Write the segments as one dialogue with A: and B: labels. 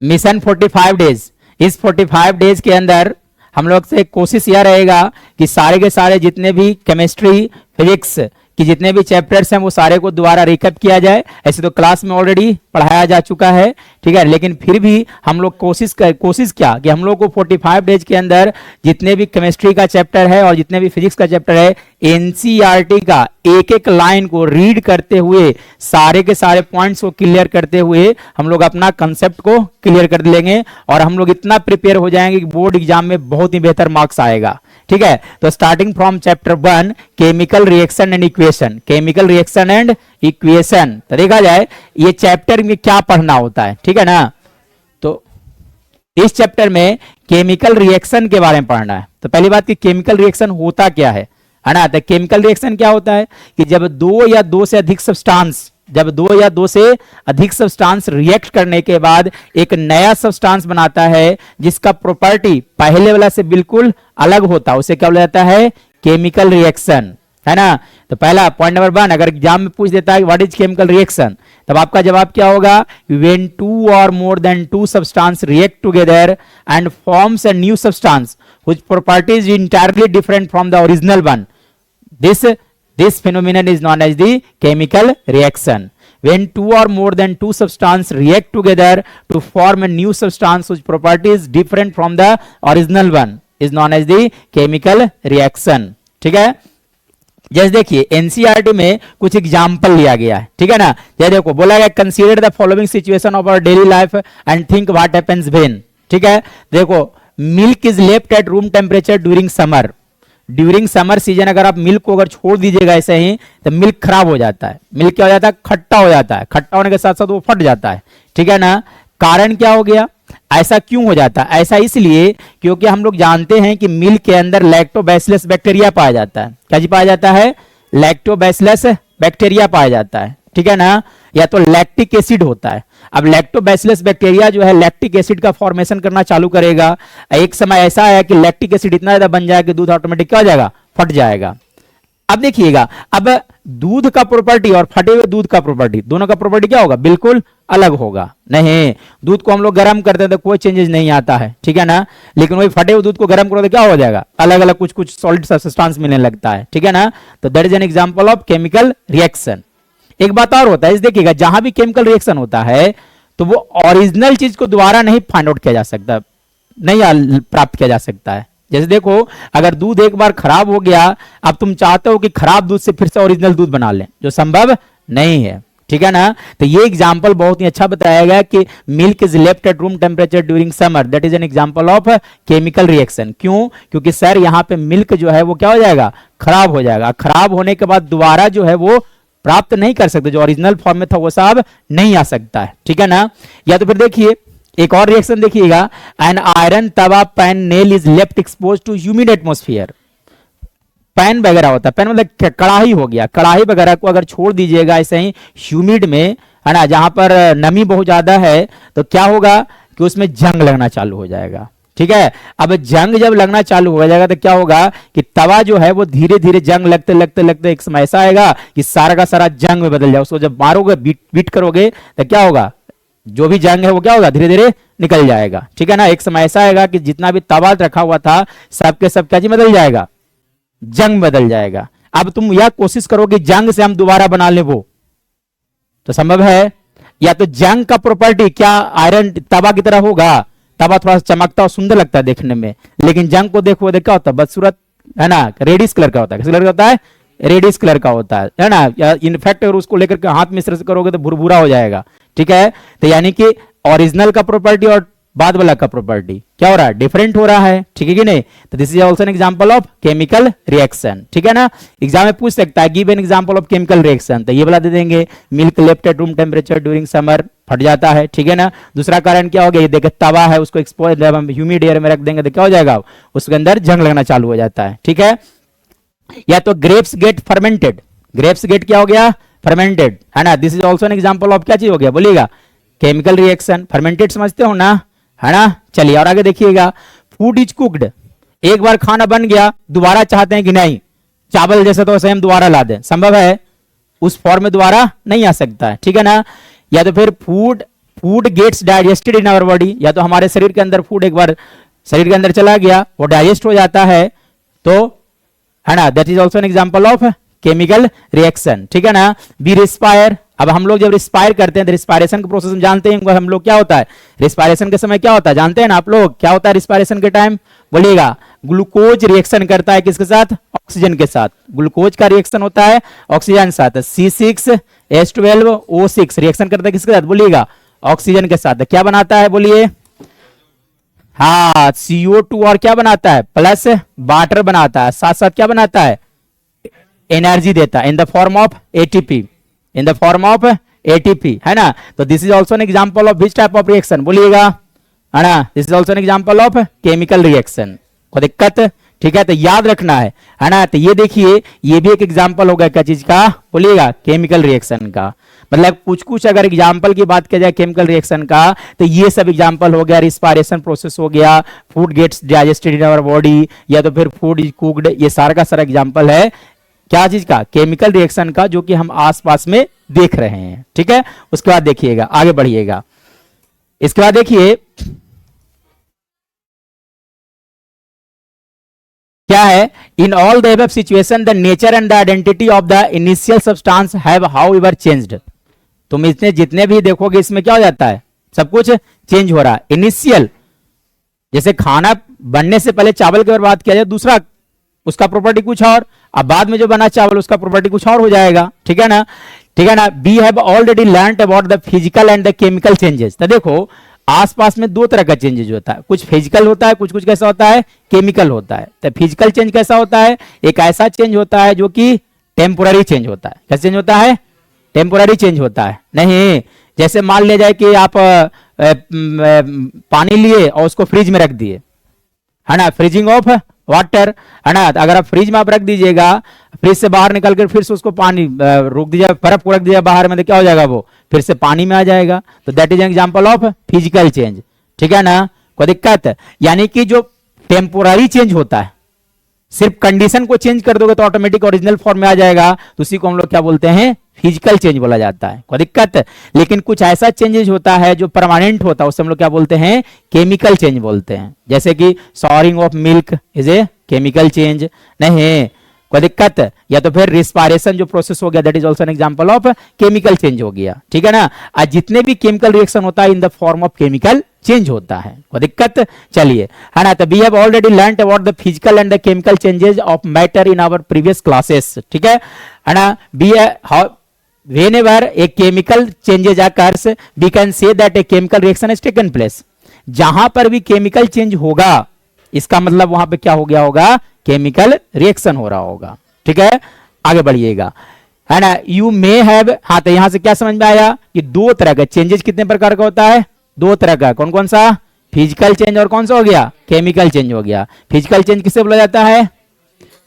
A: Mission 45 days. इस 45 days के अंदर हम लोग से कोशिश यह रहेगा कि सारे के सारे जितने भी केमिस्ट्री फिजिक्स कि जितने भी चैप्टर्स हैं वो सारे को दोबारा रिकैप किया जाए। ऐसे तो क्लास में ऑलरेडी पढ़ाया जा चुका है, ठीक है, लेकिन फिर भी हम लोग कोशिश क्या कि हम लोग को 45 डेज के अंदर जितने भी केमिस्ट्री का चैप्टर है और जितने भी फिजिक्स का चैप्टर है, एनसीईआरटी का एक एक लाइन को रीड करते हुए सारे के सारे पॉइंट्स को क्लियर करते हुए हम लोग अपना कंसेप्ट को क्लियर कर लेंगे और हम लोग इतना प्रिपेयर हो जाएंगे कि बोर्ड एग्जाम में बहुत ही बेहतर मार्क्स आएगा। ठीक है, तो starting from chapter 1 chemical reaction and equation, chemical reaction and equation, तो देखा जाए ये चैप्टर में क्या पढ़ना होता है, ठीक है ना। तो इस चैप्टर में केमिकल रिएक्शन के बारे में पढ़ना है। तो पहली बात कि केमिकल रिएक्शन होता क्या है ना। तो केमिकल रिएक्शन क्या होता है कि जब दो या दो से अधिक सब्सटेंस रिएक्ट करने के बाद एक नया सब्सटेंस बनाता है जिसका प्रॉपर्टी पहले वाला से बिल्कुल अलग होता है, उसे क्या बोला जाता है, केमिकल रिएक्शन, है ना। तो पहला पॉइंट नंबर 1 अगर एग्जाम में पूछ देता है व्हाट इज केमिकल रिएक्शन, तब आपका जवाब क्या होगा, when 2 or more than 2 substances react together and forms a new substance whose property is entirely different from the original one. This phenomenon is known as the chemical reaction. When 2 or more than 2 substances react together to form a new substance whose property is different from the original one is known as the chemical reaction. ठीक है, जैसे देखिए NCERT में कुछ example लिया गया है, ठीक है ना। जैसे देखो बोला गया consider the following situation of our daily life and think what happens when, ठीक है। देखो milk is left at room temperature during summer, during summer season अगर आप मिल्क को अगर छोड़ दीजिएगा ऐसे ही तो मिल्क खराब हो जाता है, मिल्क क्या हो जाता है, खट्टा हो जाता है, खट्टा होने के साथ साथ वो फट जाता है, ठीक है ना। कारण क्या हो गया, ऐसा क्यों हो जाता है, ऐसा इसलिए क्योंकि हम लोग जानते हैं कि मिल्क के अंदर लैक्टोबैसिलस बैक्टीरिया पाया जाता है। क्या जी पाया जाता है, लैक्टोबैसिलस बैक्टीरिया पाया जाता है, ठीक है ना, या तो लैक्टिक एसिड होता है। अब लैक्टोबैसिलस बैक्टीरिया जो है लैक्टिक एसिड का फॉर्मेशन करना चालू करेगा। एक समय ऐसा है कि लैक्टिक एसिड इतना ज्यादा बन जाएगा कि दूध ऑटोमेटिक क्या हो जाएगा, फट जाएगा। अब देखिएगा, अब दूध का प्रॉपर्टी और फटे हुए दूध का प्रॉपर्टी, दोनों का प्रॉपर्टी क्या होगा, बिल्कुल अलग होगा। नहीं, दूध को हम लोग गर्म करते हैं तो कोई चेंजेस नहीं आता है, ठीक है ना, लेकिन वही फटे हुए दूध को गर्म करो तो क्या हो जाएगा, अलग अलग कुछ कुछ सॉलिड सब्सटेंस मिलने लगता है, ठीक है ना। तो that is an example of chemical reaction. एक बात और होता है, इस देखिएगा जहां भी केमिकल रिएक्शन होता है तो वो ओरिजिनल चीज को दोबारा नहीं फाइंड आउट किया जा सकता, नहीं प्राप्त किया जा सकता है। जैसे देखो अगर दूध एक बार खराब हो गया, अब तुम चाहते हो कि खराब दूध से फिर से ओरिजिनल दूध बना लें, जो संभव नहीं है, ठीक है ना। तो ये एग्जांपल बहुत ही अच्छा बताया गया कि milk is left at room temperature during summer, that is an example of chemical reaction. क्यों, क्योंकि सर यहाँ पे मिल्क जो है वो क्या हो जाएगा, खराब हो जाएगा। खराब होने के बाद दोबारा जो है वो प्राप्त नहीं कर सकते, जो ओरिजिनल फॉर्म में था वो सब नहीं आ सकता है, ठीक है ना। या तो फिर देखिए एक और रिएक्शन देखिएगा, an iron tawa pan nail is left expose to humid atmosphere. Pan वगैरह होता है, पैन मतलब कढ़ाई हो गया, कढ़ाई वगैरह को अगर छोड़ दीजिएगा ऐसे ही ह्यूमिड में, है ना, जहां पर नमी बहुत ज्यादा है, तो क्या होगा कि उसमें जंग लगना चालू हो जाएगा, ठीक है। अब जंग जब लगना चालू हो जाएगा तो क्या होगा कि तवा जो है वो धीरे धीरे जंग लगते लगते लगते एक समय ऐसा आएगा कि सारा का सारा जंग में बदल जाएगा। उसको जब मारोगे बीट करोगे तो क्या होगा, जो भी जंग है वो क्या होगा, धीरे धीरे निकल जाएगा, ठीक है ना। एक समय ऐसा आएगा कि जितना भी तवा रखा हुआ था सबके सब क्या जी बदल जाएगा, जंग बदल जाएगा। अब तुम यह कोशिश करो कि जंग से हम दोबारा बना ले, वो तो संभव है। या तो जंग का प्रॉपर्टी क्या आयरन तवा की तरह होगा, तवा थोड़ा सा चमकता और सुंदर लगता है देखने में, लेकिन जंग को देखो क्या होता है, बदसूरत, है ना, रेडिश कलर का होता है। किस कलर का होता है, रेडिश कलर का होता है ना। इनफैक्ट अगर उसको लेकर के हाथ में इस तरह से करोगे तो भुरभुरा हो जाएगा, ठीक है। तो यानी कि ओरिजिनल का प्रॉपर्टी और बाद वाला का प्रॉपर्टी क्या हो रहा है, डिफरेंट हो रहा है, ठीक है कि नहीं। तो this is also an example of chemical reaction, ठीक है ना। एग्जाम में पूछ सकता है give an example of chemical reaction, तो ये वाला दे देंगे, milk left at room temperature during summer, फट जाता है, ठीक है ना। दूसरा कारण क्या हो गया, ये देखिए तवा है, उसको एक्सपोज जब हम ह्यूमिड एयर में रख देंगे तो क्या हो जाएगा, उसके अंदर जंग लगना चालू हो जाता है, ठीक है। या तो grapes get fermented, grapes get क्या हो गया, फर्मेंटेड, है ना। This is also an example of क्या चीज हो गया, बोलिएगा, केमिकल रिएक्शन। फर्मेंटेड समझते हो ना, है ना। चलिए और आगे देखिएगा, फूड इज कुक्ड, एक बार खाना बन गया दोबारा चाहते हैं कि नहीं, चावल जैसे तो वैसे हम दोबारा ला दें, संभव है, उस फॉर्म में दोबारा नहीं आ सकता है, ठीक है ना। या तो फिर food food gets digested in our body, या तो हमारे शरीर के अंदर फूड एक बार शरीर के अंदर चला गया, वो डाइजेस्ट हो जाता है, तो है ना, that is also an example of chemical reaction, ठीक है ना। बी रिस्पायर, अब हम लोग जब रिस्पायर करते हैं तो रिस्पायरेशन का प्रोसेस हम जानते हैं हम लोग क्या होता है, रिस्पायरेशन के समय क्या होता है जानते हैं ना आप लोग, क्या होता है रिस्पायरेशन के टाइम, बोलिएगा। ग्लूकोज रिएक्शन करता है किसके साथ, ऑक्सीजन के साथ, ग्लूकोज का रिएक्शन होता है ऑक्सीजन के साथ, C6H12O6 रिएक्शन करता है किसके साथ, बोलिएगा, ऑक्सीजन के साथ, क्या बनाता है बोलिए, हाँ CO2, और क्या बनाता है, प्लस वाटर बनाता है, साथ साथ क्या बनाता है, एनर्जी देता है in the form of ATP, in the form of ATP, है ना। तो this is also an example of which type of reaction, बोलिएगा, है ना, this is also an example of chemical reaction. कोई दिक्कत, ठीक है, तो याद रखना है ना। तो ये देखिए, ये भी एक एग्जांपल होगा क्या चीज का, बोलिएगा, केमिकल रिएक्शन का। मतलब कुछ कुछ अगर एग्जांपल की बात किया जाए केमिकल रिएक्शन का, तो ये सब एग्जांपल हो गया, रिस्पायरेशन प्रोसेस हो गया, food gets digested in our body, या तो फिर फूड इज कुक्ड, ये सारा का सारा एग्जांपल है क्या चीज का, केमिकल रिएक्शन का, जो कि हम आसपास में देख रहे हैं, ठीक है। उसके बाद देखिएगा, आगे बढ़िएगा, इसके बाद देखिए क्या है, in all the above situation the nature and the identity of the initial substance have however changed. तुम इसमें जितने भी देखोगे इसमें क्या हो जाता है, सब कुछ चेंज हो रहा है। इनिशियल, जैसे खाना बनने से पहले चावल की अगर बात किया जाए, दूसरा उसका प्रॉपर्टी कुछ और, अब बाद में जो बना चावल उसका प्रॉपर्टी कुछ और हो जाएगा, ठीक है ना, ठीक है ना। We have already learned about the physical and the chemical changes. तो देखो आसपास में दो तरह का चेंजेस होता है, कुछ फिजिकल होता है, कुछ कुछ कैसा होता है, केमिकल होता है। तो फिजिकल चेंज कैसा होता है, एक ऐसा चेंज होता है जो कि टेम्पोररी चेंज होता है। कैसा चेंज होता है, टेम्पोररी चेंज होता है। नहीं, जैसे मान लिया जाए कि आप पानी लिए और उसको फ्रिज में रख दिए, है ना, फ्रीजिंग ऑफ वाटर, है ना। अगर आप फ्रिज में आप रख दीजिएगा, फ्रिज से बाहर निकल कर फिर से उसको पानी रोक दीजिए, बर्फ को रख दीजिए बाहर में, तो क्या हो जाएगा, वो फिर से पानी में आ जाएगा। तो that is an example of physical change, ठीक है ना, कोई दिक्कत। यानी कि जो टेम्पोररी चेंज होता है, सिर्फ कंडीशन को चेंज कर दोगे तो ऑटोमेटिक ओरिजिनल फॉर्म में आ जाएगा, तो उसी को हम लोग क्या बोलते हैं, फिजिकल चेंज बोला जाता है, कोई दिक्कत। लेकिन कुछ ऐसा चेंजेस होता है जो परमानेंट होता है, उसे हम लोग क्या बोलते हैं, केमिकल चेंज बोलते हैं। जैसे कि soaring of milk is a chemical change, नहीं, कोई दिक्कत। या तो फिर रिस्पायरेशन जो प्रोसेस हो गया, that is also an example of chemical change हो गया, ठीक है ना। आज जितने भी केमिकल रिएक्शन होता है in the form of chemical change होता है, कोई दिक्कत। चलिए, है ना, तो we have already learned about the physical and the chemical changes of matter in our previous classes, ठीक है ना। Be whenever a chemical changes occurs we can say that a chemical reaction has taken place। जहां पर भी chemical change होगा इसका मतलब वहां पे क्या हो गया होगा, केमिकल रिएक्शन हो रहा होगा, ठीक है। आगे बढ़िएगा, है ना। यू मे हैव, हाँ, तो यहां से क्या समझ में आया कि दो तरह का चेंजेस कितने प्रकार का होता है, दो तरह का। कौन कौन सा, फिजिकल चेंज और कौन सा हो गया, केमिकल चेंज हो गया। फिजिकल चेंज किसे बोला जाता है,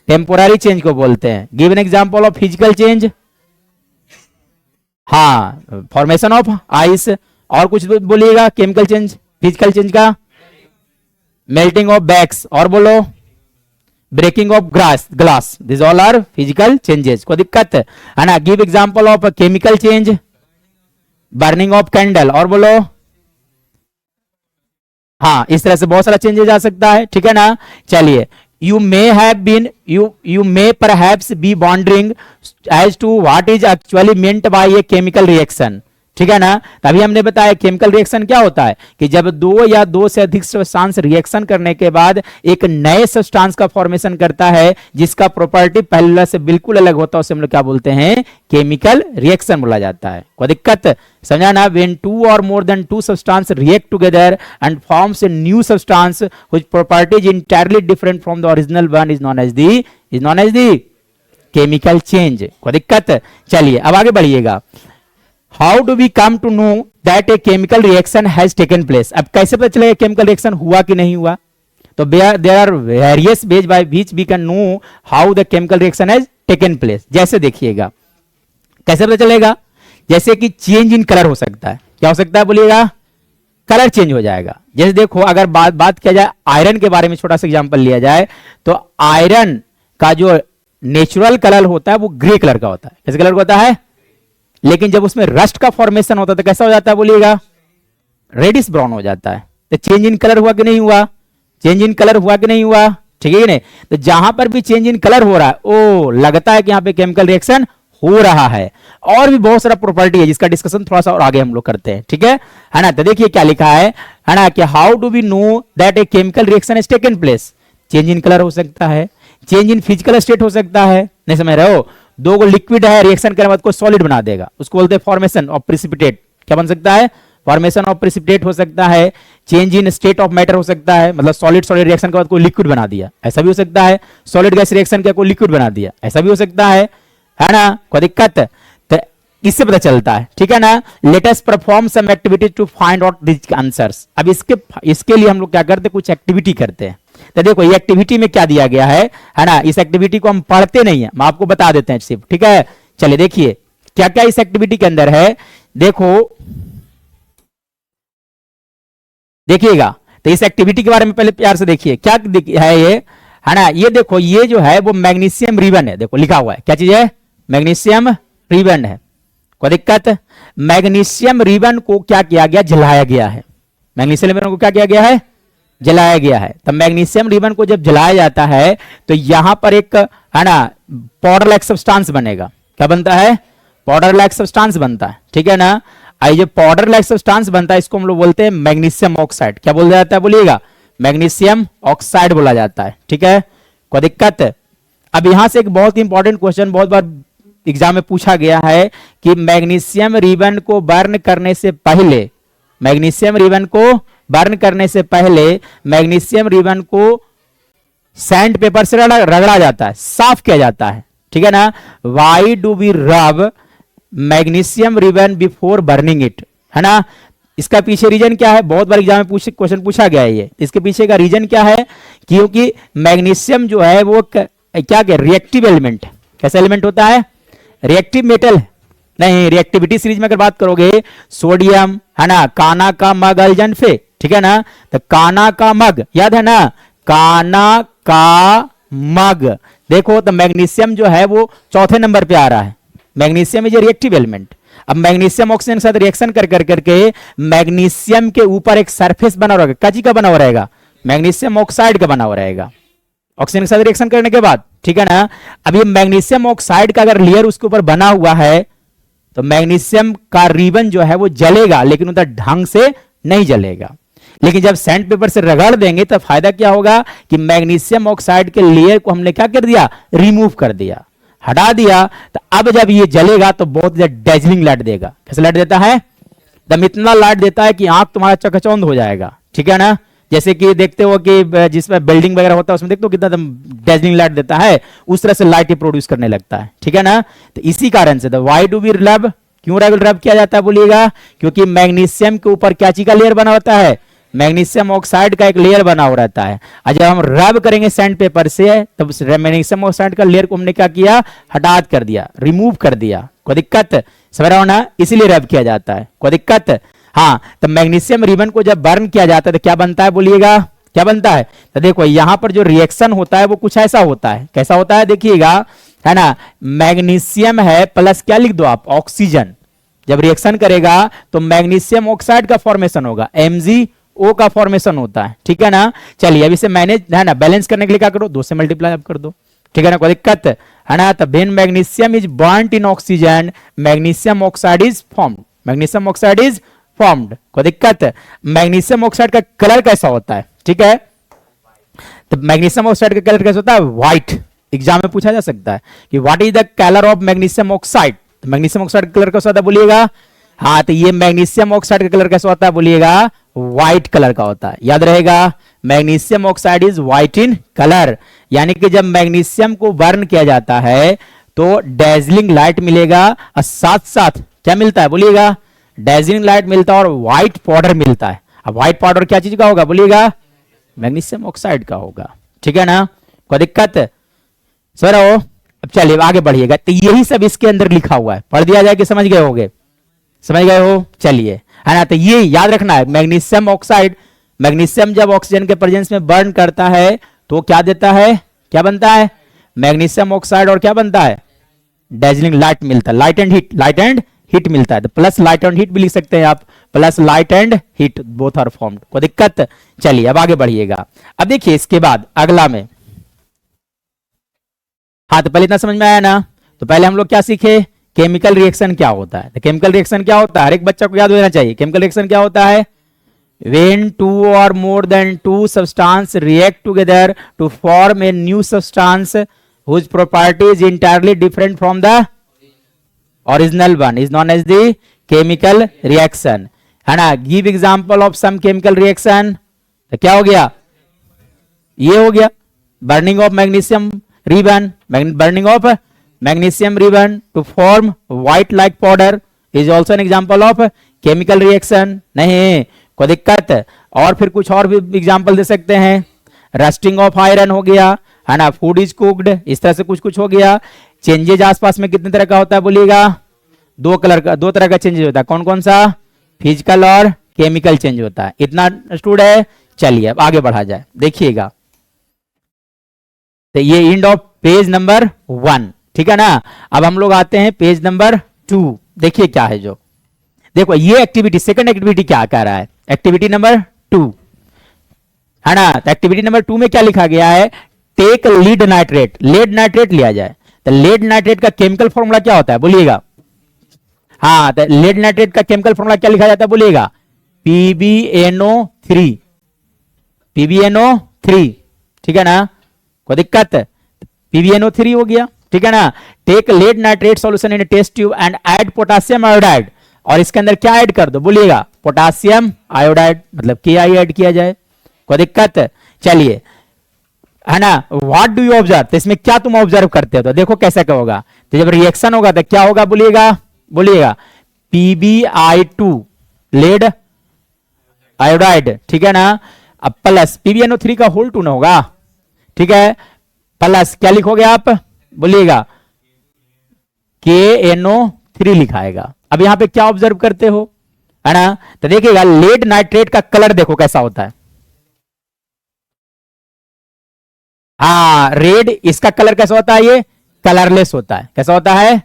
A: टेम्पोररी चेंज को बोलते हैं। Give an example of physical change, हाँ, फॉर्मेशन ऑफ आइस। और कुछ बोलिएगा केमिकल चेंज, फिजिकल चेंज का, मेल्टिंग ऑफ बैग्स, और बोलो breaking of glass, this all are physical changes, कोई दिक्कत है ना। Give example of chemical change, burning of candle, और बोलो, हाँ, इस तरह से बहुत सारा चेंजेस आ सकता है, ठीक है ना। चलिए, you may have been you may perhaps be wondering as to what is actually meant by a chemical reaction, ठीक है ना। तभी हमने बताया केमिकल रिएक्शन क्या होता है कि जब दो या दो से अधिक सब्सटेंस रिएक्शन करने के बाद एक नए सब्सटेंस का फॉर्मेशन करता है जिसका प्रॉपर्टी पहले से बिल्कुल अलग होता है, उसे हम लोग क्या बोलते हैं, केमिकल रिएक्शन बोला जाता है, कोई दिक्कत समझा ना। when two or more than two substances react together and forms a new substance whose property is entirely different from the original one is known as the chemical change, कोई दिक्कत। चलिए अब आगे बढ़िएगा। How do we come to know that a chemical reaction has taken place? अब कैसे पता चलेगा chemical reaction हुआ कि नहीं हुआ, तो there are various ways by which we can know how the chemical reaction has taken place। जैसे देखिएगा कैसे पता चलेगा, जैसे कि चेंज इन कलर हो सकता है, क्या हो सकता है बोलिएगा, कलर चेंज हो जाएगा। जैसे देखो अगर बात किया जाए आयरन के बारे में, छोटा सा एग्जांपल लिया जाए तो आयरन का जो नेचुरल कलर होता है वो ग्रे कलर का होता है, कैसे कलर का होता है, लेकिन जब उसमें रस्ट का फॉर्मेशन होता है तो कैसा हो जाता है बोलिएगा, रेडिश ब्राउन हो जाता है। तो चेंज इन कलर हुआ कि नहीं हुआ, चेंज इन कलर हुआ कि नहीं हुआ, ठीक है नहीं। तो जहां पर भी चेंज इन कलर हो रहा है ओ लगता है कि यहाँ पे केमिकल रिएक्शन हो रहा है। और भी बहुत सारा प्रॉपर्टी है जिसका डिस्कशन थोड़ा सा और आगे हम लोग करते हैं, ठीक है ना। तो देखिए क्या लिखा है ना, कि how do we know that a chemical reaction is taken place. Change in colour हो सकता है, चेंज इन फिजिकल स्टेट हो सकता है, नहीं समझ रहे हो। दो को लिक्विड है, रिएक्शन करने बाद को सॉलिड बना देगा, उसको बोलते हैं फॉर्मेशन ऑफ प्रिसिपिटेट। क्या बन सकता है, फॉर्मेशन ऑफ प्रिसिपिटेट हो सकता है। Change in state of matter हो सकता है, मतलब सॉलिड सॉलिड रिएक्शन के बाद कोई लिक्विड बना दिया, ऐसा भी हो सकता है। सॉलिड गैस रिएक्शन के कोई लिक्विड बना दिया, ऐसा भी हो सकता है ना। कोई दिक्कत, तो इससे पता चलता है, ठीक है ना। Let us perform some activity to find out this answers. अब इसके लिए हम लोग क्या करते हैं, कुछ एक्टिविटी करते हैं। तो देखो ये एक्टिविटी में क्या दिया गया है ना। इस एक्टिविटी को हम पढ़ते नहीं है, हम आपको बता देते हैं सिर्फ, ठीक है। चलिए देखिए क्या क्या इस एक्टिविटी के अंदर है, देखो देखिएगा। तो इस एक्टिविटी के बारे में पहले प्यार से देखिए क्या है ये, है ना। ये देखो ये जो है वो मैग्नीशियम रिबन है, देखो लिखा हुआ है क्या चीज है, मैग्नीशियम रिबन है। कोई दिक्कत, मैग्नीशियम रिबन को क्या किया गया, जलाया गया है। मैग्नीशियम रिबन को क्या किया गया है, जलाया गया है। तो मैग्नीशियम रिबन को जब जलाया जाता है तो यहां पर एक है ना पाउडर लाइक सब्सटेंस बनेगा। क्या बनता है, पाउडर लाइक सब्सटेंस बनता है, ठीक है ना। आई जो पाउडर लाइक सब्सटेंस बनता है इसको हम लोग बोलते हैं मैग्नीशियम ऑक्साइड। क्या बोला जाता है बोलिएगा, मैग्नीशियम ऑक्साइड बोला जाता है, ठीक है। कोई दिक्कत। अब यहां से एक बहुत इंपॉर्टेंट क्वेश्चन बहुत बार एग्जाम में पूछा गया है कि मैग्नीशियम रिबन को बर्न करने से पहले, मैग्नीशियम रिबन को बर्न करने से पहले मैग्नीशियम रिबन को सैंड पेपर से रगड़ा जाता है, साफ किया जाता है, ठीक है ना। वाई डू वी रब magnesium ribbon before burning it, है ना। इसका पीछे रीजन क्या है, बहुत बार एग्जाम में क्वेश्चन पूछा गया है ये। इसके पीछे का रीजन क्या है, क्योंकि मैग्नीशियम जो है वो क्या रिएक्टिव एलिमेंट, कैसा एलिमेंट होता है, रिएक्टिव मेटल नहीं। रिएक्टिविटी सीरीज में अगर बात करोगे सोडियम, है ना, काना का मग अल्जन फे, ठीक है ना। तो काना का मग याद है ना, काना का मग। देखो तो मैग्नीशियम जो है वो चौथे नंबर पे आ रहा है। Magnesium is a reactive element. अब मैग्नीशियम ऑक्सीजन के साथ रिएक्शन कर करके मैग्नीशियम के ऊपर एक सरफेस बना रहेगा, काची का बना हुआ रहेगा, मैग्नीशियम ऑक्साइड का बना हुआ रहेगा ऑक्सीजन के साथ रिएक्शन करने के बाद, ठीक है ना। अब ये मैग्नीशियम ऑक्साइड का अगर लेयर उसके ऊपर बना हुआ है तो मैग्नीशियम का रिबन जो है वो जलेगा, लेकिन उतना ढंग से नहीं जलेगा। लेकिन जब सैंड पेपर से रगड़ देंगे तो फायदा क्या होगा कि मैग्नीशियम ऑक्साइड के लेयर को हमने क्या कर दिया, रिमूव कर दिया, हटा दिया। तो अब जब ये जलेगा तो बहुत ज्यादा डेजलिंग लाइट देगा। कैसे लाइट देता है, दम इतना लाइट देता है कि आंख तुम्हारा चकचौंध हो जाएगा, ठीक है ना। जैसे कि देखते हो कि जिसमें बिल्डिंग वगैरह होता है उसमें देखते हो कितना डेजलिंग लाइट देता है, उस तरह से लाइट प्रोड्यूस करने लगता है, ठीक है ना। तो इसी कारण से व्हाई डू वी रब, क्यों रब किया जाता है बोलिएगा, क्योंकि मैग्नीशियम के ऊपर क्या चीज का लेयर बना होता है, मैग्नीशियम ऑक्साइड का एक लेयर बना हो रहता है। और जब हम रब करेंगे सैंड पेपर से तब मैग्नीशियम ऑक्साइड का लेयर को हमने क्या किया, हटा कर दिया, रिमूव कर दिया। कोई दिक्कत, समझ रहा हो ना, इसीलिए रब किया जाता है। कोई दिक्कत, हाँ। तो मैग्नीशियम रिबन को जब बर्न किया जाता है तो क्या बनता है बोलिएगा, क्या बनता है। तो देखो यहां पर जो रिएक्शन होता है वो कुछ ऐसा होता है, कैसा होता है देखिएगा, है ना। मैग्नीशियम है प्लस क्या लिख दो आप, ऑक्सीजन। जब रिएक्शन करेगा तो मैग्नीशियम ऑक्साइड का फॉर्मेशन होगा, MgO का फॉर्मेशन होता है, ठीक है ना। चलिए अब इसे मैनेज है ना बैलेंस करने के लिए क्या करो, 2 से मल्टीप्लाई कर दो, ठीक है ना। कोई दिक्कत है ना। तो when magnesium is burned in oxygen magnesium oxide is formed, magnesium oxide is formed. कोई दिक्कत, मैग्नीशियम ऑक्साइड का कलर कैसा होता है, ठीक है। तो मैग्नीशियम ऑक्साइड का कलर कैसा होता है, व्हाइट। एग्जाम में पूछा जा सकता है कि what is the colour of magnesium oxide. तो मैग्नीशियम ऑक्साइड का कलर कैसा होता है बोलिएगा, हाँ। तो ये मैग्नीशियम ऑक्साइड का कलर कैसा होता है बोलिएगा, व्हाइट कलर का होता है, याद रहेगा। Magnesium oxide is white in colour, यानी कि जब मैग्नीशियम को बर्न किया जाता है तो डेजलिंग लाइट मिलेगा और साथ साथ क्या मिलता है बोलिएगा, डेजलिंग लाइट मिलता है और व्हाइट पाउडर मिलता है। अब व्हाइट पाउडर क्या चीज का होगा बोलिएगा, मैग्नीशियम ऑक्साइड का होगा, ठीक है ना। कोई दिक्कत, सर हो। अब चलिए आगे बढ़िएगा। तो यही सब इसके अंदर लिखा हुआ है, पढ़ दिया जाए कि समझ गए होगे, समझ गए हो, चलिए, है ना। तो ये याद रखना है, मैग्नीशियम ऑक्साइड, मैग्नीशियम जब ऑक्सीजन के प्रेजेंस में बर्न करता है तो क्या देता है, क्या बनता है, मैग्नीशियम ऑक्साइड और क्या बनता है, डेजलिंग लाइट मिलता है, light and heat, light and heat मिलता है। तो प्लस लाइट एंड हीट भी लिख सकते हैं आप, plus light and heat both are formed. कोई दिक्कत? चलिए अब आगे बढ़िएगा। अब देखिए इसके बाद अगला में, हाँ तो पहले इतना समझ में आया ना। तो पहले हम लोग क्या सीखे, केमिकल रिएक्शन क्या होता है। तो केमिकल रिएक्शन क्या होता है, हर एक बच्चा को याद होना चाहिए। केमिकल रिएक्शन क्या होता है, when two or more than two substance react together to form a new substance whose property is entirely different from the original one is known as the chemical reaction, है ना। give example of some chemical reaction। तो क्या हो गया, ये हो गया burning of magnesium ribbon, burning of magnesium ribbon to form white like powder is also an example of chemical reaction। नहीं कोई दिक्कत? और फिर कुछ और भी एग्जांपल दे सकते हैं, रस्टिंग ऑफ आयरन हो गया, है ना, फूड इज कुक्ड, इस तरह से कुछ कुछ हो गया। चेंजेज आसपास में कितने तरह का होता है बोलिएगा, दो तरह का चेंजेज होता है। कौन कौन सा, फिजिकल और केमिकल चेंज होता है। इतना स्टूड है। चलिए अब आगे बढ़ा जाए, देखिएगा। तो ये एंड ऑफ पेज नंबर 1, ठीक है ना। अब हम लोग आते हैं पेज नंबर 2। देखिए क्या है जो, देखो ये एक्टिविटी, सेकंड एक्टिविटी क्या कह रहा है, एक्टिविटी नंबर 2, है ना। तो एक्टिविटी नंबर 2 में क्या लिखा गया है, take lead nitrate, lead nitrate लिया जाए। तो लेड नाइट्रेट का केमिकल फॉर्मूला क्या होता है बोलिएगा। हाँ तो लेड नाइट्रेट का केमिकल फॉर्मूला क्या लिखा जाता है बोलिएगा, PbNO3, PbNO3, ठीक है ना। कोई दिक्कत, PbNO3 हो गया, ठीक है ना। Take lead nitrate solution in test tube and add potassium iodide, और इसके अंदर क्या ऐड कर दो बोलिएगा, पोटासियम आयोडाइड, मतलब Ki ऐड किया जाए। कोई दिक्कत? चलिए, है ना। व्हाट डू यू ऑब्जर्व, तो इसमें क्या तुम ऑब्जर्व करते हो, तो देखो कैसे क्या होगा। तो जब रिएक्शन होगा तो क्या होगा बोलिएगा, PbI2 लेड आयोडाइड, ठीक है ना। अब प्लस PbNO3 का होल 2 ना होगा, ठीक है, प्लस क्या लिखोगे आप बोलिएगा, KNO3 लिखाएगा। अब यहां पे क्या ऑब्जर्व करते हो, है ना। तो देखिएगा लेड नाइट्रेट का कलर देखो कैसा होता है, हाँ रेड, इसका कलर कैसा होता है, ये कलरलेस होता है। कैसा होता है,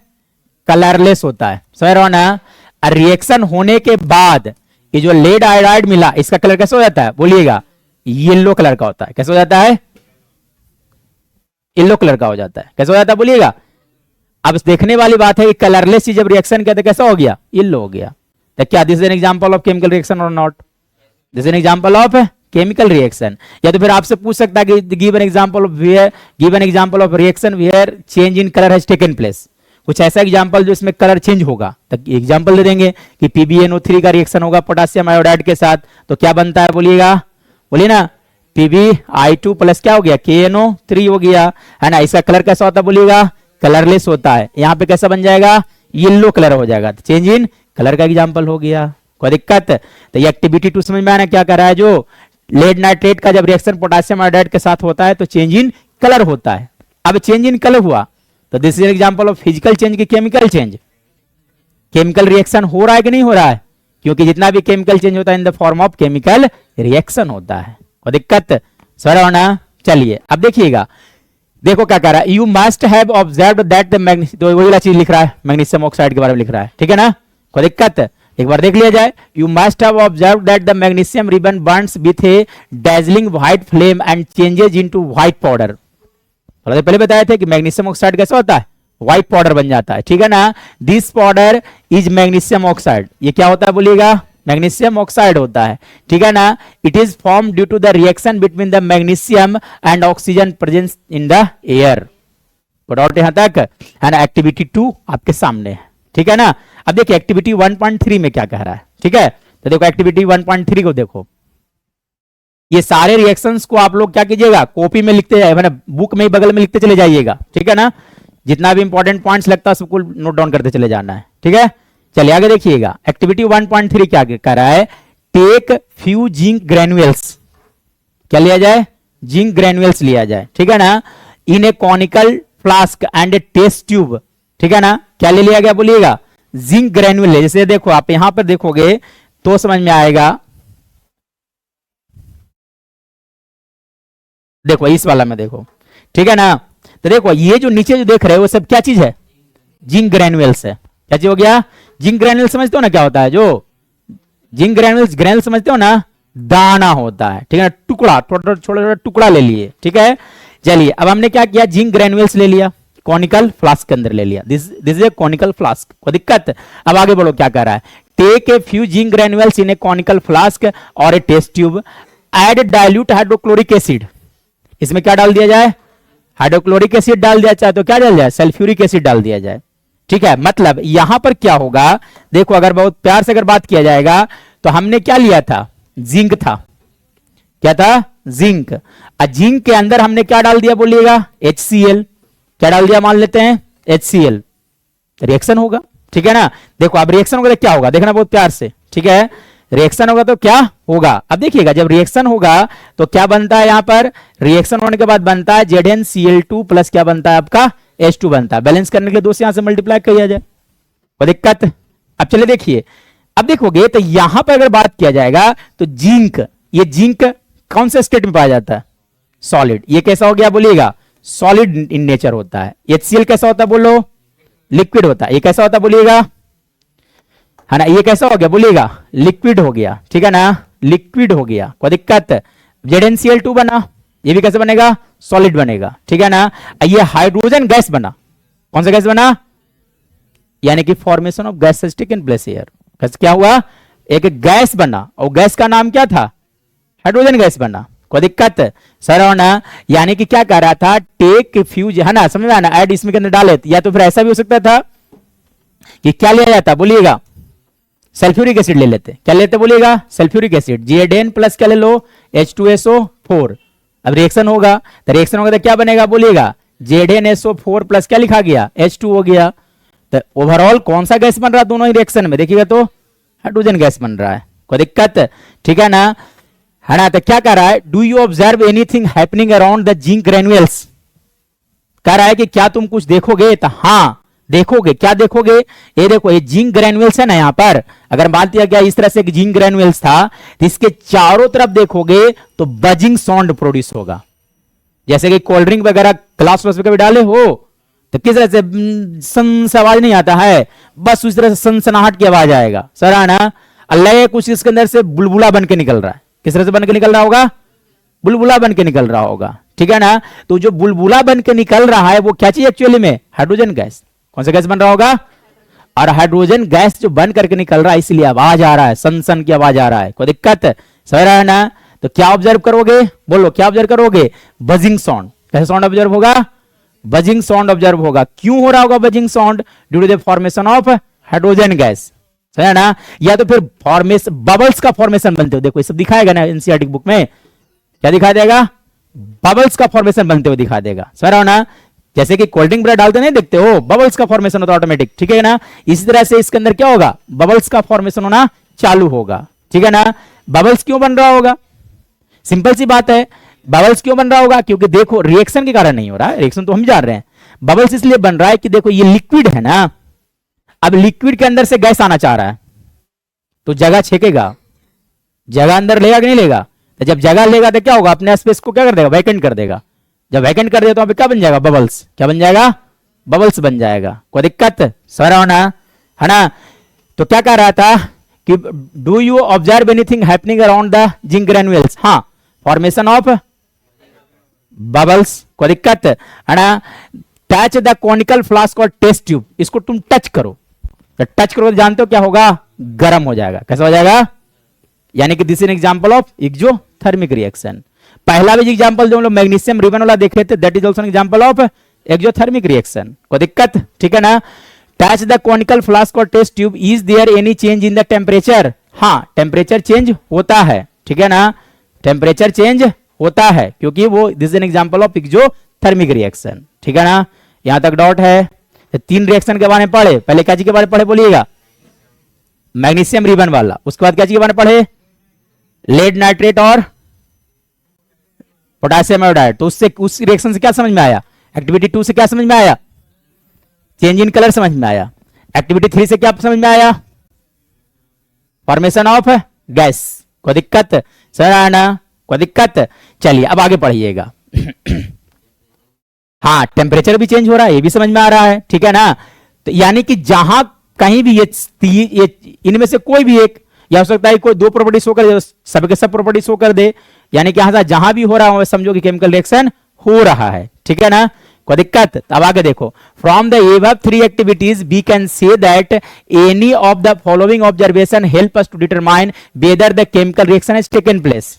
A: कलरलेस होता है, समझ रहे हो ना। रिएक्शन होने के बाद ये जो लेड आयोडाइड मिला, इसका कलर कैसा हो जाता है बोलिएगा, येलो कलर का होता है। कैसा हो जाता है, येलो कलर का हो जाता है। कैसा हो जाता है बोलिएगा। अब देखने वाली बात है कि कलरलेस चीज जब रिएक्शन कहते कैसा हो गया, येलो हो गया। तो क्या this is an example of chemical reaction और not, this is an example of chemical reaction. या तो फिर आपसे पूछ सकता है कि give an example of where, give an example of reaction where change in colour has taken place, कुछ ऐसा एग्जांपल जो इसमें कलर चेंज होगा। तो एग्जांपल दे देंगे कि PbNO3 का रिएक्शन होगा पोटासियम आयोडाइड के साथ, तो क्या बनता है बोलिएगा, बोलिए ना, PbI2 प्लस क्या हो गया, KNO3 हो गया, है ना। इसका कलर कैसा होता है बोलिएगा, कलरलेस होता है। यहां पे कैसा बन जाएगा, येलो कलर हो जाएगा। तो चेंज इन कलर का एग्जांपल हो गया। कोई दिक्कत? तो ये एक्टिविटी 2 समझ में आना क्या कर रहा है, जो लेड नाइट्रेट का जब रिएक्शन पोटासियम आयोडाइड के साथ होता है तो चेंज इन कलर होता है। अब चेंज इन कलर हुआ तो this is example of physical change की केमिकल चेंज। केमिकल रिएक्शन हो रहा है कि नहीं हो रहा है, क्योंकि जितना भी केमिकल चेंज होता है in the form of chemical reaction होता है। कोई दिक्कत सर होना। चलिए अब देखिएगा, देखो क्या कह रहा है, you must have observed that the magnesium, तो वही वाला चीज लिख रहा है, मैग्नीशियम ऑक्साइड के बारे में लिख रहा है, ठीक है ना। कोई दिक्कत, एक बार देख लिया जाए। You must have observed that the magnesium ribbon Burns with A dazzling white flame and changes into white powder. पहले बताए थे कि मैग्नीशियम ऑक्साइड कैसा होता है, व्हाइट पाउडर बन जाता है, ठीक है ना। This powder is magnesium oxide, ये क्या होता है बोलिएगा, मैग्नीशियम ऑक्साइड होता है, ठीक है ना। It is form due to the reaction between the magnesium and oxygen presence in the air. Doubt यहां तक है ना। एक्टिविटी 2 आपके सामने है, ठीक है ना। अब देखिए एक्टिविटी 1.3 में क्या कह रहा है, ठीक है। तो देखो एक्टिविटी 1.3 को देखो, ये सारे रिएक्शंस को आप लोग क्या कीजिएगा, कॉपी में लिखते जाइए, मैंने बुक में ही बगल में लिखते चले जाइएगा, ठीक है ना। जितना भी इंपॉर्टेंट पॉइंट्स लगता है सबको नोट डाउन करते चले जाना है, ठीक है। चलिए आगे देखिएगा, एक्टिविटी 1.3 क्या कह रहा है, टेक फ्यू जिंक ग्रेन्युअल्स, क्या लिया जाए, जिंक ग्रेन्युअल्स लिया जाए, ठीक है ना, in a conical flask and a test tube, ठीक है ना। क्या ले लिया गया बोलिएगा, जिंक ग्रेन्युअल है। जैसे देखो आप यहां पर देखोगे तो समझ में आएगा, देखो इस वाला में देखो, ठीक है ना। तो देखो ये जो नीचे जो देख रहे हो वो सब क्या चीज है, जिंक ग्रेन्युअल्स है। क्या चीज हो गया, जिंक ग्रेन्युअल। समझते हो ना क्या होता है, जो जिंक ग्रेन्यूल्स, ग्रेन्यूल समझते हो ना, दाना होता है, ठीक है ना, टुकड़ा, छोटा छोटा टुकड़ा ले लिए, ठीक है। चलिए अब हमने क्या किया, जिंक ग्रेन्यूल्स ले लिया, कॉनिकल फ्लास्क के अंदर ले लिया, this is a conical flask, कोई दिक्कत। अब आगे बढ़ो, क्या कर रहा है, take a few zinc granules in a conical flask और a test tube, add dilute hydrochloric acid, इसमें क्या डाल दिया जाए, हाइड्रोक्लोरिक एसिड डाल दिया जाए, तो क्या डाल जाए, सल्फ्यूरिक एसिड डाल दिया जाए, ठीक है। मतलब यहां पर क्या होगा, देखो अगर बहुत प्यार से अगर बात किया जाएगा तो हमने क्या लिया था, जिंक था, क्या था, जिंक। जिंक के अंदर हमने क्या डाल दिया बोलिएगा, HCl, क्या डाल दिया, मान लेते हैं HCl, रिएक्शन होगा, ठीक है ना। देखो अब रिएक्शन होगा तो क्या होगा, देखना बहुत प्यार से, ठीक है, रिएक्शन होगा तो क्या होगा, अब देखिएगा जब रिएक्शन होगा तो क्या बनता है, यहां पर रिएक्शन होने के बाद बनता है ZnCl2 प्लस क्या बनता है आपका H2 बनता है, बैलेंस करने के लिए दो से यहां से मल्टीप्लाई किया जाए, कोई दिक्कत। अब चले देखिए, अब देखोगे तो यहां पर अगर बात किया जाएगा तो जिंक, ये जिंक कौन से स्टेट में पाया जाता है, सॉलिड, ये कैसा हो गया बोलिएगा, सॉलिड इन नेचर होता है। HCl कैसा होता है बोलो, लिक्विड होता है। ये कैसा होता है बोलिएगा, है ना, ये कैसा हो गया बोलिएगा, लिक्विड हो गया, ठीक है ना, लिक्विड हो गया, कोई दिक्कत। ZnCl2 बना, ये भी कैसे बनेगा, सॉलिड बनेगा, ठीक है ना। ये हाइड्रोजन गैस बना, कौन सा गैस बना, यानी कि formation of gas has taken place here, क्या हुआ, एक गैस बना और गैस का नाम क्या था, हाइड्रोजन गैस बना, कोई दिक्कत सर होना। यानी कि क्या कह रहा था, टेक फ्यूज, है ना, समझ में आना, ऐड इसमें के अंदर डाले, या तो फिर ऐसा भी हो सकता था कि क्या लिया जाता बोलिएगा, सल्फ्यूरिक एसिड ले लेते, क्या लेते बोलिएगा, सल्फ्यूरिक एसिड, Zn प्लस क्या ले लो, H2SO4। अब रिएक्शन होगा तो क्या बनेगा बोलिएगा, ZnSO4 प्लस क्या लिखा गया, H2 हो गया। तो ओवरऑल कौन सा गैस बन रहा है दोनों ही रिएक्शन में, देखिएगा तो हाइड्रोजन गैस बन रहा है, कोई दिक्कत, ठीक है ना, है ना। तो क्या कह रहा है, do you observe anything happening around the zinc granules, कह रहा है कि क्या तुम कुछ देखोगे, तो हाँ देखोगे, क्या देखोगे, ये देखो ये जिंक ग्रेन्यूल्स है ना, यहां पर अगर मान दिया गया इस तरह से जिंक ग्रेन्यूल्स था तो इसके चारों तरफ देखोगे तो बजिंग साउंड प्रोड्यूस होगा, जैसे कि कोल्ड ड्रिंक वगैरह ग्लास वगैरह कभी डाले हो तो किस तरह से सन से आवाज नहीं आता है, बस उस तरह से सनसनाहट की आवाज आएगा, सर आना अल्लाह, कुछ इसके अंदर से बुलबुला बन के निकल रहा है, किस तरह से बन के निकल रहा होगा, बुलबुला बन के निकल रहा होगा, ठीक है ना। तो जो बुलबुला बन के निकल रहा है वो क्या चीज एक्चुअली में, हाइड्रोजन गैस, कौन सा गैस बन रहा होगा, और हाइड्रोजन गैस जो बन करके निकल रहा है इसलिए आवाज आ रहा है, सन सन की आवाज आ रहा है, कोई दिक्कत सर है ना। तो क्या ऑब्जर्व करोगे, बोलो क्या ऑब्जर्व करोगे, बजिंग साउंड, कैसे साउंड ऑब्जर्व होगा, बजिंग साउंड ऑब्जर्व होगा। क्यों हो रहा होगा buzzing sound, due to the formation of hydrogen gas, है ना। या तो फिर फॉर्मेशन, बबल्स का फॉर्मेशन बनते हो, देखो ये सब दिखाएगा ना एनसीईआरटी बुक में, क्या दिखा देगा, बबल्स का फॉर्मेशन बनते हुए दिखा देगा, सर है ना। जैसे कि कोल्ड ड्रिंक ब्रेड डालते नहीं देखते हो, बबल्स का फॉर्मेशन होता है ऑटोमेटिक, ठीक है ना। इसी तरह से इसके अंदर क्या होगा, बबल्स का फॉर्मेशन होना चालू होगा, ठीक है ना। बबल्स क्यों बन रहा होगा, सिंपल सी बात है, बबल्स क्यों बन रहा होगा, क्योंकि देखो रिएक्शन के कारण नहीं हो रहा है, रिएक्शन तो हम जान रहे हैं, बबल्स इसलिए बन रहा है कि देखो ये लिक्विड है ना, अब लिक्विड के अंदर से गैस आना चाह रहा है तो जगह छेकेगा, जगह अंदर लेगा कि नहीं लेगा, तो जब जगह लेगा तो क्या होगा, अपने स्पेस को क्या कर देगा, वैकेंट कर देगा, जब वैकेंट कर दिया तो अभी क्या बन जाएगा, बबल्स, क्या बन जाएगा, बबल्स बन जाएगा, कोई दिक्कत सर होना, है ना। तो क्या कह रहा था कि do you observe anything happening around the zinc granules, हाँ फॉर्मेशन ऑफ बबल्स, कोई दिक्कत है ना। टच द कॉनिकल फ्लास्क और टेस्ट ट्यूब, इसको तुम टच करो, तो टच करो तो जानते हो क्या होगा, गर्म हो जाएगा, कैसा हो जाएगा, यानी कि this is an example of exothermic reaction. पहला भी एग्जांपल जो हम लोग मैग्नीशियम रिबन वाला देखे थे, that is also an example of exothermic reaction, कोई दिक्कत, ठीक है ना। टच द कॉनिकल फ्लास्क और test tube, is there any change in the temperature, हाँ टेम्परेचर चेंज होता है, ठीक है ना, टेम्परेचर चेंज होता है क्योंकि वो this is an example of exothermic reaction, ठीक है ना। यहां तक डॉट है। तो तीन रिएक्शन के बारे में पढ़े, पहले क्या चीज के बारे में पढ़े बोलिएगा, मैग्नीशियम रिबन वाला, उसके बाद क्या चीज के बारे में पढ़े, लेड नाइट्रेट और पोटेशियम आयोडाइड। तो उससे उस रिएक्शन से क्या समझ में आया, एक्टिविटी 2 से क्या समझ में आया, चेंज इन कलर समझ में आया। एक्टिविटी 3 से क्या समझ में आया, फॉर्मेशन ऑफ गैस, कोई दिक्कत सर आना, कोई दिक्कत। चलिए अब आगे पढ़िएगा। हाँ टेम्परेचर भी चेंज हो रहा है, ये भी समझ में आ रहा है, ठीक है ना। तो यानी कि जहां कहीं भी ये इनमें से कोई भी एक या हो सकता है कोई दो प्रॉपर्टी शो कर दे, सब के सब प्रॉपर्टी शो कर दे, यानी कि यहां जहां भी हो रहा है समझो कि केमिकल रिएक्शन हो रहा है, ठीक है ना, कोई दिक्कत। अब आगे देखो, from the above three activities we can say that any of the following observation help us to determine whether the chemical reaction has taken place.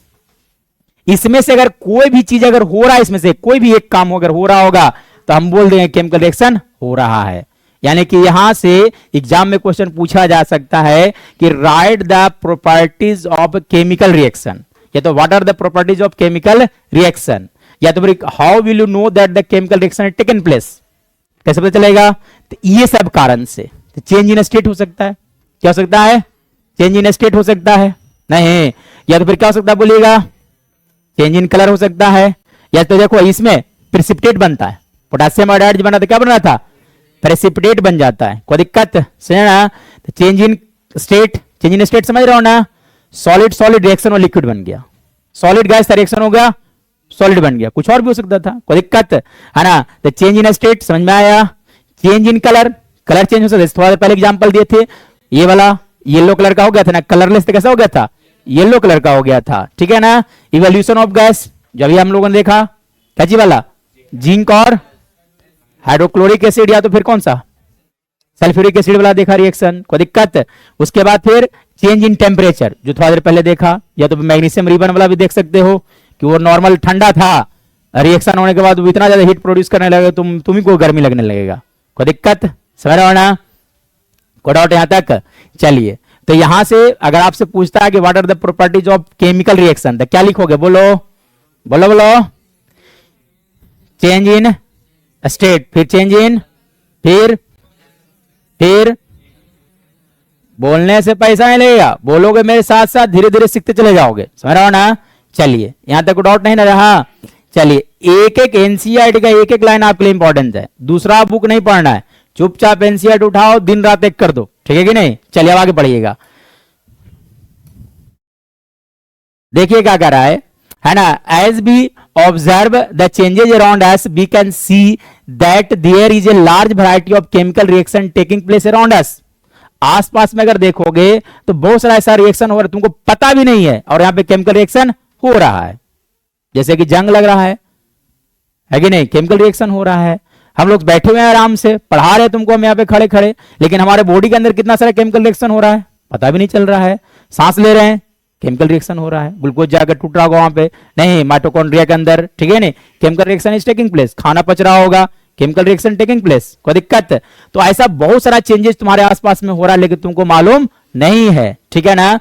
A: इसमें से अगर कोई भी चीज अगर हो रहा है, इसमें से कोई भी एक काम अगर हो रहा होगा तो हम बोल देंगे केमिकल रिएक्शन हो रहा है। यानी कि यहां से एग्जाम में क्वेश्चन पूछा जा सकता है कि write the properties of chemical reaction, या तो what are the properties of chemical reaction, या तो फिर how will you know that the chemical reaction has taken place, कैसे पता चलेगा। तो ये सब कारण से तो चेंज इन स्टेट हो सकता है, क्या हो सकता है, चेंज इन स्टेट हो सकता है, नहीं, या तो फिर क्या हो सकता है बोलिएगा, चेंज इन कलर हो सकता है, या तो देखो इसमें प्रेसिपिटेट बनता है, पोटेशियम आयोडाइड बना था, क्या बना था, प्रेसिपिटेट बन जाता है, कोई दिक्कत से ना। तो change in state, change in state समझ रहे हो ना, सॉलिड सॉलिड रिएक्शन और लिक्विड बन गया, सॉलिड गैस रिएक्शन हो गया सॉलिड बन गया, कुछ और भी हो सकता था, कोई दिक्कत है ना। तो चेंज इन स्टेट समझ में आया, change in colour, colour change हो सकता है, थोड़ा पहले एग्जांपल दिए थे, ये वाला येलो कलर का हो गया था ना, कलरलेस तो कैसा हो गया था, येलो कलर का हो गया था, ठीक है ना। इवोल्यूशन ऑफ गैस जो अभी हम लोगों ने देखा, क्या चीज वाला, जिंक और हाइड्रोक्लोरिक एसिड, या तो फिर कौन सा सल्फ्यूरिक एसिड वाला देखा रिएक्शन, कोई दिक्कत। उसके बाद फिर चेंज इन टेम्परेचर जो थोड़ा देर पहले देखा, या तो मैग्नीशियम रिबन वाला भी देख सकते हो कि वो नॉर्मल ठंडा था, रिएक्शन होने के बाद वो इतना ज्यादा हीट प्रोड्यूस करने लगेगा तुम ही को गर्मी लगने लगेगा, कोई दिक्कत, समझ रहे हो ना, कोई डाउट यहां तक। चलिए, तो यहां से अगर आपसे पूछता है कि what are the properties of chemical reaction, तो क्या लिखोगे, बोलो बोलो बोलो, चेंज इन स्टेट, फिर चेंज इन, फिर बोलने से पैसा नहीं लगेगा, बोलोगे मेरे साथ साथ धीरे धीरे सीखते चले जाओगे, समझ रहे हो ना। चलिए, यहां तक डाउट नहीं ना रहा। चलिए, एक एक एनसीईआरटी का एक एक लाइन आपके लिए इंपॉर्टेंट है, दूसरा बुक नहीं पढ़ना है, चुपचाप एनसीईआरटी उठाओ, दिन रात एक कर दो, ठीक है कि नहीं। चलिए अब आगे बढ़िएगा, देखिए क्या कर रहा है ना। As we observe the changes around us we can see that there is a large variety of chemical reaction taking place around us. आसपास में अगर देखोगे तो बहुत सारा ऐसा रिएक्शन हो रहा है तुमको पता भी नहीं है, और यहां पे केमिकल रिएक्शन हो रहा है, जैसे कि जंग लग रहा है कि नहीं, केमिकल रिएक्शन हो रहा है। हम लोग बैठे हुए हैं आराम से, पढ़ा रहे तुमको हम यहाँ पे खड़े खड़े, लेकिन हमारे बॉडी के अंदर कितना सारा केमिकल रिएक्शन हो रहा है पता भी नहीं चल रहा है। सांस ले रहे हैं, केमिकल रिएक्शन हो रहा है, ग्लूकोज जाकर टूट रहा होगा वहां पे, नहीं माइटोकॉन्ड्रिया के अंदर, ठीक है नहीं, chemical reaction is taking place, खाना पच रहा होगा, केमिकल रिएक्शन टेकिंग प्लेस, कोई दिक्कत। तो ऐसा बहुत सारा चेंजेस तुम्हारे आसपास में हो रहा है, लेकिन तुमको मालूम नहीं है, ठीक है ना।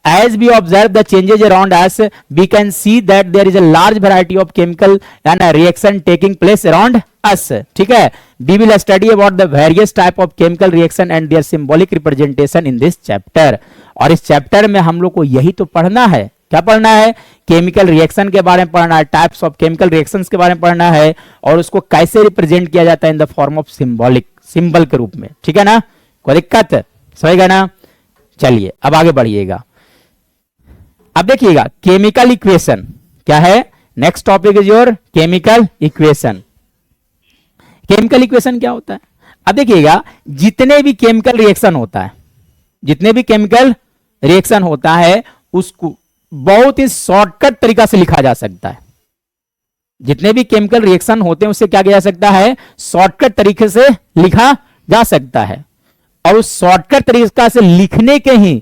A: As we observe the changes around us, we can see that there is a large variety of chemical and reaction taking place around us. ठीक है, we will study about the various type of chemical reaction and their symbolic representation in this chapter. और इस chapter में हम लोग को यही तो पढ़ना है, क्या पढ़ना है, केमिकल रिएक्शन के बारे में पढ़ना है, टाइप्स ऑफ केमिकल रिएक्शंस के बारे में पढ़ना है, और उसको कैसे रिप्रेजेंट किया जाता है in the form of symbolic, symbol के रूप में, ठीक है ना, कोई दिक्कत, समझेगा ना। चलिए अब आगे बढ़िएगा, अब देखिएगा केमिकल इक्वेशन क्या है, next topic is your chemical equation. Chemical equation क्या होता है, अब देखिएगा जितने भी केमिकल रिएक्शन होता है, जितने भी केमिकल रिएक्शन होता है उसको बहुत ही शॉर्टकट तरीका से लिखा जा सकता है। जितने भी केमिकल रिएक्शन होते हैं उससे क्या किया जा सकता है, शॉर्टकट तरीके से लिखा जा सकता है, और उस शॉर्टकट तरीका से लिखने के ही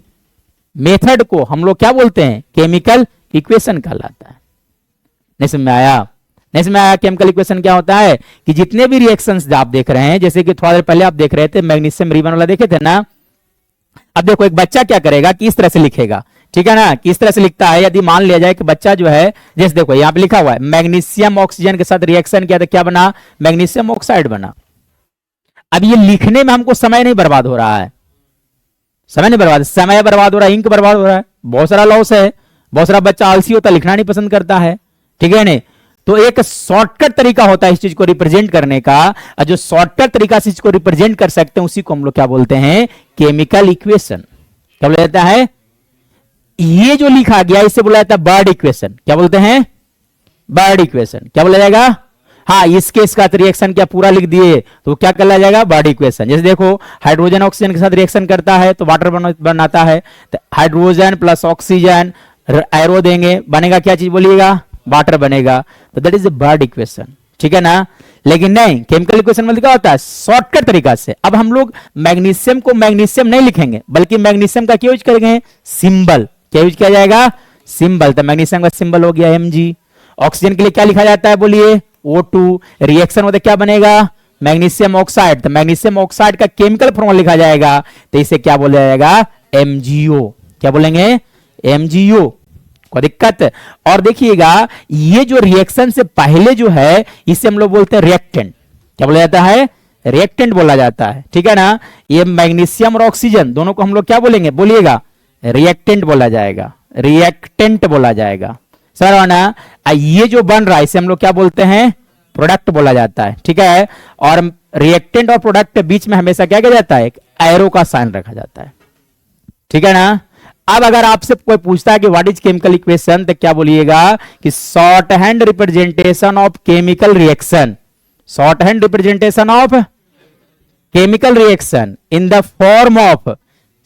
A: मेथड को हम लोग क्या बोलते हैं, केमिकल इक्वेशन कहलाता है। नहीं समझ में आया, नहीं समझ में आया। केमिकल इक्वेशन क्या होता है कि जितने भी रिएक्शंस आप देख रहे हैं, जैसे कि थोड़ा देर पहले आप देख रहे थे मैग्नीशियम रिबन वाला देखे थे ना, अब देखो एक बच्चा क्या करेगा कि इस तरह से लिखेगा, ठीक है ना, किस तरह से लिखता है। यदि मान लिया जाए कि बच्चा जो है, जैसे देखो यहां पे लिखा हुआ है मैग्नीशियम ऑक्सीजन के साथ रिएक्शन किया तो क्या बना, मैग्नीशियम ऑक्साइड बना। अब ये लिखने में हमको समय नहीं बर्बाद हो रहा है, समय नहीं बर्बाद, समय बर्बाद हो रहा है, इंक बर्बाद हो रहा है, बहुत सारा लॉस है, बहुत सारा बच्चा आलसी होता है, लिखना नहीं पसंद करता है, ठीक है नहीं। तो एक शॉर्टकट तरीका होता है इस चीज को रिप्रेजेंट करने का, और जो शॉर्टकट तरीका से इसको रिप्रेजेंट कर सकते हैं उसी को हम लोग क्या बोलते हैं, केमिकल इक्वेशन। क्या बोला जाता है, ये जो लिखा गया इसे बोला जाता है बर्ड इक्वेशन। क्या बोलते हैं, बर्ड इक्वेशन। क्या बोला जाएगा, हाँ, इस केस का रिएक्शन क्या पूरा लिख दिए तो क्या कहला जाएगा, बर्ड इक्वेशन। जैसे देखो हाइड्रोजन ऑक्सीजन के साथ रिएक्शन करता है तो वाटर बनाता है, तो हाइड्रोजन प्लस ऑक्सीजन एरो देंगे, बनेगा क्या चीज बोलिएगा, वाटर बनेगा, तो that is the bird equation, ठीक है ना। लेकिन नहीं, केमिकल इक्वेशन में क्या होता है, शॉर्टकट तरीका से। अब हम लोग मैग्नीशियम को मैग्नीशियम नहीं लिखेंगे, बल्कि मैग्नीशियम का क्या यूज करेंगे, सिंबल। क्या यूज किया जाएगा, सिंबल। तो मैग्नीशियम का सिंबल हो गया Mg। ऑक्सीजन के लिए क्या लिखा जाता है बोलिए, O2। रिएक्शन होता क्या बनेगा, मैग्नीशियम ऑक्साइड। तो मैग्नीशियम ऑक्साइड का केमिकल फॉर्मूला लिखा जाएगा, तो इसे क्या बोला जाएगा, MgO। क्या बोलेंगे, MgO। कोई दिक्कत। और देखिएगा ये जो रिएक्शन से पहले जो है इसे हम लोग बोलते हैं रिएक्टेंट। क्या बोला जाता है, रिएक्टेंट बोला जाता है, ठीक है ना। ये मैग्नीशियम और ऑक्सीजन दोनों को हम लोग क्या बोलेंगे, बोलिएगा, रिएक्टेंट बोला जाएगा, रिएक्टेंट बोला जाएगा, सर ना। ये जो बन रहा है इसे हम लोग क्या बोलते हैं, प्रोडक्ट बोला जाता है, ठीक है। और रिएक्टेंट और प्रोडक्ट के बीच में हमेशा क्या किया जाता है, एक एरो का साइन रखा जाता है, ठीक है ना। अब अगर आपसे कोई पूछता है कि व्हाट इज केमिकल इक्वेशन, तो क्या बोलिएगा कि short hand representation of chemical reaction, short hand representation of chemical reaction in the form of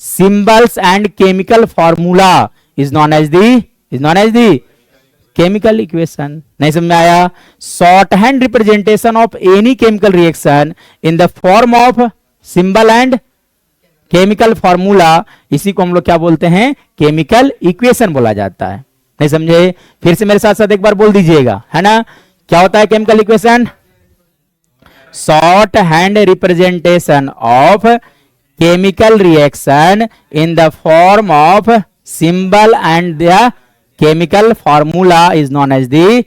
A: symbols and chemical formula is known as the chemical equation. नहीं समझ में आया, short hand representation of any chemical reaction in the form of symbol and chemical formula, इसी को हम लोग क्या बोलते हैं, केमिकल इक्वेशन बोला जाता है। नहीं समझे, फिर से मेरे साथ साथ एक बार बोल दीजिएगा, है ना। क्या होता है chemical equation, short hand representation of chemical reaction in the form of symbol and the chemical formula is known as the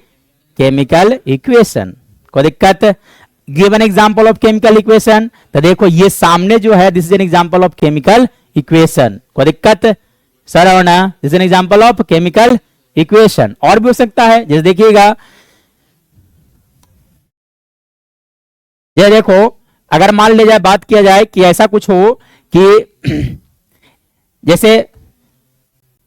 A: chemical equation. कोई दिक्कत। Give an example of chemical equation, तो देखो ये सामने जो है this is an example of chemical equation. कोई दिक्कत सर और ना, this is an example of chemical equation. और भी हो सकता है, जैसे देखिएगा, ये देखो अगर मान लिया जाए, बात किया जाए कि ऐसा कुछ हो कि जैसे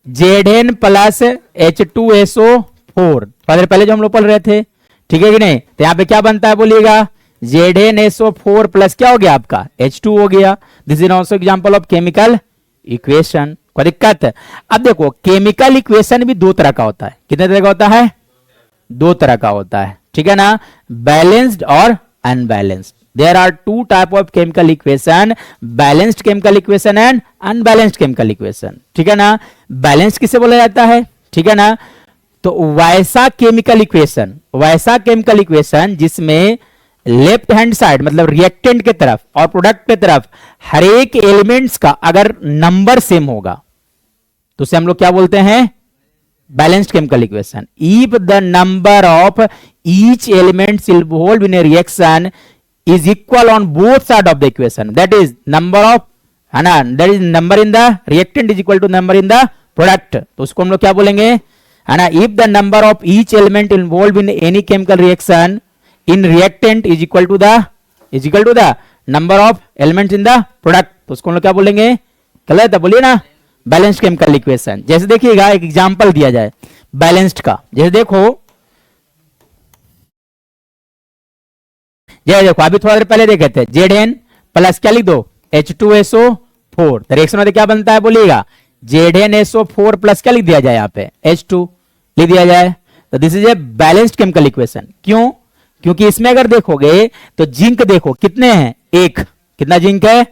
A: Zn प्लस H2SO4 पहले जो हम लोग पढ़ रहे थे, ठीक है कि नहीं। तो यहां पे क्या बनता है बोलिएगा, ZnSO4 प्लस क्या हो गया आपका H2 हो गया। This is also example of chemical equation. कोई दिक्कत। अब देखो केमिकल इक्वेशन भी दो तरह का होता है, कितने तरह का होता है, दो तरह का होता है, ठीक है ना, बैलेंस्ड और unbalanced. There are two type of chemical equation, balanced chemical equation and unbalanced chemical equation, ठीक है ना। बैलेंस किसे बोला जाता है, ठीक है ना, तो वैसा केमिकल इक्वेशन जिसमें लेफ्ट हैंड साइड मतलब रिएक्टेंट के तरफ और प्रोडक्ट के तरफ हर एक एलिमेंट्स का अगर नंबर सेम होगा तो उसे हम लोग क्या बोलते हैं, balanced chemical equation. If the number of each elements involved in A reaction is equal on both side of the equation, that is number of, है ना, that is number in the reactant is equal to number in the product, तो उसको हम लोग क्या बोलेंगे, है ना, if the number of each element involved in any chemical reaction in reactant is equal to the number of elements in the product, तो उसको हम लोग क्या बोलेंगे, गलत है बोलिए ना, बैलेंस्ड केमिकल इक्वेशन। जैसे देखिएगा एक एग्जांपल दिया जाए बैलेंस्ड का, जैसे देखो अभी थोड़ा देर पहले देखे थे Zn प्लस क्या लिख दो H2SO4, तो रिएक्शन में क्या बनता है बोलिएगा, ZnSO4 प्लस क्या लिख दिया जाए यहाँ पे H2 लिख दिया जाए, तो this is a balanced chemical equation. क्यों, क्योंकि इसमें अगर देखोगे तो जिंक देखो कितने हैं, एक, कितना जिंक है,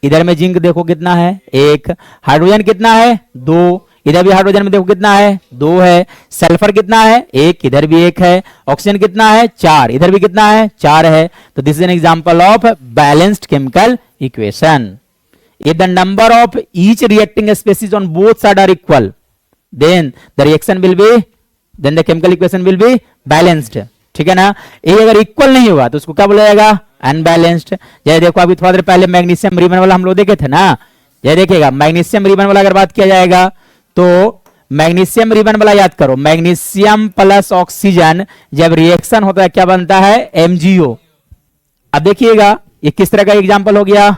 A: इधर में जिंक देखो कितना है, एक, हाइड्रोजन कितना है, दो, इधर भी हाइड्रोजन में देखो कितना है, दो है, सल्फर कितना है, एक, इधर भी एक है, ऑक्सीजन कितना है, चार, इधर भी कितना है, चार है, तो this is an example of balanced chemical equation. If the number of each reacting species on both side are equal then the reaction will be, then the chemical equation will be balanced, ठीक है ना। ये अगर equal नहीं हुआ तो उसको क्या बोला जाएगा, अनबैलेंस्ड। जैसे देखो अभी थोड़ा देर पहले मैग्नीशियम रिबन वाला हम लोग देखे थे ना, ये देखिएगा मैग्नीशियम रिबन वाला अगर बात किया जाएगा तो मैग्नीशियम रिबन वाला याद करो, मैग्नीशियम प्लस ऑक्सीजन जब रिएक्शन होता है क्या बनता है, MgO। अब देखिएगा ये किस तरह का एग्जांपल हो गया,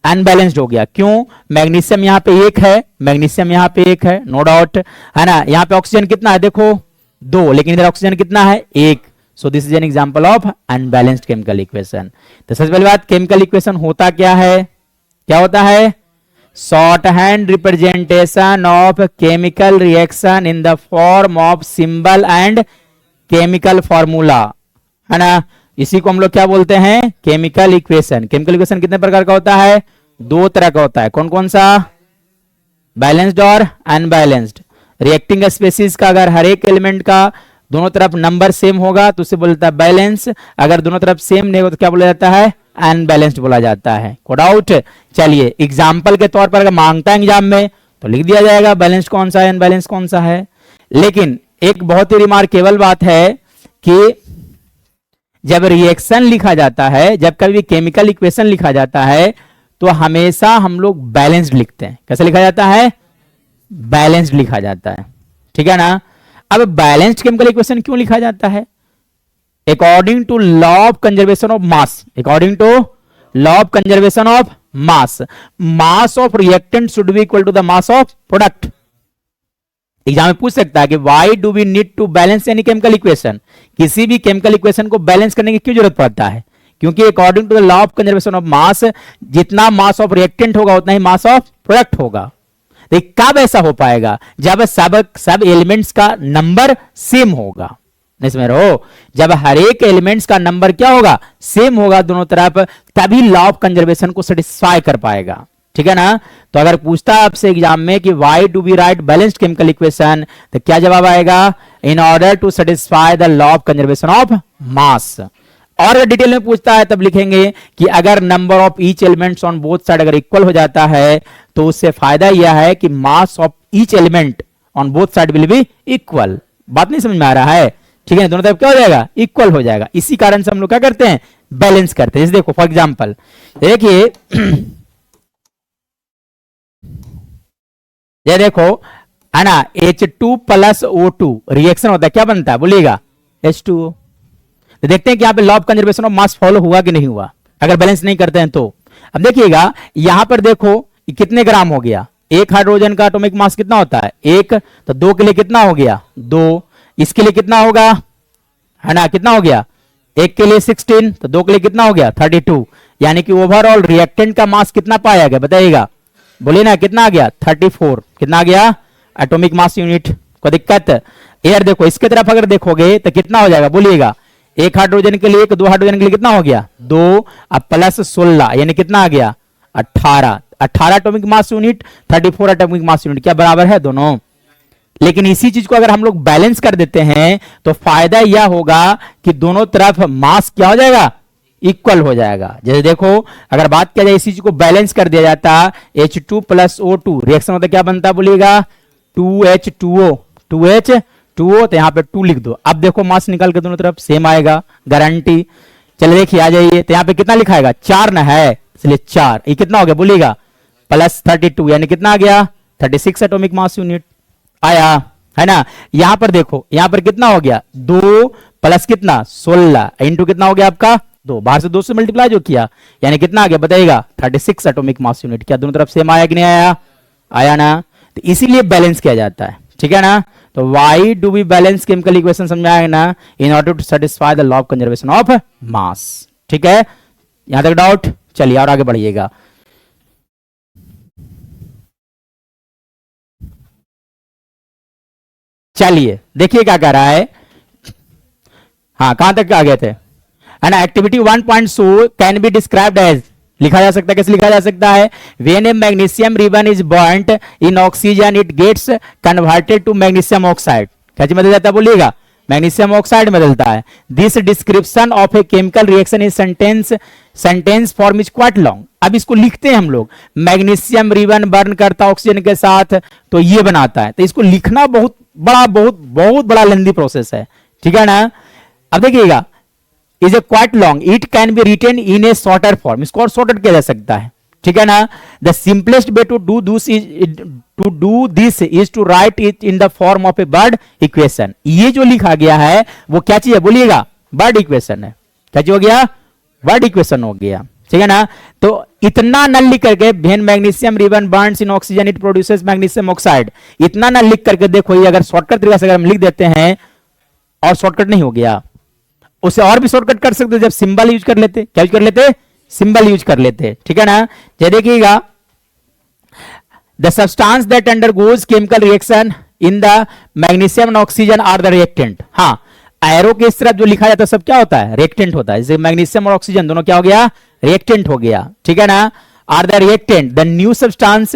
A: अनबैलेंस्ड हो गया। क्यों, मैग्नीशियम यहाँ पे एक है, मैग्नीशियम यहाँ पे एक है, नो डाउट, है ना। यहाँ पे ऑक्सीजन कितना है देखो, दो, लेकिन इधर ऑक्सीजन कितना है, एक, so this is an example of unbalanced chemical equation. तो सबसे पहली बात, केमिकल इक्वेशन होता क्या है, क्या होता है? Short hand representation of chemical reaction in the form of symbol and chemical formula, है ना। इसी को हम लोग क्या बोलते हैं? Chemical equation. केमिकल इक्वेशन कितने प्रकार का होता है? दो तरह का होता है। कौन कौन सा? बैलेंस्ड और अनबैलेंस्ड। रिएक्टिंग स्पेसीज का अगर हर एक एलिमेंट का दोनों तरफ नंबर सेम होगा तो उसे बोलता है बैलेंस, अगर दोनों तरफ सेम नहीं हो तो क्या बोला जाता है? अनबैलेंस्ड बोला जाता है। को डाउट? चलिए एग्जाम्पल के तौर पर अगर मांगता है एग्जाम में तो लिख दिया जाएगा बैलेंस्ड कौन सा है, अनबैलेंस्ड कौन सा है। लेकिन एक बहुत ही रिमार्केबल बात है कि जब रिएक्शन लिखा जाता है, जब कभी भी केमिकल इक्वेशन लिखा जाता है तो हमेशा हम लोग बैलेंस्ड लिखते हैं। कैसे लिखा जाता है? बैलेंस्ड लिखा जाता है, ठीक है ना। अब बैलेंस्ड केमिकल इक्वेशन क्यों लिखा जाता है? According to law of conservation of mass, according to law of conservation of mass, mass of reactant should be equal to the mass of product. Exam में पूछ सकता है कि why do we need to balance any chemical equation, किसी भी chemical equation को balance करने की क्यों जरूरत पड़ता है? क्योंकि according to the law of conservation of mass, जितना मास ऑफ रिएक्टेंट होगा उतना ही मास ऑफ प्रोडक्ट होगा। तो कब ऐसा हो पाएगा? जब सब एलिमेंट्स का नंबर सेम होगा। इसमें रहो, जब हर एक एलिमेंट्स का नंबर क्या होगा? सेम होगा दोनों तरफ, तभी लॉ ऑफ कंजर्वेशन को सेटिस्फाई कर पाएगा, ठीक है ना। तो अगर पूछता है आपसे एग्जाम में कि why do we write balanced chemical equation, तो क्या जवाब आएगा? In order to satisfy the law of conservation of mass. और अगर डिटेल में पूछता है तब लिखेंगे कि अगर number of each elements on both side अगर इक्वल हो जाता है तो उससे फायदा यह है कि mass of each element on both side will be equal. बात नहीं समझ में आ रहा है? ठीक है, दोनों तरफ क्या हो जाएगा? इक्वल हो जाएगा। इसी कारण से हम लोग क्या करते हैं? बैलेंस करते हैं। देखो फॉर एग्जाम्पल देखिए, ये देखो है ना, H2 प्लस O2 रिएक्शन होता है, क्या बनता है बोलिएगा? H2O। तो देखते हैं कि यहाँ पे law of conservation of mass follow हुआ कि नहीं हुआ अगर बैलेंस नहीं करते हैं तो। अब देखिएगा यहां पर देखो कितने ग्राम हो गया, एक हाइड्रोजन का एटॉमिक मास कितना होता है? एक। तो दो के लिए कितना हो गया? दो। इसके लिए कितना होगा, है ना, कितना हो गया? एक के लिए 16, तो दो के लिए कितना हो गया? 32। यानी कि ओवरऑल रिएक्टेंट का मास कितना पाया गया बताइएगा? बोलिए ना, कितना आ गया? 34। कितना आ गया? Atomic mass unit. कोई दिक्कत? यार देखो इसके तरफ अगर देखोगे तो कितना हो जाएगा बोलिएगा? एक हाइड्रोजन के लिए, एक, दो हाइड्रोजन के लिए कितना हो गया? दो। अब प्लस 16 यानी कितना आ गया? 18। 18 atomic mass unit, 34 atomic mass unit, क्या बराबर है दोनों? लेकिन इसी चीज को अगर हम लोग बैलेंस कर देते हैं तो फायदा यह होगा कि दोनों तरफ मास क्या हो जाएगा? इक्वल हो जाएगा। जैसे देखो अगर बात किया जाए इसी चीज को बैलेंस कर दिया जाता, H2 प्लस O2 रिएक्शन होता क्या बनता बोलिएगा? 2H2O। 2H2O, तो यहां पे 2 लिख दो। अब देखो मास निकाल के दोनों तरफ सेम आएगा, गारंटी। चलिए देखिए आ जाइए, तो यहां पे कितना लिखा आएगा? 4 ना है, इसलिए 4। ये कितना हो गया बोलिएगा? प्लस 32 यानी कितना आ गया? 36 एटॉमिक मास यूनिट आया, है ना। यहां पर देखो, यहां पर कितना हो गया? 2 प्लस कितना? 16 इंटू कितना हो गया आपका? 2। बाहर से 2 से मल्टीप्लाई जो किया यानी कितना आ गया बताइएगा? 36 एटॉमिक मास यूनिट। क्या दोनों तरफ सेम आया कि नहीं आया? आया ना। तो इसीलिए बैलेंस किया जाता है, ठीक है ना। तो why do we balance chemical equation समझ में आएगा ना? In order to satisfy the law of conservation of mass. ठीक है, यहां तक डाउट? चलिए और आगे बढ़िएगा। चलिए देखिए क्या कह रहा है। हाँ कहां तक आ गए थे, है ना। Activity 1.2 can be described as, लिखा जा सकता है, कैसे लिखा जा सकता है? When a magnesium ribbon is burnt in oxygen it gets converted to magnesium oxide. कैसे बदल जाता है बोलिएगा? मैग्नीशियम ऑक्साइड में बदलता है। This description of A chemical reaction is sentence form is quite long. अब इसको लिखते हैं हम लोग, मैग्नीशियम रिबन बर्न करता ऑक्सीजन के साथ तो ये बनाता है, तो इसको लिखना बहुत बड़ा लेंथी प्रोसेस है, ठीक है ना। अब देखिएगा, is a quite long, it can be written in a shorter form, इसको और शॉर्टेड किया जा सकता है, ठीक है ना। The simplest way to do this is to write it in the form of a word equation. ये जो लिखा गया है वो क्या चीज है बोलिएगा? बर्ड इक्वेशन है। क्या चीज हो गया? बर्ड इक्वेशन हो गया, ठीक है ना। तो इतना न लिख करके when magnesium ribbon Burns in oxygen it produces magnesium oxide, इतना न लिख करके देखो, ये अगर शॉर्टकट तरीका से अगर हम लिख देते हैं और शॉर्टकट नहीं हो गया, उसे और भी शॉर्टकट कर सकते जब सिंबल यूज कर लेते। क्या यूज कर लेते? सिंबल यूज कर लेते, ठीक है ना। ये देखिएगा, the substance that undergoes chemical reaction in the magnesium and oxygen are the reactant. हाँ, एरो के इस तरफ जो लिखा जाता है सब क्या होता है? रिएक्टेंट होता है। जैसे मैग्नीशियम और ऑक्सीजन दोनों क्या हो गया? रिएक्टेंट हो गया, ठीक है ना। Are the reactant, the new substance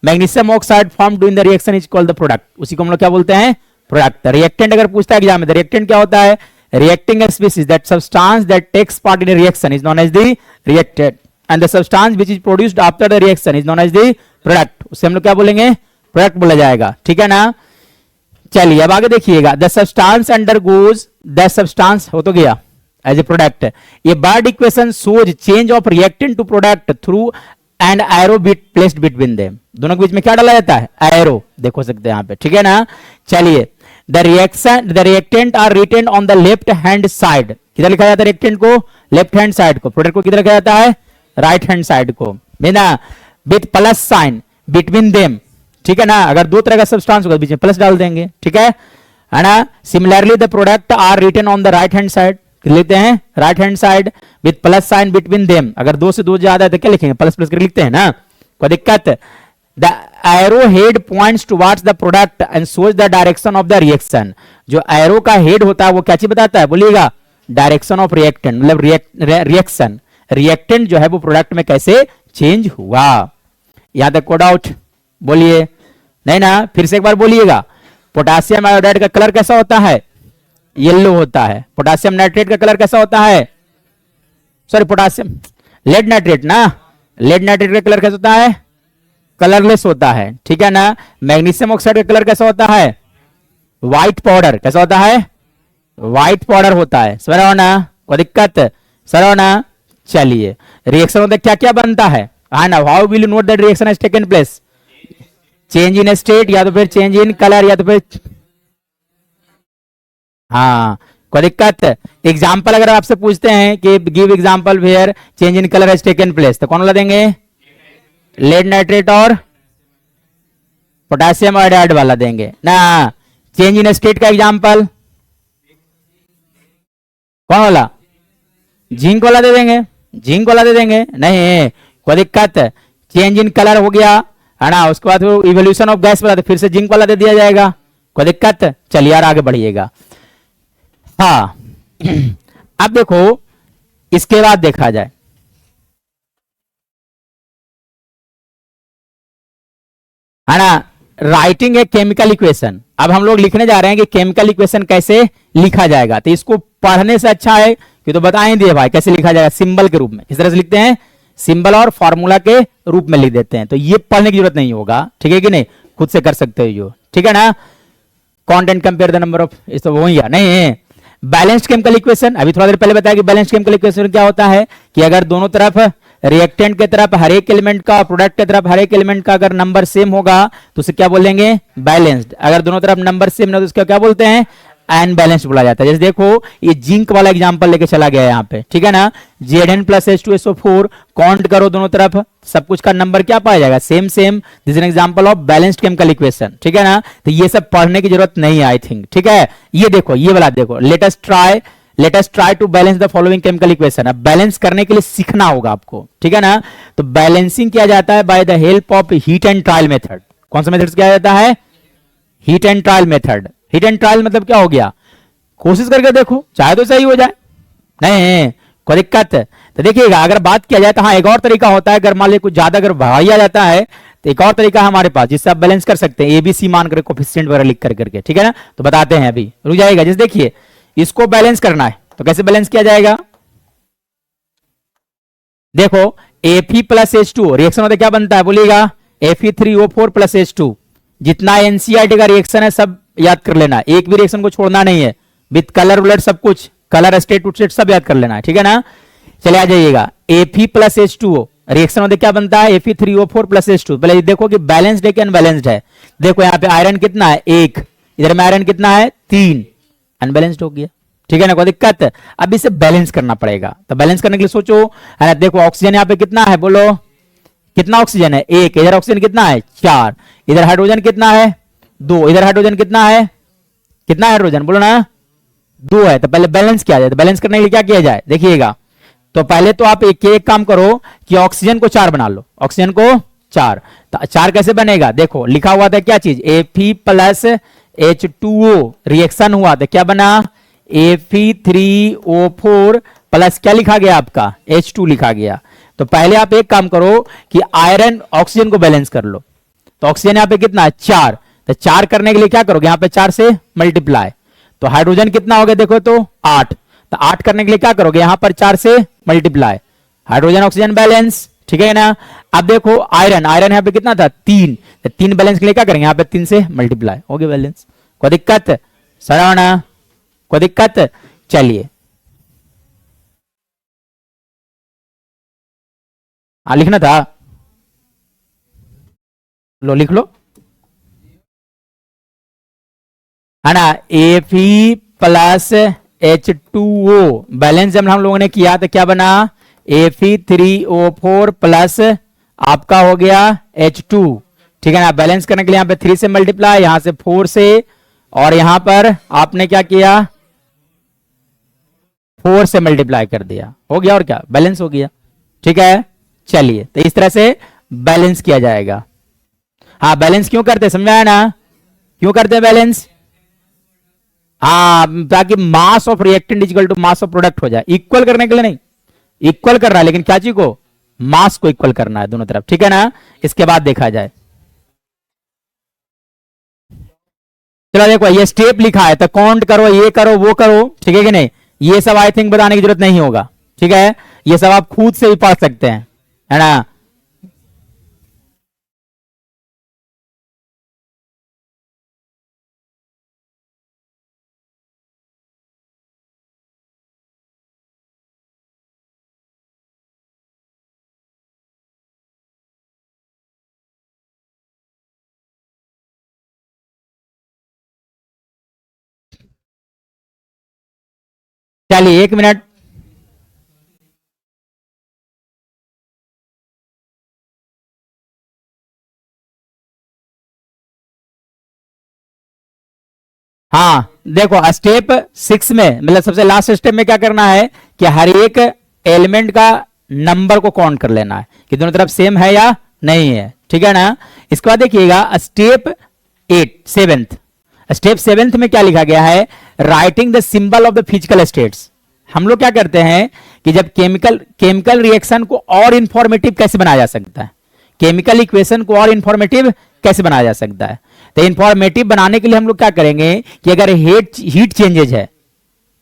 A: magnesium oxide form during the reaction is called the product. उसी को हम लोग क्या बोलते हैं? प्रोडक्ट। रिएक्टेंट अगर पूछता है एग्जाम में, रिएक्टेंट क्या होता है? reacting species, that substance that takes part in a reaction is known as the reactant, and the substance which is produced after the reaction is known as the product। उसे हम लोग क्या बोलेंगे? Product बोला जाएगा, ठीक है ना। चलिए अब आगे देखिएगा, the substance undergoes, the substance हो तो गया एज ए प्रोडक्ट। ये word equation shows change of reactant to product through and arrow bit placed between them. दोनों के बीच में क्या डाला जाता है? एरो, देखो सकते हैं यहाँ पे, ठीक है ना। चलिए, the reactant are written on the left hand side. किधर लिखा जाता है रिएक्टेंट को? लेफ्ट हैंड साइड को। प्रोडक्ट को किधर लिखा जाता है? राइट हैंड साइड को, बिना with plus sign between them, ठीक है ना। अगर दो तरह का सब्सटेंस होगा बीच में प्लस डाल देंगे, ठीक है ना। Similarly the product are written on the right hand side, लिखते हैं right hand side with plus sign between them. अगर दो से दो ज्यादा है तो क्या लिखेंगे? प्लस प्लस करके लिखते हैं ना, कोई दिक्कत। The arrowhead points towards the product and shows the direction of the reaction। जो एरो का हेड होता है वो क्या चीज बताता है? बोलिएगा, डायरेक्शन ऑफ रिएक्टेंट, मतलब रिएक्शन, रिएक्टेंट जो है वो प्रोडक्ट में कैसे चेंज हुआ। यहां तक कोड आउट? बोलिए नहीं ना, फिर से एक बार बोलिएगा। पोटासियम आयोडाइड का कलर कैसा होता है? येलो होता है। पोटासियम नाइट्रेट का कलर कैसा होता है? सॉरी, पोटासियम लेड नाइट्रेट ना, लेड नाइट्रेट का कलर कैसा होता है? कलरलेस होता है, ठीक है ना। मैग्नीशियम ऑक्साइड का कलर कैसा होता है? White powder. कैसा होता है? व्हाइट पाउडर होता है। समझ ना, कोई दिक्कत? समझ ना। चलिए, रिएक्शन होता है क्या क्या बनता है, हाँ ना। How will you note that reaction has taken place? Change in state, या तो फिर चेंज इन कलर, या तो फिर हाँ, कोई दिक्कत? एग्जाम्पल अगर आपसे पूछते हैं कि give example where change in colour has taken place, तो कौन वाला देंगे? लेड नाइट्रेट और पोटासियम आयोडाइड वाला देंगे ना। चेंज इन स्टेट का एग्जांपल कौन वाला? जिंक वाला दे देंगे, जिंक वाला दे देंगे। नहीं, कोई दिक्कत? चेंज इन कलर हो गया है ना, उसके बाद इवोल्यूशन ऑफ गैस वाला, तो फिर से जिंक वाला दे दिया जाएगा। कोई दिक्कत? चलिए यार आगे बढ़िएगा। हाँ अब देखो, इसके बाद देखा जाए, है ना, राइटिंग ए केमिकल इक्वेशन। अब हम लोग लिखने जा रहे हैं कि केमिकल इक्वेशन कैसे लिखा जाएगा। तो इसको पढ़ने से अच्छा है कि तो बता ही दिए भाई कैसे लिखा जाएगा, सिंबल के रूप में। किस तरह से लिखते हैं? सिंबल और फॉर्मूला के रूप में लिख देते हैं। तो ये पढ़ने की जरूरत नहीं होगा, ठीक है कि नहीं, खुद से कर सकते हो यो, ठीक है ना। Content compare the number of, इस तो वही है नहीं। बैलेंस्ड केमिकल इक्वेशन, अभी थोड़ा देर पहले बताया कि बैलेंस्ड केमिकल इक्वेशन क्या होता है कि अगर दोनों तरफ रिएक्टेंट के तरफ हर एक एलिमेंट का, प्रोडक्ट के तरफ हर एक एलिमेंट का अगर नंबर सेम होगा तो उसे क्या बोलेंगे? बैलेंस्ड। अगर दोनों तरफ नंबर सेम ना तो उसका क्या बोलते हैं? अनबैलेंस्ड बोला जाता है। जैसे देखो, ये जिंक वाला एग्जांपल लेके चला गया यहाँ पे, ठीक है ना। Zn प्लस H2SO4 काउंट करो दोनों तरफ, सब कुछ का नंबर क्या पाया जाएगा? Same same. This is an example of balanced chemical equation, ठीक है ना। तो ये सब पढ़ने की जरूरत नहीं है आई थिंक, ठीक है। ये देखो, ये वाला देखो, let us try to balance the following chemical equation. अब बैलेंस करने के लिए सीखना होगा आपको, ठीक है ना। तो बैलेंसिंग किया जाता है by the help of heat and trial method. कौन सा मेथड किया जाता है? Heat and trial method. Heat and trial मतलब क्या हो गया? कोशिश करके देखो, चाहे तो सही हो जाए, नहीं कोई दिक्कत। तो देखिएगा, अगर बात किया जाए तो हाँ, एक और तरीका होता है। अगर मान लीजिए कुछ ज्यादा अगर भारी आ जाता है तो एक और तरीका है हमारे पास जिससे आप बैलेंस कर सकते हैं, एबीसी मान कर कोफिशिएंट वगैरह लिख करके, ठीक है ना। तो बताते हैं, अभी रुक जाएगा। जैसे देखिए, इसको बैलेंस करना है तो कैसे बैलेंस किया जाएगा? देखो, Fe प्लस H2 रिएक्शन होता क्या बनता है? बोलिएगा, Fe3O4 प्लस H2। जितना एनसीईआरटी का रिएक्शन है सब याद कर लेना, एक भी रिएक्शन को छोड़ना नहीं है, विथ कलर उलट सब कुछ, कलर स्टेट टू स्टेट सब याद कर लेना है, ठीक है ना। चले आ जाइएगा, Fe प्लस H2O रिएक्शन होते क्या बनता है? Fe3O4 plus H2। पहले देखो कि बैलेंस्ड है कि अनबैलेंस्ड है। देखो यहाँ पे आयरन कितना है? 1। इधर में आयरन कितना है? 3। अनबैलेंस्ड हो गया, ठीक है ना, कोई दिक्कत? अब इसे बैलेंस करना पड़ेगा। तो बैलेंस करने के लिए सोचो, है ना। देखो, ऑक्सीजन यहाँ पे कितना है? बोलो, कितना ऑक्सीजन है? 1। इधर ऑक्सीजन कितना है? 4। इधर हाइड्रोजन कितना है? 2। इधर हाइड्रोजन कितना है? कितना हाइड्रोजन? बोलो ना, 2 है, तो पहले बैलेंस किया जाए। तो बैलेंस करने के लिए क्या किया जाए, देखिएगा। तो पहले तो आप एक काम करो कि ऑक्सीजन को 4 बना लो, ऑक्सीजन को 4। तो 4 कैसे बनेगा, देखो लिखा हुआ था क्या चीज, Fe प्लस H2O रिएक्शन हुआ था, क्या बना, Fe3O4 प्लस क्या लिखा गया आपका, H2 लिखा गया। तो पहले आप एक काम करो कि आयरन ऑक्सीजन को बैलेंस कर लो। तो ऑक्सीजन यहां पे कितना है, 4। तो 4 करने के लिए क्या करोगे, यहां पे 4 से मल्टीप्लाई। तो हाइड्रोजन कितना हो गया, देखो तो 8। तो 8 करने के लिए क्या करोगे, यहां पर 4 से मल्टीप्लाई, हाइड्रोजन ऑक्सीजन बैलेंस, ठीक है ना। अब देखो आयरन, आयरन यहां पे कितना था, 3। तो 3 बैलेंस के लिए क्या करेंगे, यहां पे 3 से मल्टीप्लाई, हो गया बैलेंस। कोई दिक्कत, सरावना, कोई दिक्कत। चलिए लिखना था, लो लिख लो, है ना। Fe प्लस H2O बैलेंस जब हम लोगों ने किया तो क्या बना, Fe3O4 प्लस आपका हो गया H2, ठीक है ना। बैलेंस करने के लिए यहां पे 3 से मल्टीप्लाई, यहां से 4 से, और यहां पर आपने क्या किया, 4 से मल्टीप्लाई कर दिया, हो गया, और क्या, बैलेंस हो गया, ठीक है। चलिए, तो इस तरह से बैलेंस किया जाएगा। हाँ, बैलेंस क्यों करते, समझाया ना, क्यों करते हैं बैलेंस, हाँ, ताकि mass of reactant equal to mass of product हो जाए, इक्वल करने के लिए नहीं, इक्वल कर रहा है लेकिन क्या चीज को, मास को इक्वल करना है दोनों तरफ, ठीक है ना। इसके बाद देखा जाए, चलो देखो ये स्टेप लिखा है, तो काउंट करो, ये करो, वो करो, ठीक है कि नहीं। ये सब आई थिंक बताने की जरूरत नहीं होगा, ठीक है, ये सब आप खुद से भी पढ़ सकते हैं, है ना। चलिए 1 मिनट, हाँ देखो स्टेप 6 में, मतलब सबसे लास्ट स्टेप में क्या करना है कि हर एक एलिमेंट का नंबर को काउंट कर लेना है कि दोनों तरफ सेम है या नहीं है, ठीक है ना। इसके बाद देखिएगा स्टेप 7th, स्टेप 7th में क्या लिखा गया है, writing the symbol of the physical states. हम लोग क्या करते हैं कि जब केमिकल रिएक्शन को और इंफॉर्मेटिव कैसे बनाया जा सकता है, केमिकल इक्वेशन को और इंफॉर्मेटिव कैसे बनाया जा सकता है। तो इंफॉर्मेटिव बनाने के लिए हम लोग क्या करेंगे कि अगर हीट चेंजेज है,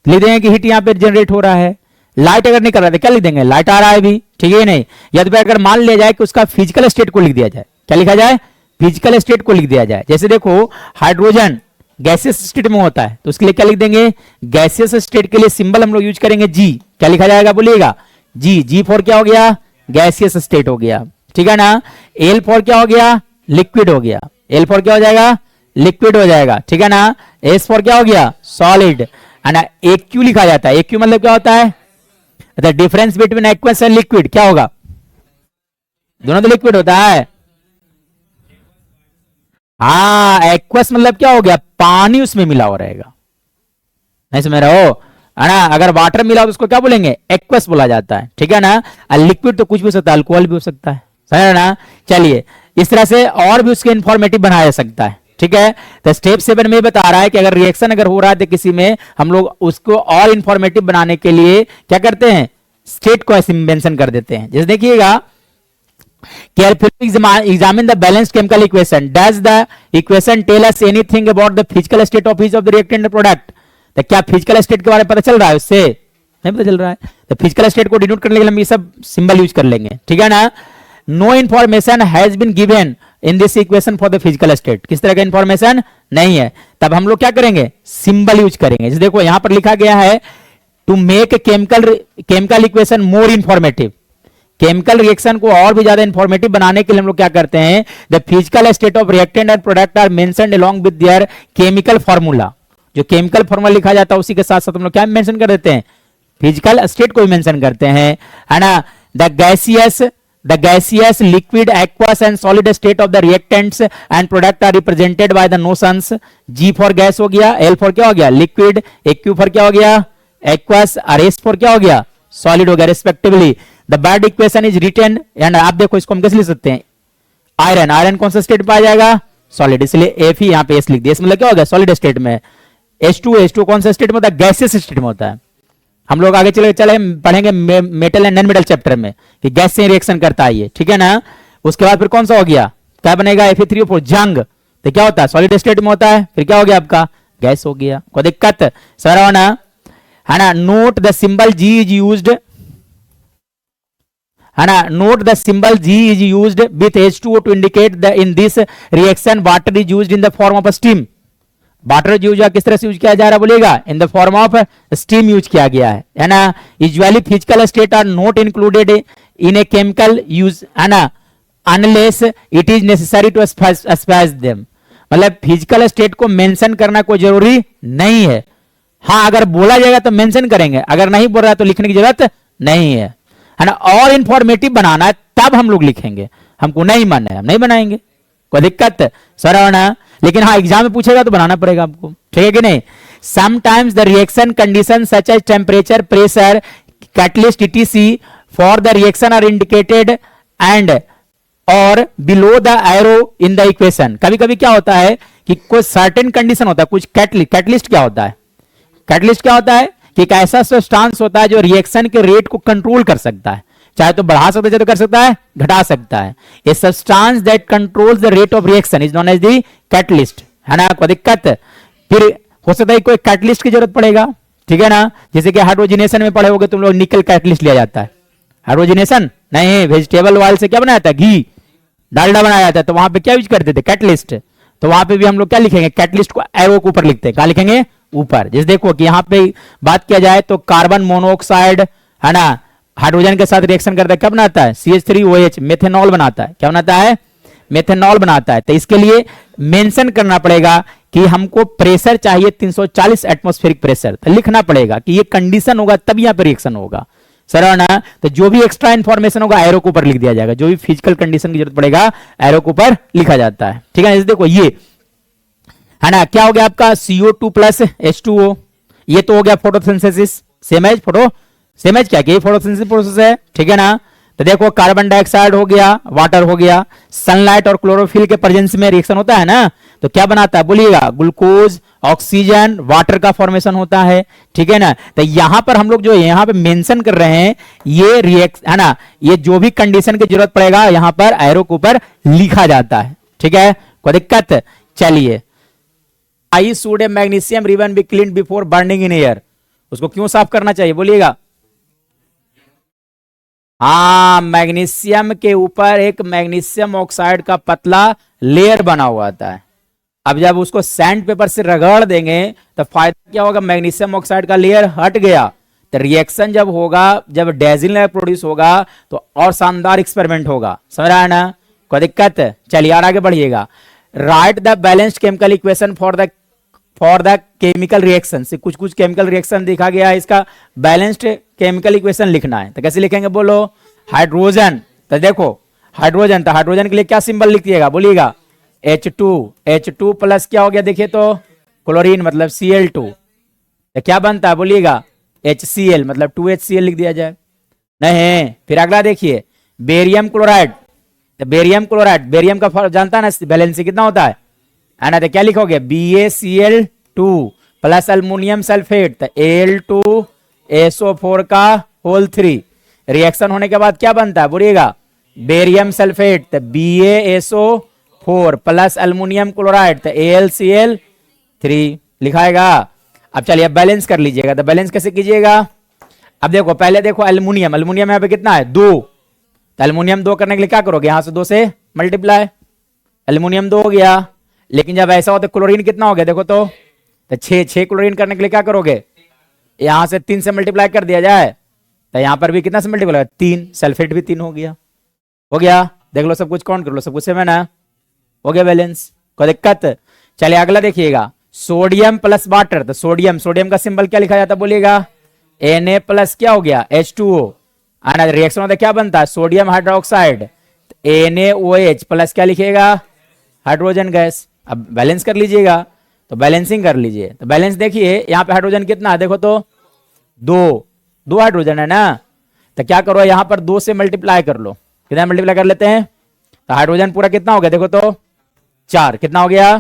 A: लिख देंगे कि हीट यहां पे जनरेट हो रहा है। लाइट अगर नहीं कर रहा है तो क्या लिख देंगे, लाइट आ रहा है भी, ठीक है नहीं। या तो अगर मान लिया जाए कि उसका फिजिकल स्टेट को लिख दिया जाए, क्या लिखा जाए, फिजिकल स्टेट को लिख दिया जाए। जैसे देखो हाइड्रोजन गैसियस स्टेट में होता है, तो उसके लिए क्या लिख देंगे, गैसियस स्टेट के लिए सिंबल हम लोग यूज करेंगे जी। क्या लिखा जाएगा, बोलिएगा जी। जी फॉर क्या हो गया, गैसियस स्टेट हो गया, ठीक है ना। एल फॉर क्या हो गया, लिक्विड हो गया, एल फॉर क्या हो जाएगा, लिक्विड हो जाएगा, ठीक है ना। एस फॉर क्या हो गया, सॉलिड, है ना। एक्यू लिखा जाता है, एक्यू मतलब क्या होता है, the difference between aqueous and liquid, क्या होगा, दोनों तो लिक्विड होता है। हाँ, एक्वस मतलब क्या हो गया, पानी उसमें मिला हो रहेगा, नहीं समझ रहे हो, है ना। अगर वाटर मिला तो उसको क्या बोलेंगे, एक्वस बोला जाता है, ठीक है ना। लिक्विड तो कुछ भी हो सकता है, अल्कोहल भी हो सकता है, समझ रहे ना। चलिए इस तरह से और भी उसके इंफॉर्मेटिव बनाया जा सकता है, ठीक है। तो स्टेप 7 में बता रहा है कि अगर रिएक्शन अगर हो रहा है तो किसी में, हम लोग उसको और इंफॉर्मेटिव बनाने के लिए क्या करते हैं, स्टेट को ऐसे मेंशन कर देते हैं। जैसे देखिएगा, carefully examine the balanced chemical equation. Does the equation tell us anything about the physical state of each of the reactant product? तो क्या फिजिकल स्टेट के बारे में पता चल रहा है, उससे नहीं पता चल रहा है। तो फिजिकल स्टेट को डिनोट करने के लिए हम ये सब सिंबल यूज कर लेंगे, ठीक है ना। No information has been given in this equation for the physical state, किस तरह का इंफॉर्मेशन नहीं है, तब हम लोग क्या करेंगे, सिंबल यूज करेंगे। जैसे देखो यहां पर लिखा गया है to make chemical equation more informative, chemical reaction को और भी ज्यादा इंफॉर्मेटिव बनाने के लिए हम लोग क्या करते हैं, the physical state of reactant and product are mentioned along with their chemical formula. जो केमिकल फार्मूला लिखा जाता है उसी के साथ साथ हम लोग क्या मेंशन कर देते हैं, फिजिकल स्टेट को भी मेंशन करते हैं, है ना। The gaseous The gaseous, liquid, aqueous and solid state of the reactants and product are represented by the notions G for gas हो गया, L for क्या हो गया liquid, AQ for क्या हो गया aqueous, RS for क्या हो गया solid हो गया respectively. The bad equation is written and आप देखो इसको हम कैसे लिख सकते हैं, आयरन, आयरन कौन सा स्टेट पाया जाएगा सॉलिड, इसलिए F ही यहाँ पे S लिख दिया, इसमें मतलब क्या हो गया सॉलिड स्टेट में. H2 कौन सा स्टेट में होता है, गैसियस स्टेट में होता है. हम लोग आगे चले पढ़ेंगे metal and non metal chapter में कि गैस से रिएक्शन करता है ये, ठीक है ना. उसके बाद फिर कौन सा हो गया, क्या बनेगा Fe3O4 जंग, तो क्या होता है सॉलिड स्टेट में होता है, फिर क्या हो गया आपका गैस हो गया. कोई दिक्कत सर होना है ना. Note the symbol G is used है ना, note the symbol G is used with H2O to indicate the in this reaction water is used in the form of steam. Water use किस तरह से use किया जा रहा है बोलिएगा, in the form of steam use किया गया है ना. Usually physical state are not included in a chemical use है ना, unless it is necessary to specify them. मतलब फिजिकल स्टेट को मेंशन करना कोई जरूरी नहीं है. हाँ अगर बोला जाएगा तो मेंशन करेंगे, अगर नहीं बोल रहा तो लिखने की जरूरत नहीं है ना. और इंफॉर्मेटिव बनाना है तब हम लोग लिखेंगे, हमको नहीं मानना है हम नहीं बनाएंगे, कोई दिक्कत सर होना. लेकिन हाँ एग्जाम में पूछेगा तो बनाना पड़ेगा आपको, ठीक है कि नहीं. Sometimes the reaction condition such as temperature, pressure, catalyst etc for the reaction are indicated and or below the arrow in the equation. कभी कभी क्या होता है कि कोई सर्टेन कंडीशन होता है, कुछ कैटलिस्ट क्या होता है, कैटलिस्ट क्या होता है कि एक ऐसा सब्सटेंस होता है जो रिएक्शन के रेट को कंट्रोल कर सकता है, चाहे तो बढ़ा सकता है चाहे तो कर सकता है घटा सकता है. A substance that controls the rate of reaction is known as the catalyst, है ना. कोई दिक्कत, फिर हो सकता है कोई कैटलिस्ट की जरूरत पड़ेगा, ठीक है ना. जैसे कि हाइड्रोजनेशन में पढ़े होगे तुम लोग, निकल कैटलिस्ट लिया जाता है. हाइड्रोजनेशन नहीं, वेजिटेबल ऑयल से क्या बनाया जाता है, घी डालडा बनाया जाता है, तो वहां पे क्या यूज करते थे कैटलिस्ट. तो वहां पे भी हम लोग क्या लिखेंगे, कैटलिस्ट को एरो के ऊपर लिखते हैं, क्या लिखेंगे ऊपर. जैसे देखो कि यहाँ पे बात किया जाए तो कार्बन मोनोऑक्साइड है ना, हाइड्रोजन के साथ रिएक्शन करता है, क्या बनाता है CH3OH, मेथेनॉल बनाता है. क्या बनाता है, मेथेनॉल बनाता है. तो इसके लिए मेंशन करना पड़ेगा कि हमको प्रेशर चाहिए 340 एटमॉस्फेरिक प्रेशर, तो लिखना पड़ेगा कि ये कंडीशन होगा तब यहां पे रिएक्शन होगा सर ना. तो जो भी एक्स्ट्रा इंफॉर्मेशन होगा एरो के ऊपर लिख दिया जाएगा, जो भी फिजिकल कंडीशन की जरूरत पड़ेगा एरो के ऊपर लिखा जाता है, ठीक है. देखो ये है ना, क्या हो गया आपका CO2 प्लस H2O, ये तो हो गया फोटोसिंथेसिस, सेम एज क्या कि फोटोसिंथेसिस प्रोसेस है, ठीक है ना. तो देखो कार्बन डाइऑक्साइड हो गया, वाटर हो गया, सनलाइट और क्लोरोफिल के प्रेजेंस में रिएक्शन होता है ना, तो क्या बनाता है बोलिएगा ग्लूकोज, ऑक्सीजन, वाटर का फॉर्मेशन होता है, ठीक है ना. तो यहां पर हम लोग जो यहां पे मेंशन कर रहे हैं ये रिएक्ट है ना, ये जो भी कंडीशन की जरूरत पड़ेगा यहां पर एरो के ऊपर लिखा जाता है, ठीक है. कोई दिक्कत, चलिए. I should A magnesium ribbon be cleaned before burning in air, उसको क्यों साफ करना चाहिए बोलिएगा. हाँ मैग्नीशियम के ऊपर एक मैग्नीशियम ऑक्साइड का पतला लेयर बना हुआ आता है. अब जब उसको सैंड पेपर से रगड़ देंगे तो फायदा क्या होगा, मैग्नीशियम ऑक्साइड का लेयर हट गया, तो रिएक्शन जब होगा, जब डेजिल लेयर प्रोड्यूस होगा तो और शानदार एक्सपेरिमेंट होगा, समझ रहा है ना. कोई दिक्कत, चलिए और आगे बढ़िएगा. Write the balanced chemical equation for the chemical reaction. से कुछ कुछ केमिकल रिएक्शन देखा गया है, इसका बैलेंस्ड केमिकल इक्वेशन लिखना है. तो कैसे लिखेंगे बोलो, हाइड्रोजन, तो देखो हाइड्रोजन, तो हाइड्रोजन के लिए क्या सिंबल लिख दिएगा बोलिएगा H2 प्लस क्या हो गया देखिए तो क्लोरीन मतलब Cl2, तो क्या बनता है बोलिएगा HCl मतलब 2HCl लिख दिया जाए. नहीं, फिर अगला देखिए बेरियम क्लोराइड, तो बेरियम का जानता है ना बैलेंस कितना होता है ना, तो क्या लिखोगे BaCl2 प्लस अल्मोनियम सल्फेट, तो Al2SO4 का होल 3. रिएक्शन होने के बाद क्या बनता है बोलिएगा बेरियम सल्फेट, तो BaSO4 प्लस अल्मोनियम क्लोराइड, तो AlCl3 लिखाएगा. अब चलिए अब बैलेंस कर लीजिएगा. तो बैलेंस कैसे कीजिएगा, अब देखो पहले देखो अल्मोनियम यहाँ पे कितना है 2, तो अल्मोनियम 2 करने के लिए क्या करोगे, यहां से 2 से मल्टीप्लाई, अल्मोनियम 2 हो गया. लेकिन जब ऐसा हो तो क्लोरीन कितना हो गया देखो तो 6 क्लोरीन करने के लिए क्या करोगे, यहां से 3 से मल्टीप्लाई कर दिया जाए, तो यहां पर भी कितना से मल्टीप्लाई 3, सल्फेट भी 3 हो गया. देख लो सब कुछ काउंट कर लो, सब कुछ सेम है ना, हो गया बैलेंस, कोई दिक्कत. चलिए अगला देखिएगा सोडियम प्लस वाटर, तो सोडियम का सिंबल क्या लिखा जाता बोलिएगा Na प्लस क्या हो गया H2O, आना रिएक्शन होता है, क्या बनता है, सोडियम हाइड्रोक्साइड NaOH प्लस क्या लिखिएगा, हाइड्रोजन गैस। अब बैलेंस कर लीजिएगा, तो बैलेंसिंग कर लीजिए, तो बैलेंस देखिए यहाँ पे हाइड्रोजन कितना है, देखो तो दो हाइड्रोजन है ना, तो क्या करो यहाँ पर 2 से मल्टीप्लाई कर लो, कितना मल्टीप्लाई कर लेते हैं, तो हाइड्रोजन पूरा कितना हो गया, देखो तो 4, कितना हो गया,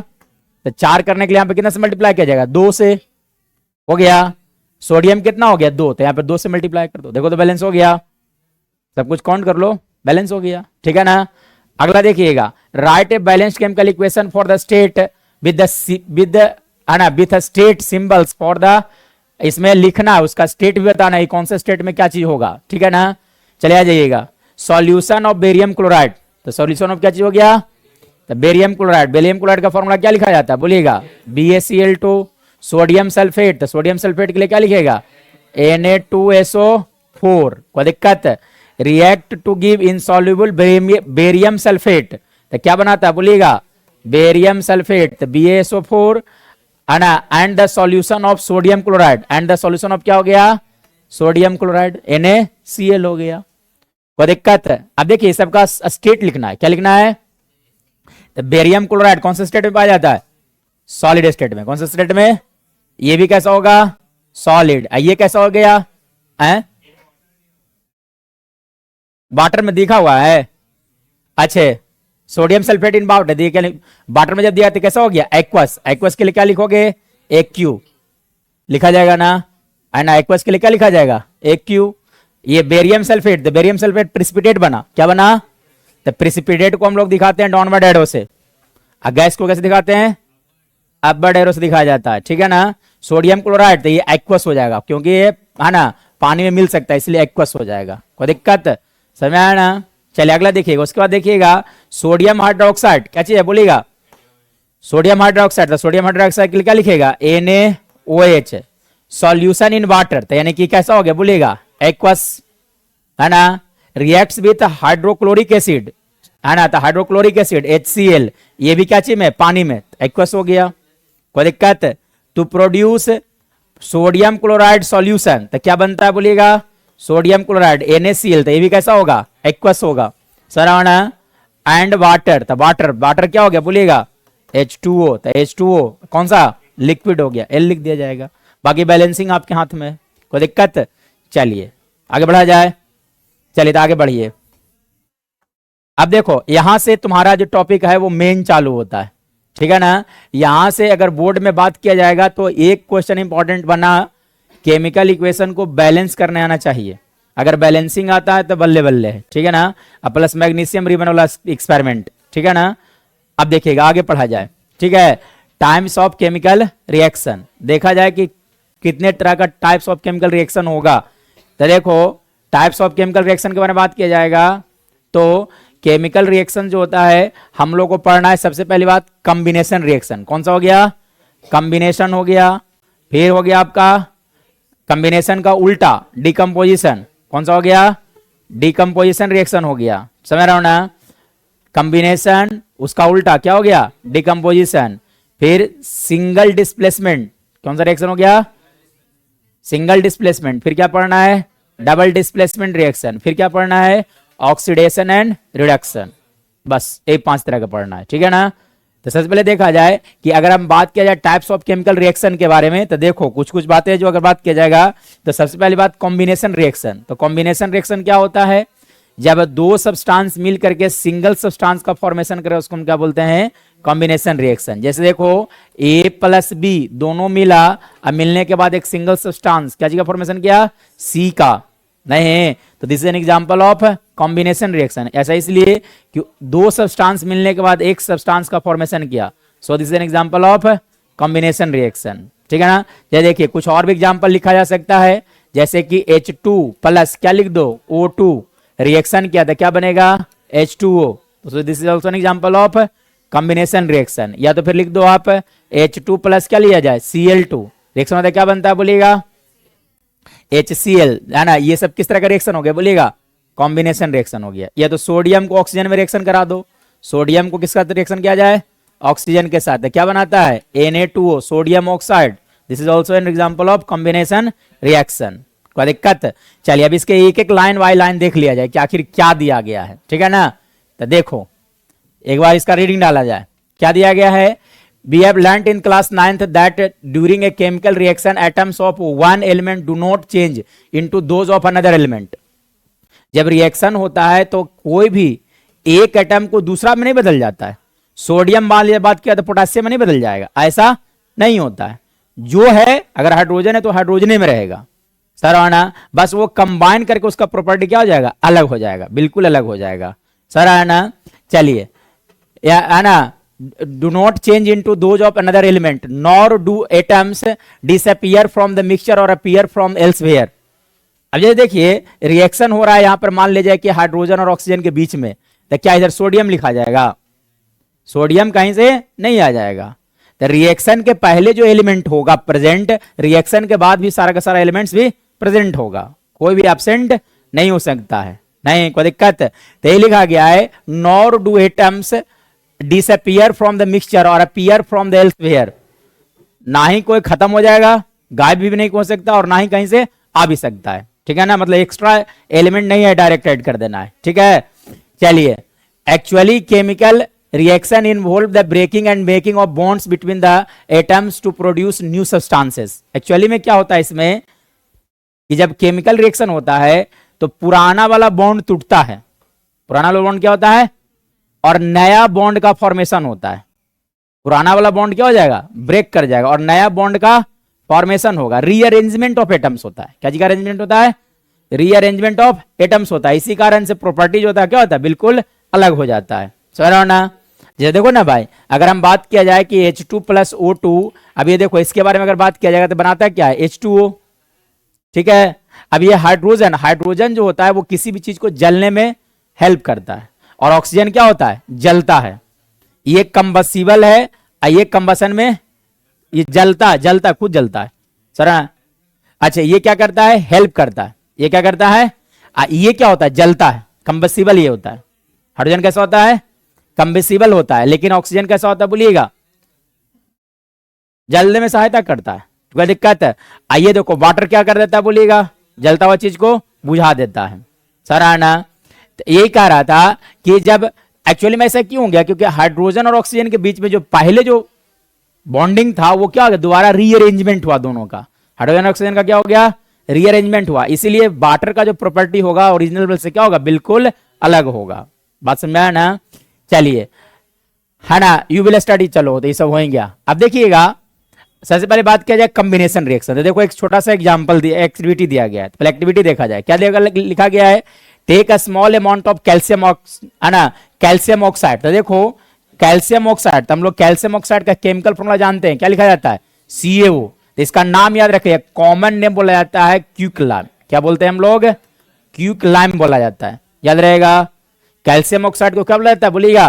A: तो 4 करने के लिए यहाँ पे कितना से मल्टीप्लाई किया जाएगा, 2 से, हो गया। सोडियम कितना हो गया, 2, तो यहाँ पे 2 से मल्टीप्लाई कर दो, देखो तो बैलेंस हो गया, सब कुछ काउंट कर लो, बैलेंस हो गया, ठीक है ना। अगला देखिएगा, right a balanced chemical equation for the state with state symbols for the, इसमें लिखना है उसका स्टेट भी बताना है कौन से स्टेट में क्या चीज होगा, ठीक है ना। चले आ जाइएगा, सॉल्यूशन ऑफ बेरियम क्लोराइड, तो सॉल्यूशन ऑफ क्या चीज हो गया, तो बेरियम क्लोराइड का फॉर्मूला क्या लिखा जाता है बोलिएगा, BaCl2, सोडियम सल्फेट, तो सोडियम सल्फेट के लिए क्या लिखेगा, Na2SO4, कोई दिक्कत, react to give insoluble barium sulphate, तो क्या बनाता है बोलिएगा, बेरियम सल्फेट, तो BaSO4 है ना, and the solution of sodium chloride, and the solution of क्या हो गया, सोडियम क्लोराइड NaCl हो गया, कोई दिक्कत। अब देखिए सबका स्टेट लिखना है, क्या लिखना है, तो बेरियम क्लोराइड कौन से स्टेट में पाया जाता है, सॉलिड स्टेट में, कौन से स्टेट में, ये भी कैसा होगा, सॉलिड, ये कैसा हो गया, वाटर में दिखा हुआ है, अच्छे, सोडियम सल्फेट इन वाटर दिए, वाटर में जब दिया तो कैसा हो गया, एक्वस, एक्वस के लिए क्या लिखोगे, AQ लिखा जाएगा ना, है ना, एक्वस के लिए क्या लिखा जाएगा, AQ। ये बेरियम सल्फेट, तो बेरियम सल्फेट प्रेसिपिटेट बना, क्या बना, तो प्रेसिपिटेट को हम लोग दिखाते हैं डाउनवर्ड एरो से, और गैस को कैसे दिखाते हैं, अपवर्ड एरो से दिखाया जाता है, ठीक है ना। सोडियम क्लोराइड, तो ये एक्वस हो जाएगा, क्योंकि ये है ना पानी में मिल सकता है, इसलिए एक्वस हो जाएगा, कोई दिक्कत, समझ आया ना। चलिए अगला देखिएगा, उसके बाद देखिएगा सोडियम हाइड्रोक्साइड, क्या चीज है बोलिएगा, सोडियम हाइड्रोक्साइड, तो सोडियम हाइड्रोक्साइड के लिए क्या लिखेगा, NaOH, सॉल्यूशन इन वाटर, तो यानी कि कैसा हो गया बोलिएगा, एक्वस, है ना। रिएक्ट्स विथ हाइड्रोक्लोरिक एसिड, है ना, तो हाइड्रोक्लोरिक एसिड HCl, ये भी क्या चीज में, पानी में, एक्वस हो गया, कोई दिक्कत। To produce sodium chloride solution, तो क्या बनता है बोलिएगा, सोडियम क्लोराइड NaCl, तो ये भी कैसा होगा, एक्वस होगा, सरावना। एंड वाटर, तो वाटर क्या हो गया बोलिएगा, H2O, तो H2O कौन सा, लिक्विड हो गया, L लिख दिया जाएगा, बाकी बैलेंसिंग आपके हाथ में, कोई दिक्कत। चलिए आगे बढ़ा जाए, चलिए तो आगे बढ़िए। अब देखो यहां से तुम्हारा जो टॉपिक है वो मेन चालू होता है, ठीक है ना। यहां से अगर बोर्ड में बात किया जाएगा तो एक क्वेश्चन इंपॉर्टेंट बना, केमिकल इक्वेशन को बैलेंस करने आना चाहिए, अगर बैलेंसिंग आता है तो बल्ले बल्ले है, ठीक है ना। अब प्लस मैग्नीशियम रिबन वाला एक्सपेरिमेंट, ठीक है ना। अब देखिएगा आगे पढ़ा जाए, ठीक है। टाइप्स ऑफ केमिकल रिएक्शन, देखा जाए कि कितने तरह का टाइप्स ऑफ केमिकल रिएक्शन होगा, तो देखो टाइप्स ऑफ केमिकल रिएक्शन के बारे में बात किया जाएगा, तो केमिकल रिएक्शन जो होता है हम लोग को पढ़ना है, सबसे पहली बात कॉम्बिनेशन रिएक्शन, कौन सा हो गया, कॉम्बिनेशन हो गया। फिर हो गया आपका कॉम्बिनेशन का उल्टा डिकम्पोजिशन, कौन सा हो गया, डिकम्पोजिशन रिएक्शन हो गया, समझ रहा हो ना। कॉम्बिनेशन उसका उल्टा क्या हो गया, डिकम्पोजिशन। फिर सिंगल डिस्प्लेसमेंट, कौन सा रिएक्शन हो गया, सिंगल डिस्प्लेसमेंट। फिर क्या पढ़ना है, डबल डिस्प्लेसमेंट रिएक्शन। फिर क्या पढ़ना है, ऑक्सीडेशन एंड रिडक्शन। बस ये 5 तरह का पढ़ना है, ठीक है ना। तो सबसे पहले देखा जाए कि अगर हम बात किया जाए टाइप्स ऑफ केमिकल रिएक्शन के बारे में, तो देखो कुछ कुछ बातें जो अगर बात किया जाएगा, तो सबसे पहली बात कॉम्बिनेशन रिएक्शन। तो कॉम्बिनेशन रिएक्शन क्या होता है, जब 2 सब्सटेंस मिल करके सिंगल सब्सटेंस का फॉर्मेशन करे उसको हम क्या बोलते हैं, कॉम्बिनेशन रिएक्शन। जैसे देखो A प्लस B दोनों मिला, अब मिलने के बाद एक सिंगल सब्सटेंस क्या चीज का फॉर्मेशन किया, C का, नहीं, तो this is an example of combination reaction. ऐसा इसलिए कि 2 सब्सटेंस मिलने के बाद एक सब्सटेंस का फॉर्मेशन किया, so this is an example of combination reaction, ठीक है ना। ये देखिए कुछ और भी एग्जांपल लिखा जा सकता है, जैसे कि H2 प्लस क्या लिख दो, O2 रिएक्शन किया था, क्या बनेगा, H2O, तो this is also an example of combination reaction. या तो फिर लिख दो आप H2 प्लस क्या लिया जाए, Cl2, रिएक्शन होता है क्या बनता है बोलिएगा, HCl, है ना। ये सब किस तरह का रिएक्शन हो गया बोलिएगा, कॉम्बिनेशन रिएक्शन हो गया। या तो सोडियम को ऑक्सीजन में रिएक्शन करा दो, सोडियम को किसका रिएक्शन किया जाए, ऑक्सीजन के साथ, क्या बनाता है Na2O, sodium oxide, this is also an example of combination reaction, कोई दिक्कत? चलिए अब इसके एक एक लाइन बाय लाइन देख लिया जाए कि आखिर क्या दिया गया है, ठीक है ना। तो देखो एक बार इसका रीडिंग डाला जाए, क्या दिया गया है। We have learnt in class 9th that during a chemical reaction atoms of one element do not change into those of another element। जब रिएक्शन होता है तो कोई भी एक एटम को दूसरा में नहीं बदल जाता है। सोडियम मान बात किया तो पोटेशियम में नहीं बदल जाएगा, ऐसा नहीं होता है। जो है अगर हाइड्रोजन है तो हाइड्रोजन में रहेगा सर, आना बस वो कंबाइन करके उसका प्रॉपर्टी क्या हो जाएगा, अलग हो जाएगा, बिल्कुल अलग हो जाएगा सर, आना। चलिए आना, do not change into those of another element nor do atoms disappear from the mixture or appear from elsewhere। अब ये देखिए रिएक्शन हो रहा है यहां पर, मान लीजिए कि हाइड्रोजन और ऑक्सीजन के बीच में, तो क्या इधर सोडियम लिखा जाएगा? सोडियम कहीं से नहीं आ जाएगा। तो रिएक्शन के पहले जो एलिमेंट होगा प्रेजेंट, रिएक्शन के बाद भी सारा का सारा एलिमेंट्स भी प्रेजेंट होगा, कोई भी एब्सेंट नहीं हो सकता है, नहीं कोई दिक्कत। तो ये लिखा गया है nor do atoms disappear from the mixture और अपीयर फ्रॉम द एल्सवेयर। ना ही कोई खत्म हो जाएगा, गायब भी नहीं हो सकता, और ना ही कहीं से आ भी सकता है, ठीक है ना। मतलब एक्स्ट्रा एलिमेंट नहीं है, डायरेक्ट ऐड कर देना है, ठीक है। चलिए actually chemical reaction involve the breaking and making of bonds between the atoms to produce new substances. Actually में क्या होता है इसमें कि जब केमिकल रिएक्शन होता है तो पुराना वाला बॉन्ड टूटता है, पुराना वाला बॉन्ड क्या होता है, और नया बॉन्ड का फॉर्मेशन होता है। पुराना वाला बॉन्ड क्या हो जाएगा, ब्रेक कर जाएगा, और नया बॉन्ड का फॉर्मेशन होगा। रीअरेंजमेंट ऑफ एटम्स होता है। क्या चीज का अरेंजमेंट होता है, रीअरेंजमेंट ऑफ एटम्स होता है। इसी कारण से प्रॉपर्टी जो होता है क्या होता है, बिल्कुल अलग हो जाता है। समझ ना, जैसे देखो ना भाई, अगर हम बात किया जाए कि H2 + O2, अब ये देखो इसके बारे में अगर बात किया जाएगा तो बनाता है क्या है, H2O, ठीक है। अब ये हाइड्रोजन, हाइड्रोजन जो होता है वो किसी भी चीज को जलने में हेल्प करता है, और ऑक्सीजन क्या होता है, जलता है। ये कंबसिबल है, ये कंबसन में ये जलता खुद जलता है सर। अच्छा ये क्या करता है, हेल्प करता है। ये क्या करता है, ये क्या होता है, जलता है, कंबसिबल ये होता है। हाइड्रोजन कैसा होता है, कंबसिबल होता है, लेकिन ऑक्सीजन कैसा होता है बोलिएगा, जलने में सहायता करता है। कोई दिक्कत है? आइए देखो वाटर क्या कर देता है बोलिएगा, जलता हुआ चीज को बुझा देता है सर, आना। तो यही कह रहा था कि जब एक्चुअली में ऐसा क्यों हो गया, क्योंकि हाइड्रोजन और ऑक्सीजन के बीच में जो पहले जो बॉन्डिंग था वो क्या हो गया, दोबारा रीअरेंजमेंट हुआ दोनों का। हाइड्रोजन और ऑक्सीजन का क्या हो गया, रीअरेंजमेंट हुआ। इसीलिए वाटर का जो प्रॉपर्टी होगा ओरिजिनल से क्या होगा, बिल्कुल अलग होगा। बात समझ में आया ना। चलिए है ना, यू विल स्टडी, चलो तो ये सब हो गया। अब देखिएगा सबसे पहले बात किया जाए कॉम्बिनेशन रिएक्शन। तो देखो एक छोटा सा एग्जांपल दिया, एक्टिविटी दिया गया है। पहले एक्टिविटी देखा जाए, क्या लिखा गया है, take a small amount of calcium, है ना, कैल्शियम ऑक्साइड। तो देखो कैल्शियम ऑक्साइड, तो हम लोग कैल्शियम ऑक्साइड का केमिकल फॉर्मूला जानते हैं, क्या लिखा जाता है, CaO। तो इसका नाम याद रखिए, कॉमन नेम बोला जाता है क्विकलाइम। क्या बोलते हैं हम लोग, क्विकलाइम बोला जाता है, याद रहेगा। कैल्शियम ऑक्साइड को क्या बोला जाता है बोलिएगा,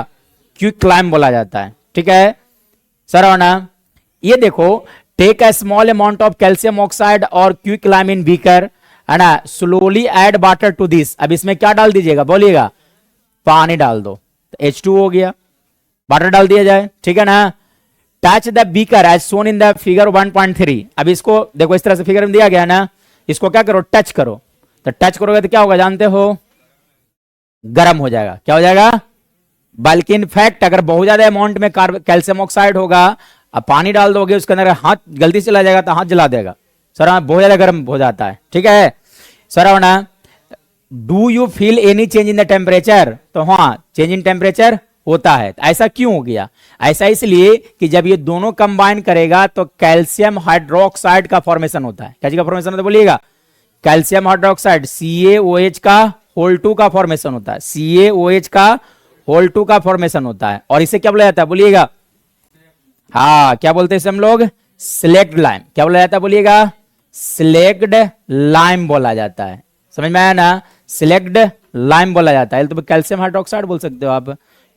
A: क्विकलाइम बोला जाता है, ठीक है सर, है ना। ये देखो take a small amount of calcium oxide और क्विकलाइम इन बीकर, है ना, slowly add water to this. अब इसमें क्या डाल दीजिएगा बोलिएगा, पानी डाल दो, तो H2 हो गया, वाटर डाल दिया जाए, ठीक है ना। Touch the beaker as shown in the figure 1.3। अब इसको देखो इस तरह से फिगर में दिया गया ना, इसको क्या करो, टच करो। तो टच करोगे तो क्या होगा जानते हो, गर्म हो जाएगा। क्या हो जाएगा, बल्कि इनफैक्ट अगर बहुत ज्यादा अमाउंट में कैल्शियम ऑक्साइड होगा, अब पानी डाल दोगे उसके अंदर, हाथ गलती से चला जाएगा तो हाथ जला देगा सर, बहुत ज्यादा गर्म हो जाता है, ठीक है सर, ना। Do you feel any change in the temperature, तो हाँ चेंज इन टेम्परेचर होता है। ऐसा क्यों हो गया, ऐसा इसलिए कि जब ये दोनों कंबाइन करेगा तो कैल्शियम हाइड्रोक्साइड का फॉर्मेशन होता है। क्या चीज का फॉर्मेशन होता है बोलिएगा, कैल्शियम हाइड्रोक्साइड, CaOH का होल 2 का फॉर्मेशन होता है, CaOH का होल 2 का फॉर्मेशन होता है। और इसे क्या बोला जाता है बोलिएगा, हाँ क्या बोलते हैं इसे हम लोग, स्लेक्ड लाइम। क्या बोला जाता है बोलिएगा, स्लेक्ड लाइम बोला जाता है। समझ में आया ना, सिलेक्ट लाइम बोला जाता है। तो कैल्शियम हाइड्रोक्साइड बोल सकते हो आप,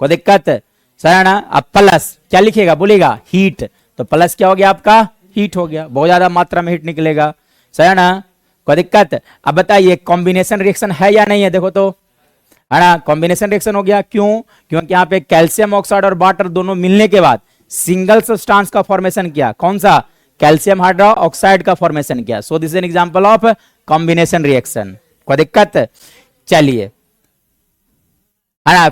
A: कोई दिक्कत सर, है ना। अब प्लस क्या लिखेगा बोलिएगा, हीट। तो प्लस क्या हो गया आपका, हीट हो गया, बहुत ज्यादा मात्रा में हीट निकलेगा सर, है ना, कोई दिक्कत। अब बताइए कॉम्बिनेशन रिएक्शन है या नहीं है, देखो तो, है ना, कॉम्बिनेशन रिएक्शन हो गया। क्यों, क्योंकि यहाँ पे कैल्शियम ऑक्साइड और वाटर दोनों मिलने के बाद सिंगल सब्सटेंस का फॉर्मेशन किया, कौन सा, कैल्शियम हाइड्रोक्साइड का फॉर्मेशन किया। So this is an example of combination reaction. कोई दिक्कत? चलिए,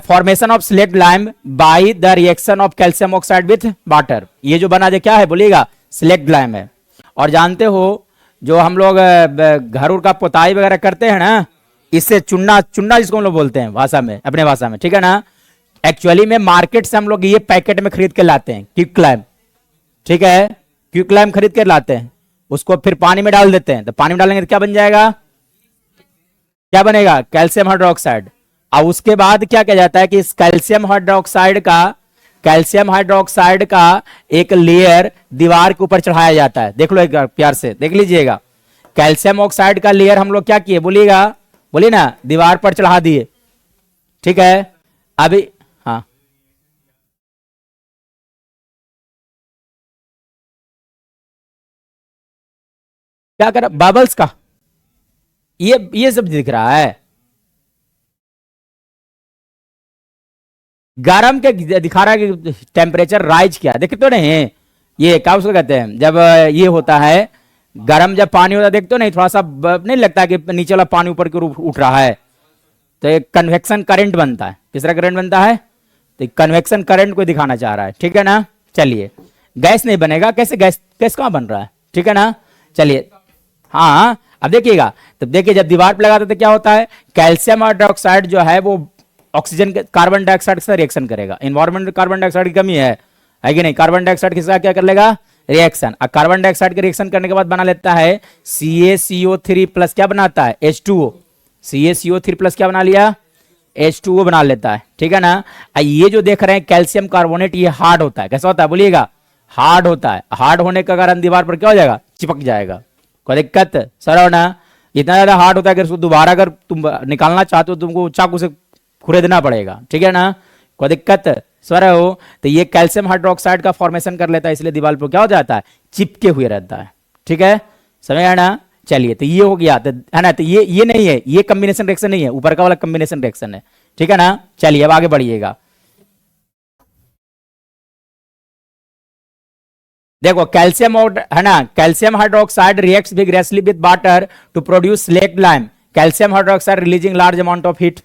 A: formation of slaked lime by the reaction of calcium oxide with water. ये जो बना जो क्या है बोलिएगा, स्लेक्ट लाइम है। और जानते हो जो हम लोग घर उर का पोताई वगैरह करते हैं ना, इससे चुन्ना, चुन्ना जिसको हम लोग बोलते हैं भाषा में, अपने भाषा में, ठीक है ना, एक्चुअली में मार्केट से हम लोग ये पैकेट में खरीद के लाते हैं क्विक लाइम, ठीक है, क्विक लाइम खरीद के लाते हैं, उसको फिर पानी में डाल देते हैं, तो पानी में डालेंगे तो क्या बन जाएगा, क्या बनेगा, कैल्शियम हाइड्रोक्साइड। और उसके बाद क्या किया जाता है कि इस कैल्शियम हाइड्रोक्साइड का एक लेयर दीवार के ऊपर चढ़ाया जाता है। देख लो एक बार प्यार से देख लीजिएगा, कैल्शियम ऑक्साइड का लेयर हम लोग क्या किए बोलिएगा, बोलिए ना, दीवार पर चढ़ा दिए, ठीक है। अभी हाँ, क्या कर बबल्स का, ये सब दिख रहा है, गरम के दिखा रहा है कि टेम्परेचर राइज किया, देखते तो नहीं, ये क्या उसको कहते हैं, जब ये होता है गरम, जब पानी होता है देखते तो नहीं, थोड़ा सा नहीं लगता कि नीचे वाला पानी ऊपर की ओर उठ रहा है, तो एक कन्वेक्शन करंट बनता है। किस तरह करंट बनता है, तो कन्वेक्शन करंट को दिखाना चाह रहा है, ठीक है ना। चलिए, गैस नहीं बनेगा, कैसे गैस, गैस कहां बन रहा है, ठीक है ना। चलिए, हाँ अब देखिएगा, तब देखिए जब दीवार पर लगाते तो क्या होता है, कैल्शियम हाइड्रोक्साइड जो है वो ऑक्सीजन कार्बन डाइऑक्साइड से रिएक्शन करेगा। इन्वायरमेंट में कार्बन डाइऑक्साइड की कमी है कि नहीं, कार्बन डाइऑक्साइड किसका क्या कर लेगा, रिएक्शन। और कार्बन डाइऑक्साइड के रिएक्शन करने के बाद बना लेता है CaCO3 प्लस, क्या बनाता है, H2O। CaCO3 प्लस क्या बना लिया, H2O बना लेता है, ठीक है ना। ये जो देख रहे हैं कैल्शियम कार्बोनेट, ये हार्ड होता है, कैसा होता है बोलिएगा, हार्ड होता है। हार्ड होने का कारण दीवार पर क्या हो जाएगा, चिपक जाएगा। कोई दिक्कत सर हो ना, इतना ज्यादा हार्ड होता है कि उसको दोबारा अगर तुम निकालना चाहते हो तुमको चाकू से खुरेदना पड़ेगा, ठीक है ना। कोई दिक्कत सर हो, तो ये कैल्शियम हाइड्रोक्साइड का फॉर्मेशन कर लेता है, इसलिए दीवार पर क्या हो जाता है, चिपके हुए रहता है, ठीक है, समझ आया ना। चलिए, तो ये हो गया, तो है ना, तो ये नहीं है, ये कॉम्बिनेशन रिएक्शन नहीं है, ऊपर का वाला कॉम्बिनेशन रिएक्शन है, ठीक है ना। चलिए अब आगे बढ़िएगा, देखो कैल्शियम है ना, calcium hydroxide reacts vigorously with water to produce slaked lime. Calcium hydroxide releasing large amount of heat,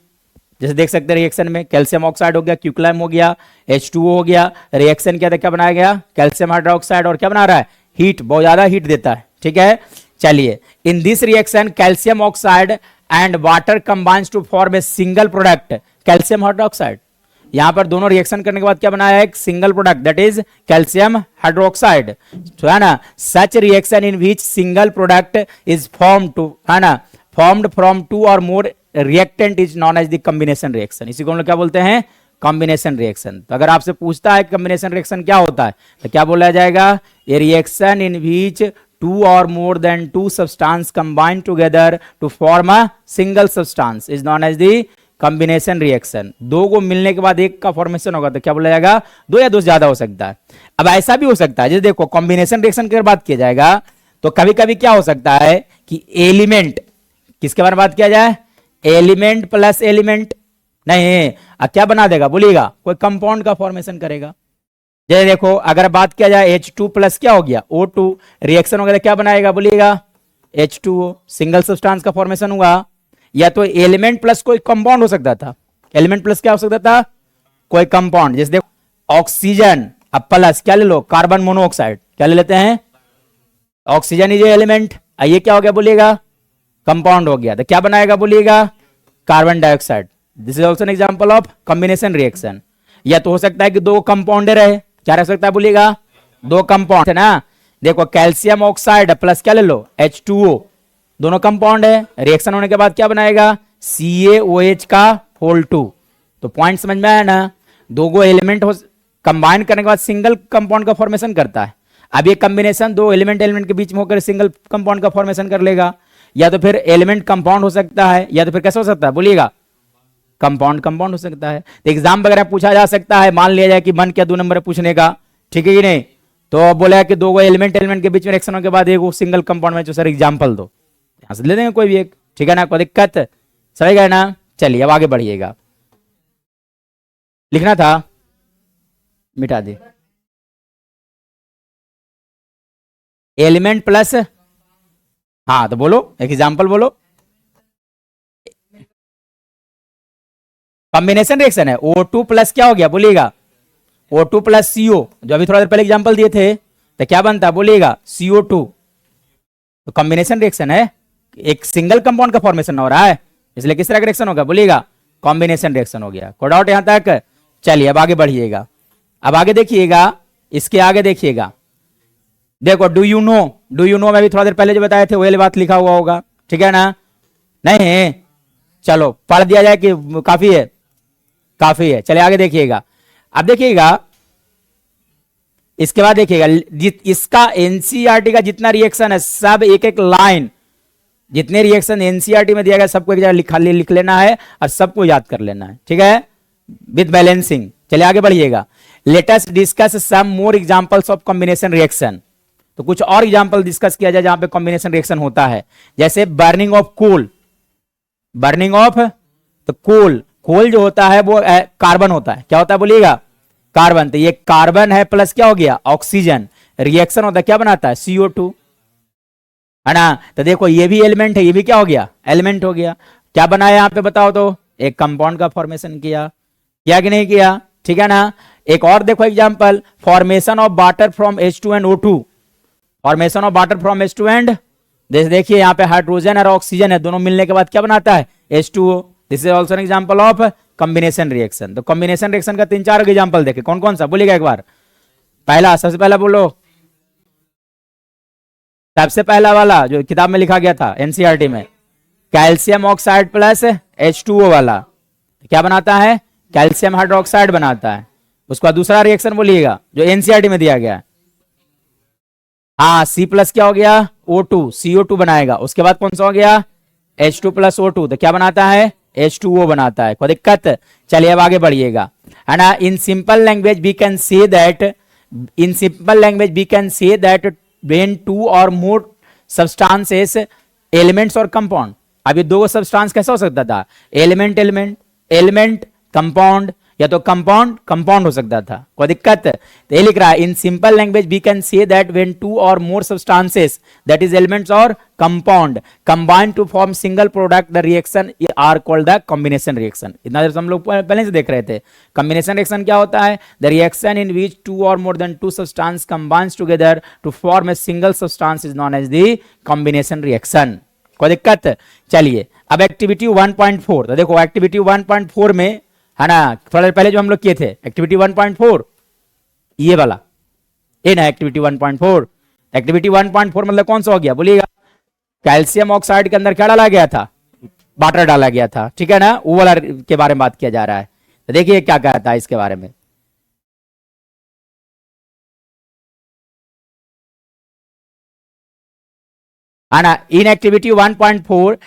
A: जैसे देख सकते हैं रिएक्शन में कैल्शियम ऑक्साइड हो गया, क्विकलाइम हो गया, H2O हो गया, रिएक्शन क्या था, क्या बनाया गया, कैल्शियम हाइड्रोक्साइड, और क्या बना रहा है, हीट, बहुत ज्यादा हीट देता है, ठीक है। चलिए, in this reaction calcium oxide and water combines to form a single product calcium hydroxide. यहां पर दोनों रिएक्शन करने के बाद क्या बनाया है, एक single product, that is calcium hydroxide, तो है ना। Such reaction in which single product is form two, है ना, फॉर्म्ड फ्रॉम टू और more reactant is known as the combination reaction. इसी को हम लोग क्या बोलते हैं, कॉम्बिनेशन रिएक्शन। तो अगर आपसे पूछता है कॉम्बिनेशन रिएक्शन क्या होता है, तो क्या बोला जाएगा, ए रिएक्शन इन विच टू और more than two substance combine together to form a single substance is known as the combination reaction. दो को मिलने के बाद एक का फॉर्मेशन होगा तो क्या बोला जाएगा, दो या दो से ज्यादा हो सकता है। अब ऐसा भी हो सकता है, जैसे देखो कॉम्बिनेशन रिएक्शन की बात किया जाएगा तो कभी कभी क्या हो सकता है कि एलिमेंट, किसके बारे में बात किया जाए, एलिमेंट प्लस एलिमेंट, नहीं क्या बना देगा बोलिएगा, कोई कंपाउंड का फॉर्मेशन करेगा। जैसे देखो अगर बात किया जाए H2 प्लस क्या हो गया O2, रिएक्शन वगैरह क्या बनाएगा बोलिएगा, H2O, सिंगल सब्सटेंस का फॉर्मेशन हुआ। या तो एलिमेंट प्लस कोई कंपाउंड हो सकता था, एलिमेंट प्लस क्या हो सकता था, कोई कंपाउंड। जैसे देखो ऑक्सीजन, अब प्लस क्या ले लो, कार्बन मोनोऑक्साइड, क्या ले लेते हैं, ऑक्सीजन इज एलिमेंट, ये क्या हो गया बोलिएगा, कंपाउंड हो गया, तो क्या बनाएगा बोलिएगा, carbon dioxide. This is also an example of combination reaction. या तो हो सकता है कि दो कंपाउंड रहे, क्या रह सकता है बोलिएगा, दो कंपाउंड है ना। देखो कैल्शियम ऑक्साइड प्लस क्या ले लो H2O, दोनों कंपाउंड है, रिएक्शन होने के बाद क्या बनाएगा, CaOH का होल 2। तो पॉइंट समझ में आया ना, दो गो एलिमेंट हो कंबाइन करने के बाद सिंगल कंपाउंड का फॉर्मेशन करता है। अब ये कॉम्बिनेशन दो एलिमेंट के बीच में होकर सिंगल कंपाउंड का फॉर्मेशन कर लेगा। या तो फिर एलिमेंट कंपाउंड हो सकता है, या तो फिर कैसा हो सकता है बोलिएगा, कंपाउंड कंपाउंड हो सकता है। तो एग्जाम वगैरह पूछा जा सकता है, मान लिया जाए कि मन क्या 2 नंबर पूछने का, ठीक है कि नहीं। तो बोला कि दो एलिमेंट के बीच में रिएक्शन होने के बाद एक सिंगल कंपाउंड में, जो सर एग्जाम्पल दो, यहां से ले देंगे कोई भी एक, ठीक है ना, कोई दिक्कत, समझ गए ना। चलिए अब आगे बढ़िएगा, लिखना था मिटा दे। एलिमेंट प्लस, हाँ तो बोलो एक एग्जांपल बोलो। कॉम्बिनेशन रिएक्शन है, O2 प्लस क्या हो गया बोलिएगा, O2 प्लस CO, जो अभी थोड़ा देर पहले एग्जांपल दिए थे, तो क्या बनता है बोलिएगा CO2। तो कॉम्बिनेशन रिएक्शन है, एक सिंगल कंपाउंड का फॉर्मेशन हो रहा है, इसलिए किस तरह का रिएक्शन होगा बोलिएगा, कॉम्बिनेशन रिएक्शन हो गया। कोई डाउट यहां तक? चलिए अब आगे बढ़िएगा, अब आगे देखिएगा, इसके आगे देखिएगा, देखो डू यू नो मैं भी थोड़ा देर पहले जो बताए थे वही बात लिखा हुआ होगा, ठीक है ना? नहीं, चलो पढ़ दिया जाए कि काफी है? काफी है। चलिए आगे देखिएगा, अब देखिएगा इसके बाद देखिएगा, इसका एनसीईआरटी का जितना रिएक्शन है सब एक एक लाइन, जितने रिएक्शन एनसीईआरटी में दिया गया सबको एक जगह लिख लेना है और सबको याद कर लेना है, ठीक है, विद बैलेंसिंग। चलिए आगे बढ़िएगा, let us discuss some more examples of combination reaction. तो कुछ और एग्जांपल डिस्कस किया जाए जहां पे कॉम्बिनेशन रिएक्शन होता है, जैसे burning of coal, burning of, तो कोल जो होता है वो कार्बन होता है, क्या होता है बोलिएगा, कार्बन। तो ये कार्बन है प्लस क्या हो गया ऑक्सीजन, रिएक्शन होता है क्या बनाता है CO2, है ना? तो देखो ये भी एलिमेंट है, ये भी क्या हो गया एलिमेंट हो गया। क्या बनाया यहां पे बताओ तो, एक कंपाउंड का फॉर्मेशन किया कि नहीं किया, ठीक है ना? एक और देखो example, formation of water from H2 and O2, formation of water from H2 and, देखिए यहाँ पे हाइड्रोजन और ऑक्सीजन है, दोनों मिलने के बाद क्या बनाता है H2O। This is also an example of combination reaction. तो कॉम्बिनेशन रिएक्शन का 3-4 एग्जांपल देखे, कौन कौन सा बोलिएगा एक बार। पहला, सबसे पहला बोलो, सबसे पहला वाला जो किताब में लिखा गया था एनसीईआरटी में, कैल्शियम ऑक्साइड प्लस H2O वाला, क्या बनाता है कैल्शियम हाइड्रोक्साइड बनाता है। उसका दूसरा रिएक्शन बोलिएगा जो एनसीईआरटी में दिया गया है, हाँ C प्लस क्या हो गया O2, CO2 बनाएगा। उसके बाद कौन सा हो गया H2 प्लस O2, तो क्या बनाता है H2O बनाता है। कोई दिक्कत? चलिए अब आगे बढ़िएगा, है ना? In simple language we can say that, in simple language we can say that when 2 और मोर सब्सटेंसेस, एलिमेंट्स और कंपाउंड, अब ये दो सब्सटेंस कैसा हो सकता था, एलिमेंट एलिमेंट, एलिमेंट कंपाउंड, या तो कंपाउंड कंपाउंड हो सकता था। कोई दिक्कत? तो ये लिख रहा है, in simple language we can say that when 2 और more substances, that is elements और compound, combine to form single product, the reaction are called the combination reaction. इतना देर हम लोग पहले से देख रहे थे। कॉम्बिनेशन रिएक्शन क्या होता है, द रिएक्शन इन विच 2 और more than 2 substance combines together to form a single substance is known as the combination reaction. कोई दिक्कत? चलिए अब एक्टिविटी 1.4, तो देखो एक्टिविटी 1.4 में, है ना, थोड़ा पहले जो हम लोग किए थे एक्टिविटी 1.4, ये वाला, ये ना एक्टिविटी 1.4। एक्टिविटी 1.4 मतलब कौन सा हो गया बोलिएगा, कैल्शियम ऑक्साइड के अंदर क्या डाला गया था, वाटर डाला गया था, ठीक है ना, वो वाला के बारे में बात किया जा रहा है। तो देखिए क्या कहता है इसके बारे में, है ना। In activity 1.4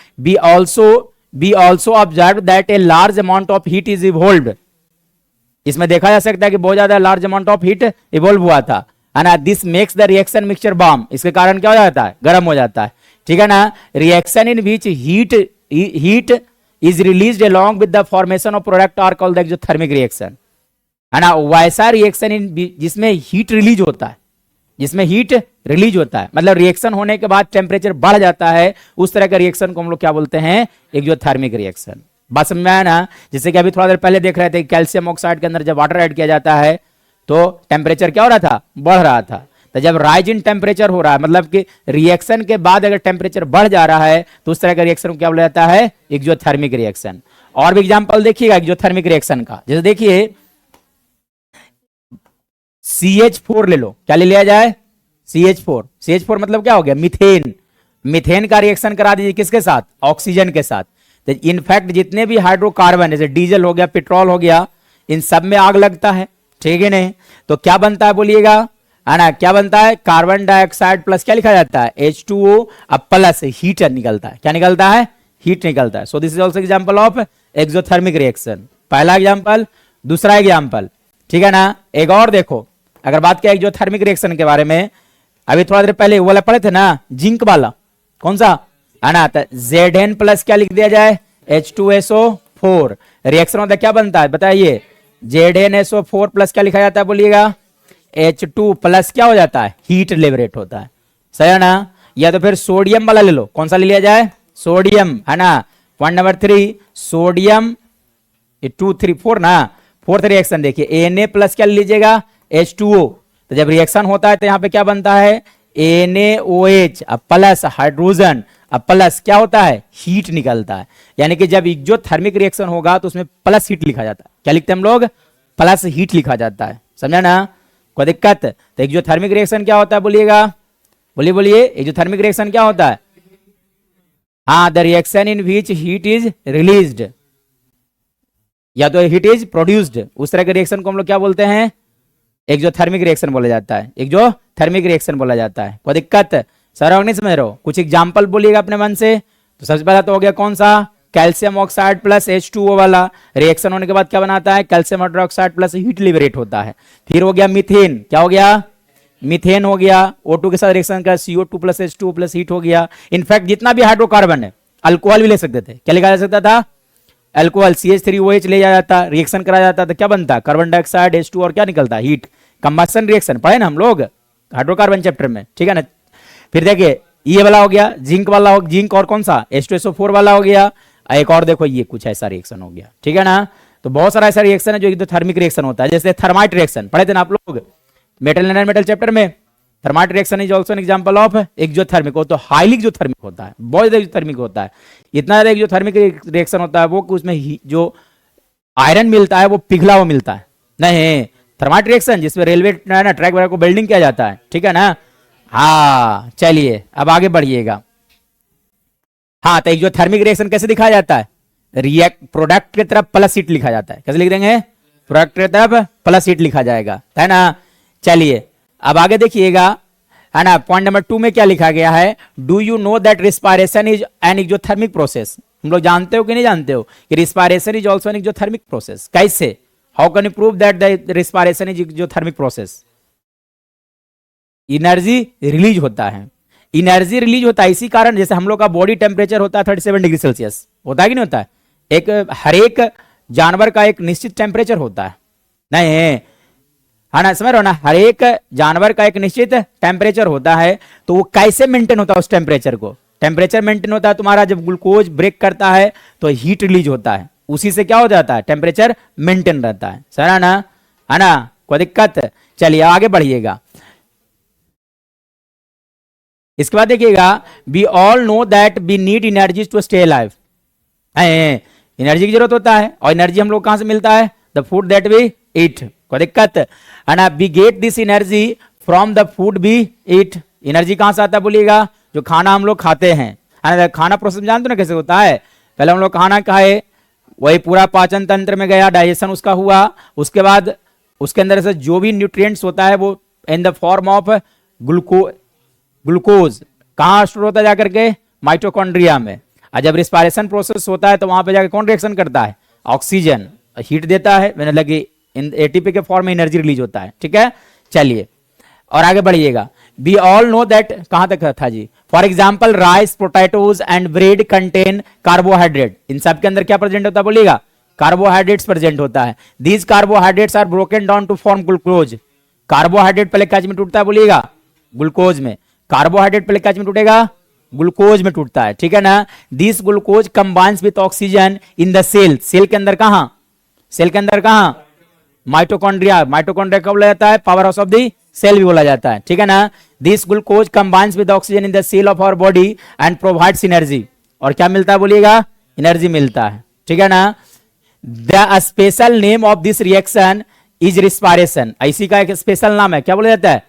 A: we also observed that a large amount of heat is evolved, इसमें देखा जा सकता है कि बहुत ज्यादा large amount of heat evolve हुआ था, है ना। This makes the reaction mixture bomb, इसके कारण क्या हो जाता है, गर्म हो जाता है, ठीक है ना। Reaction in which heat is released along with the formation of product are called the exothermic reaction, है ना। वैसा रिएक्शन इन जिसमें हीट रिलीज होता है, जिसमें हीट रिलीज होता है, मतलब रिएक्शन होने के बाद टेम्परेचर बढ़ जाता है, उस तरह का रिएक्शन को हम लोग क्या बोलते हैं, एक्सोथर्मिक रिएक्शन। बात समझ में आया ना। जैसे कि अभी थोड़ा देर पहले देख रहे थे, कैल्शियम ऑक्साइड के अंदर जब वाटर ऐड किया जाता है तो टेम्परेचर क्या हो रहा था, बढ़ रहा था। तो जब राइज इन टेम्परेचर हो रहा है, मतलब कि रिएक्शन के बाद अगर टेम्परेचर बढ़ जा रहा है तो उस तरह का रिएक्शन को क्या बोला जाता है, एक्सोथर्मिक रिएक्शन। और भी एग्जाम्पल देखिएगा एक्सोथर्मिक रिएक्शन का, जैसे देखिए CH4 ले लो, क्या ले लिया जाए, CH4 मतलब क्या हो गया, मीथेन। मीथेन का रिएक्शन करा दीजिए किसके साथ, ऑक्सीजन के साथ। तो इनफैक्ट जितने भी हाइड्रोकार्बन, जैसे डीजल हो गया, पेट्रोल हो गया, इन सब में आग लगता है, ठीक है नहीं। तो क्या बनता है बोलिएगा, है ना, क्या बनता है, कार्बन डाइऑक्साइड प्लस क्या लिखा जाता है, H2O, अब प्लस हीट निकलता है, क्या निकलता है, हीट निकलता है। So this is also example of exothermic reaction, पहला एग्जाम्पल। दूसरा एग्जाम्पल, ठीक है ना। एक और देखो, अगर बात किया एक्सोथर्मिक रिएक्शन के बारे में, अभी थोड़ा देर पहले वो वाला पढ़े थे ना, जिंक वाला, कौन सा, है ना। तो Zn प्लस क्या लिख दिया जाए, H2SO4, रिएक्शन होता है क्या बनता है बताइए, ZnSO4 प्लस क्या लिखा जाता है बोलिएगा, H2 प्लस क्या हो जाता है, हीट लिबरेट होता है। सही है ना। या तो फिर सोडियम वाला ले लो, कौन सा ले लिया जाए, सोडियम, है ना। पॉइंट नंबर 3 सोडियम, 2 3 4 ना, फोर्थ रिएक्शन देखिए Na प्लस क्या लीजिएगा, H2O। तो जब रिएक्शन होता है तो यहाँ पे क्या बनता है, NaOH, अब प्लस हाइड्रोजन, अब प्लस क्या होता है, हीट निकलता है। यानी कि जब एक्सोथर्मिक रिएक्शन होगा तो उसमें प्लस हीट लिखा जाता है। क्या लिखते हैं हम लोग, प्लस हीट लिखा जाता है, समझा ना, कोई दिक्कत। तो एक्सोथर्मिक रिएक्शन क्या होता है बोलिएगा, बोलिए बोलिए, एक्सोथर्मिक रिएक्शन क्या होता है, हाँ, the reaction in which heat is released या तो हीट इज प्रोड्यूस्ड, उस तरह के रिएक्शन को हम लोग क्या बोलते हैं, एक्सोथर्मिक रिएक्शन बोला जाता है, एक्सोथर्मिक रिएक्शन बोला जाता है। कोई दिक्कत, सर नहीं समझ रहे हो, कुछ एग्जांपल बोलिएगा अपने मन से। तो सबसे पहला तो हो गया कौन सा, कैल्शियम ऑक्साइड प्लस H2O वाला रिएक्शन होने के बाद क्या बनाता है, calcium hydroxide plus heat liberate होता है। फिर हो गया मीथेन, क्या हो गया, मीथेन हो गया, O2 के साथ रिएक्शन का CO2 plus H2O plus heat हो गया। इनफैक्ट जितना भी हाइड्रोकार्बन है, अल्कोहल भी ले सकते थे, क्या लिखा जा सकता था, अल्कोहल CH3OH ले जाया जाता, रिएक्शन कराया जाता तो क्या बनता, कार्बन डाइऑक्साइड H2 और क्या निकलता, हीट, कंबस्शन रिएक्शन पढ़े ना हम लोग हाइड्रोकार्बन चैप्टर में, ठीक है ना। फिर देखिए ये वाला हो गया, जिंक वाला हो, जिंक और कौन सा H2SO4 वाला हो गया। एक और देखो ये कुछ ऐसा रिएक्शन हो गया, ठीक है ना। तो बहुत सारा ऐसा रिएक्शन है जो एक्सोथर्मिक रिएक्शन होता है, जैसे थर्माइट रिएक्शन पढ़े थे ना आप लोग मेटल एंड मेटल चैप्टर में। Thermite reaction is also an example of exothermic, हो तो हाईली एक्सोथर्मिक होता है, बहुत ज्यादा एक्सोथर्मिक होता है। इतना ज्यादा एक्सोथर्मिक रिएक्शन होता है वो कि उसमें जो आयरन मिलता है वो पिघला हुआ मिलता है। नहीं, थर्माइट रिएक्शन जिसमें रेलवे ना ट्रैक वगैरह को बिल्डिंग किया जाता है, ठीक है ना। हाँ चलिए अब आगे बढ़िएगा। हाँ तो एक्सोथर्मिक रिएक्शन कैसे दिखाया जाता है, रिएक्ट प्रोडक्ट की तरफ प्लस हीट लिखा जाता है, कैसे लिख देंगे, प्रोडक्ट की तरफ प्लस हीट लिखा जाएगा, है ना। चलिए अब आगे देखिएगा, है ना। पॉइंट नंबर 2 में क्या लिखा गया है, do you know that respiration is an exothermic process. हम लोग जानते हो कि नहीं जानते हो कि respiration is also an exothermic process. कैसे, how can you prove that the respiration is exothermic process, energy release होता है, एनर्जी रिलीज होता है इसी कारण, जैसे हम लोग का बॉडी टेम्परेचर होता है 37 डिग्री सेल्सियस, होता है कि नहीं होता है, एक हर एक जानवर का एक निश्चित टेम्परेचर होता है, नहीं है ना, समझ रहे हो ना, हर एक जानवर का एक निश्चित टेम्परेचर होता है। तो वो कैसे मेंटेन होता है उस टेम्परेचर को, टेम्परेचर मेंटेन होता है तुम्हारा जब ग्लूकोज ब्रेक करता है तो हीट रिलीज होता है, उसी से क्या हो जाता है, टेम्परेचर मेंटेन रहता है, सर है ना, कोई दिक्कत। चलिए आगे बढ़िएगा। इसके बाद देखिएगा, we all know that we need energy to stay alive, energy की जरूरत होता है, और एनर्जी हम लोग कहां से मिलता है, the food that we eat, कोई दिक्कत, है ना। We get this energy from the food we eat, energy कहां से आता है बोलिएगा, जो खाना हम लोग खाते हैं, है ना। खाना प्रोसेस जानते हो ना कैसे होता है, पहले हम लोग खाना खाए, वही पूरा पाचन तंत्र में गया, डाइजेशन उसका हुआ, उसके बाद उसके अंदर से जो भी न्यूट्रिएंट्स होता है वो इन द फॉर्म ऑफ ग्लूकोज कहां स्टोर होता है जाकर के, माइटोकॉन्ड्रिया में। और जब रिस्पायरेशन प्रोसेस होता है तो वहां पे जाकर कौन रिएक्शन करता है, ऑक्सीजन हीट देता है, मैंने लगी एटीपी के फॉर्म में एनर्जी रिलीज होता है, ठीक है। चलिए और आगे बढ़िएगा, वी ऑल नो दैट, कहां तक था जी, for example rice, potatoes and bread contain carbohydrate, इन सब के अंदर क्या प्रेजेंट होता है बोलिएगा, कार्बोहाइड्रेट्स प्रेजेंट होता है। These carbohydrates are broken down to form glucose, carbohydrate पहले क्या में टूटता है बोलिएगा, ग्लूकोज में, कार्बोहाइड्रेट पहले क्या में टूटेगा, ग्लूकोज में टूटता है, ठीक है ना। This glucose combines with oxygen in the cell, cell के अंदर कहां, सेल के अंदर कहां, माइटोकॉन्ड्रिया, माइटोकॉन्ड्रिया कब बोला जाता है, power house of the cell भी बोला जाता है, ठीक है ना। This glucose combines with oxygen in the cell of our body and provides energy, और क्या मिलता है बोलिएगा, एनर्जी मिलता है, ठीक है ना। The special name of this reaction is respiration, इसी का एक स्पेशल नाम है, क्या बोला जाता है,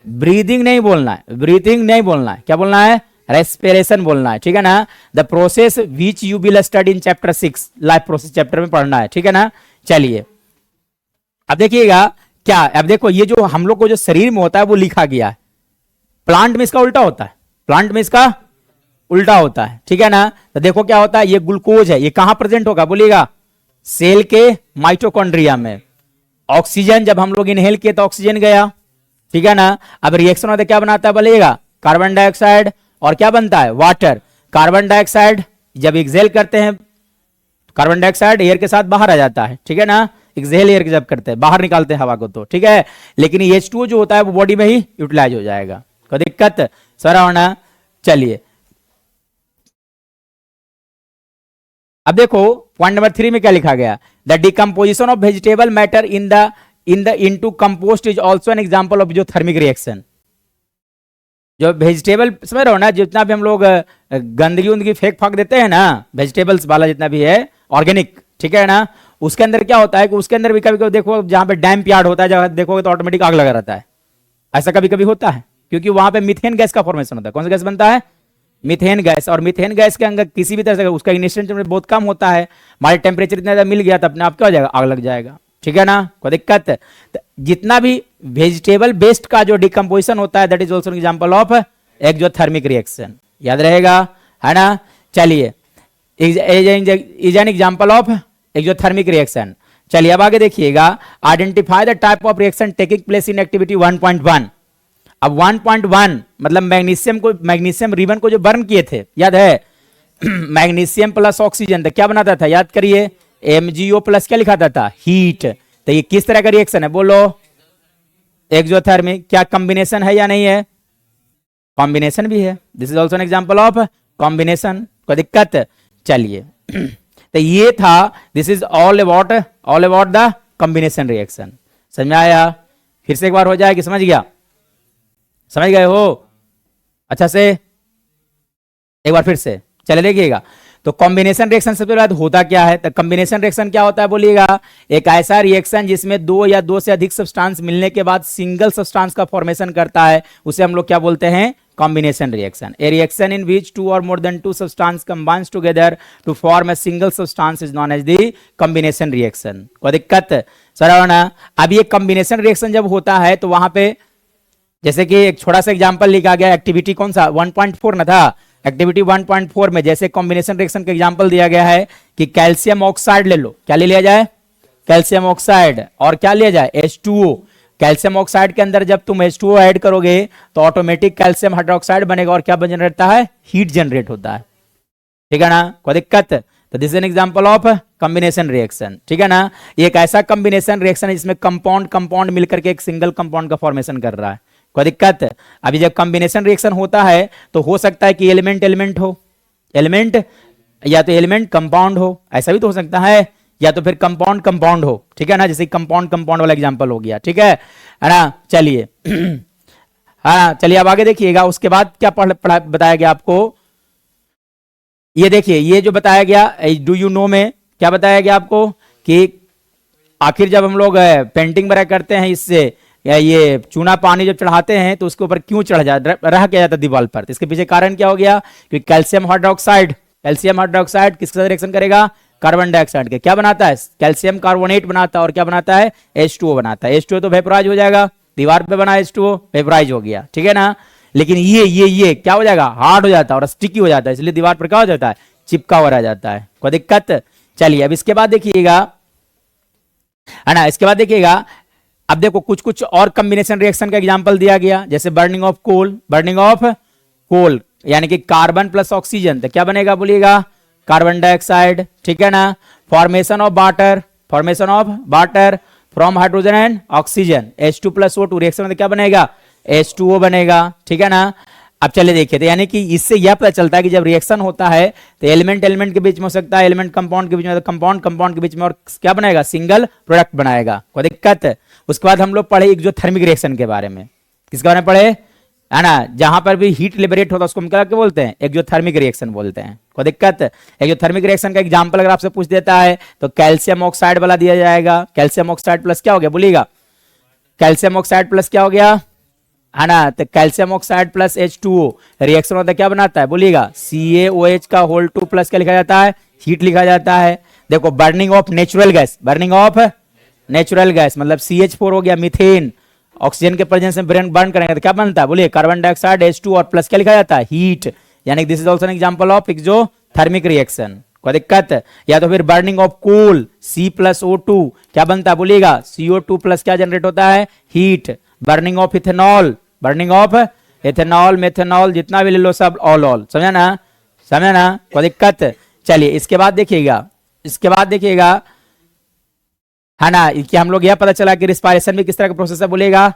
A: ब्रीदिंग नहीं बोलना है, ब्रीथिंग नहीं बोलना है, क्या बोलना है, रेस्पिरेशन बोलना है, ठीक है ना। The process which you will study in chapter 6, life process chapter में पढ़ना है, ठीक है ना। चलिए अब देखिएगा क्या, अब देखो ये जो हम लोग को जो शरीर में होता है वो लिखा गया है, प्लांट में इसका उल्टा होता है, प्लांट में इसका उल्टा होता है, ठीक है ना। तो देखो क्या होता है, ये ग्लूकोज है, ये कहां प्रेजेंट होगा बोलिएगा, सेल के माइटोकॉन्ड्रिया में। ऑक्सीजन जब हम लोग इनहेल किए तो ऑक्सीजन गया, ठीक है ना। अब रिएक्शन होता है क्या बनाता है बोलिएगा, कार्बन डाइऑक्साइड, और क्या बनता है, वाटर। कार्बन डाइऑक्साइड जब एक्सहेल करते हैं, कार्बन डाइऑक्साइड एयर के साथ बाहर आ जाता है, ठीक है ना, एक्सहेल एयर जब करते हैं बाहर निकालते हैं हवा को, तो ठीक है। लेकिन H2O जो होता है वो बॉडी में ही यूटिलाइज हो जाएगा, कोई दिक्कत सरावना। चलिए अब देखो पॉइंट नंबर 3 में क्या लिखा गया, the decomposition of vegetable matter in the into compost is also an example of जो थर्मिक रिएक्शन। जो वेजिटेबल समझ रहे हो ना, जितना भी हम लोग गंदगी उंदगी फेंक फाक देते हैं ना, वेजिटेबल्स वाला जितना भी है ऑर्गेनिक, ठीक है ना, उसके अंदर क्या होता है कि उसके अंदर भी कभी कभी देखो जहां पे डैम्प यार्ड होता है, जहां देखोगे तो ऑटोमेटिक आग लगा रहता है, ऐसा कभी कभी होता है, क्योंकि वहां पे मीथेन गैस का फॉर्मेशन होता है। कौन सा गैस बनता है, मीथेन गैस। और मीथेन गैस के अंदर किसी भी तरह से उसका इनिशियल टेम्परेचर बहुत कम होता है, हमारे टेम्परेचर इतना ज्यादा मिल गया तो अपने आप क्या हो जाएगा, आग लग जाएगा, ठीक है ना, कोई दिक्कत। तो जितना भी वेजिटेबल बेस्ड का जो डिकम्पोजिशन होता है that is also example of exothermic reaction, याद रहेगा, है ना। चलिए is an example of exothermic reaction. चलिए अब आगे देखिएगा, identify the type of reaction taking place in activity 1.1। अब 1.1 मतलब मैग्नीशियम रिबन को जो बर्न किए थे, याद है, मैग्नीशियम प्लस ऑक्सीजन तो क्या बनाता था, याद करिए, MgO प्लस क्या लिखा था, हीट। तो ये किस तरह का रिएक्शन है, बोलो, एक्सोथर्मिक। क्या कॉम्बिनेशन है या नहीं है, कॉम्बिनेशन भी है, this is also an example of combination, कोई दिक्कत। चलिए तो ये था, this is all about the combination reaction. समझ में आया, फिर से एक बार हो जाए कि समझ गया, समझ गए हो अच्छा से, एक बार फिर से चले देखिएगा। तो कॉम्बिनेशन रिएक्शन सबसे पहले होता क्या है, तो कॉम्बिनेशन रिएक्शन क्या होता है बोलिएगा, एक ऐसा रिएक्शन जिसमें दो या दो से अधिक सब्सटेंस मिलने के बाद सिंगल सब्सटेंस का फॉर्मेशन करता है, उसे हम लोग क्या बोलते हैं, combination reaction. A reaction in which two और more than two substance combines together to form a single substance is known as the combination reaction. कोई दिक्कत सरावना। अब ये कॉम्बिनेशन रिएक्शन जब होता है तो वहां पे जैसे कि एक छोटा सा एग्जांपल लिखा गया, एक्टिविटी कौन सा 1.4 ना था, एक्टिविटी 1.4 में जैसे कॉम्बिनेशन रिएक्शन का एग्जांपल दिया गया है कि कैल्शियम ऑक्साइड ले लो, क्या ले लिया जाए, कैल्शियम ऑक्साइड, और क्या लिया जाए, H2O। कैल्शियम ऑक्साइड के अंदर जब तुम H2O ऐड करोगे तो ऑटोमेटिक कैल्शियम हाइड्रोक्साइड बनेगा और क्या जनरेट होता है, हीट जनरेट होता है, ठीक है ना, कोई दिक्कत। तो this is an example of combination reaction, ठीक है ना। ये एक ऐसा कॉम्बिनेशन रिएक्शन है जिसमें कंपाउंड मिलकर के एक सिंगल कंपाउंड का फॉर्मेशन कर रहा है, कोई दिक्कत। अभी जब कॉम्बिनेशन रिएक्शन होता है तो हो सकता है कि एलिमेंट हो, एलिमेंट या तो एलिमेंट कंपाउंड हो, ऐसा भी तो हो सकता है, या तो फिर कंपाउंड हो, ठीक है ना, जैसे कंपाउंड वाला एग्जांपल हो गया, ठीक है ना। चलिए हाँ चलिए अब आगे देखिएगा, उसके बाद क्या बताया गया आपको, ये देखिए, ये जो बताया गया डू यू नो में क्या बताया गया आपको कि आखिर जब हम लोग पेंटिंग वगैरह करते हैं इससे, या ये चूना पानी जब चढ़ाते हैं तो उसके ऊपर क्यों चढ़ जाता, रह क्या जाता दीवार पर, तो इसके पीछे कारण क्या हो गया, कि कैल्शियम हाइड्रोक्साइड किसके साथ रिएक्शन करेगा, कार्बन डाइऑक्साइड के, क्या बनाता है, कैल्शियम कार्बोनेट बनाता है, और क्या बनाता है, H2O बनाता है। H2O तो वेपोराइज हो जाएगा, दीवार पे बना H2O वेपोराइज हो गया, ठीक है ना। लेकिन ये क्या हो जाएगा, हार्ड हो जाता है और स्टिकी हो जाता है, इसलिए दीवार पर क्या हो जाता है, चिपका हुआ रह जाता है, कोई दिक्कत। चलिए अब इसके बाद देखिएगा, है ना, इसके बाद देखिएगा, अब देखो कुछ और कॉम्बिनेशन रिएक्शन का एग्जांपल दिया गया, जैसे बर्निंग ऑफ कोल यानी कि कार्बन प्लस ऑक्सीजन, तो क्या बनेगा बोलिएगा, कार्बन डाइऑक्साइड, ठीक है ना। Formation of water from hydrogen and oxygen, H2 plus O2 reaction में क्या बनेगा, H2O बनेगा, ठीक है ना। अब चलिए देखिए, तो यानी कि इससे यह पता चलता है कि जब रिएक्शन होता है तो एलिमेंट के बीच में हो सकता है, एलिमेंट कंपाउंड के बीच में, कंपाउंड के बीच में, और क्या बनाएगा, सिंगल प्रोडक्ट बनाएगा, कोई दिक्कत। उसके बाद हम लोग पढ़े एक्सोथर्मिक रिएक्शन के बारे में, किसके बारे में पढ़े, है ना, जहां पर भी हीट लिबरेट होता है उसको हम क्या बोलते हैं, एक्सोथर्मिक रिएक्शन बोलते हैं, कोई दिक्कत। एक्सोथर्मिक रिएक्शन का एग्जांपल अगर आपसे पूछ देता है तो कैल्शियम ऑक्साइड वाला दिया जाएगा, कैल्शियम ऑक्साइड प्लस क्या हो गया बोलिएगा, कैल्शियम ऑक्साइड प्लस क्या हो गया, है ना, तो calcium oxide plus H2O reaction होता है, क्या बनाता है बोलिएगा, CaOH का होल 2 प्लस क्या लिखा जाता है, हीट लिखा जाता है। देखो बर्निंग ऑफ नेचुरल गैस मतलब CH4 हो गया, मीथेन, ऑक्सीजन के प्रेजेंस में बर्न करेंगे तो क्या बनता है बोलिए, कार्बन डाइऑक्साइड H2 और प्लस क्या लिखा जाता है, हीट, यानी this is also an example of exothermic reaction, कोई दिक्कत। या तो फिर burning of coal C plus O2 क्या बनता है बोलिएगा, CO2 प्लस क्या जनरेट होता है, heat. Burning of ethanol methanol जितना भी ले लो सब ऑल, समझा ना, कोई दिक्कत। चलिए इसके बाद देखिएगा, है ना, कि हम लोग यह पता चला कि रिस्पायरेशन में किस तरह का प्रोसेस है बोलेगा,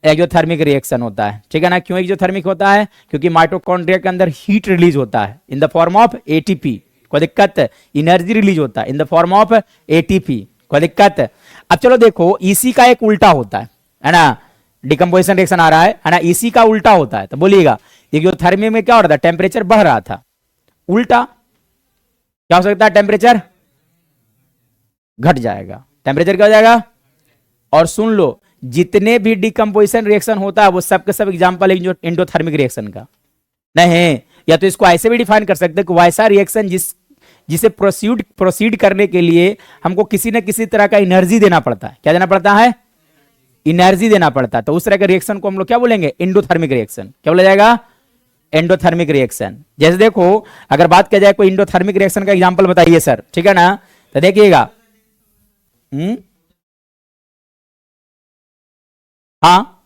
A: एक्सोथर्मिक रिएक्शन होता है, ठीक है ना। क्यों एक्सोथर्मिक होता है? क्योंकि माइटोकॉन्ड्रिया के अंदर हीट रिलीज होता है in the form of ATP, कोई दिक्कत? एनर्जी रिलीज होता है in the form of ATP, कोई दिक्कत? अब चलो देखो, इसी का एक उल्टा होता है ना, डिकम्पोजिशन रिएक्शन आ रहा है ना, इसी का उल्टा होता है। तो बोलिएगा एक्सोथर्मिक में क्या हो रहा था? टेम्परेचर बढ़ रहा था, उल्टा क्या हो सकता है? टेम्परेचर घट जाएगा, टेम्परेचर क्या हो जाएगा? और सुन लो, जितने भी डिकम्पोजिशन रिएक्शन होता है वो सब के सब एग्जांपल है एंडोथर्मिक रिएक्शन का नहीं। या तो इसको ऐसे भी डिफाइन कर सकते हैं कि वैसा रिएक्शन जिसे प्रोसीड करने के लिए हमको किसी न किसी तरह का एनर्जी देना पड़ता है। क्या देना पड़ता है? एनर्जी देना पड़ता है। तो उस तरह के रिएक्शन को हम लोग क्या बोलेंगे? Endothermic reaction. क्या बोला जाएगा? Endothermic reaction. जैसे देखो, अगर बात किया जाए कोई एंडोथर्मिक रिएक्शन का एग्जांपल बताइए सर, ठीक है ना। तो देखिएगा, हाँ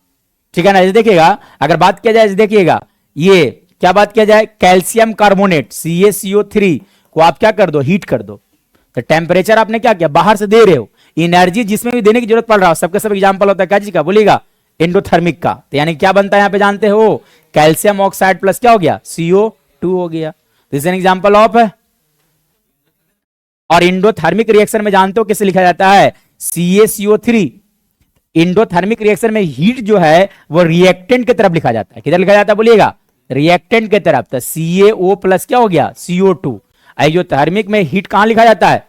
A: ठीक है ना। जैसे देखिएगा, अगर बात किया जाए, देखिएगा ये क्या बात किया जाए, कैल्शियम कार्बोनेट CaCO3 को आप क्या कर दो? हीट कर दो। तो टेम्परेचर आपने क्या किया? बाहर से दे रहे हो, एनर्जी जिसमें भी देने की जरूरत पड़ रहा हो, सबके सब एग्जांपल होता है क्या चीज का? बोलिएगा एंडोथर्मिक का। तो यानी क्या बनता है यहां पे जानते हो? कैल्शियम ऑक्साइड प्लस क्या हो गया? CO2 हो गया। This is an example of. और एंडोथर्मिक रिएक्शन में जानते हो किसे लिखा जाता है? CaCO3। एंडोथर्मिक रिएक्शन में हीट जो है वो रिएक्टेंट की तरफ लिखा जाता है। किधर लिखा जाता है? बोलिएगा रिएक्टेंट की तरफ। तो CaO प्लस क्या हो गया? CO2। एक्सोथर्मिक में हीट कहां लिखा जाता है?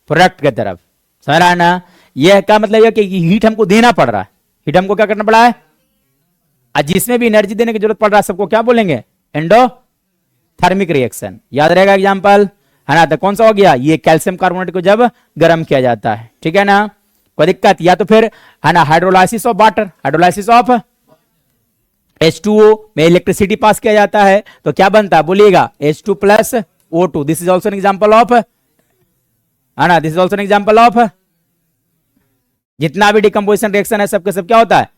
A: प्रोडक्ट की तरफ। समझ रहा है ना? यह क्या मतलब है कि हीट हमको देना पड़ रहा है, हीट हमको क्या करना पड़ा है, जिसमें भी एनर्जी देने की जरूरत पड़ रहा है सबको क्या बोलेंगे? Endothermic reaction. याद रहेगा एग्जांपल, है ना। तो कौन सा हो गया? ये कैल्शियम कार्बोनेट को जब गर्म किया जाता है, ठीक है ना, कोई दिक्कत? या तो फिर है ना hydrolysis of water, hydrolysis of H2O में इलेक्ट्रिसिटी पास किया जाता है तो क्या बनता है? बोलिएगा H2 plus O2। This is also an example of, है ना, this is also an example of. जितना भी डिकम्पोजिशन रिएक्शन है सबके सब क्या होता है?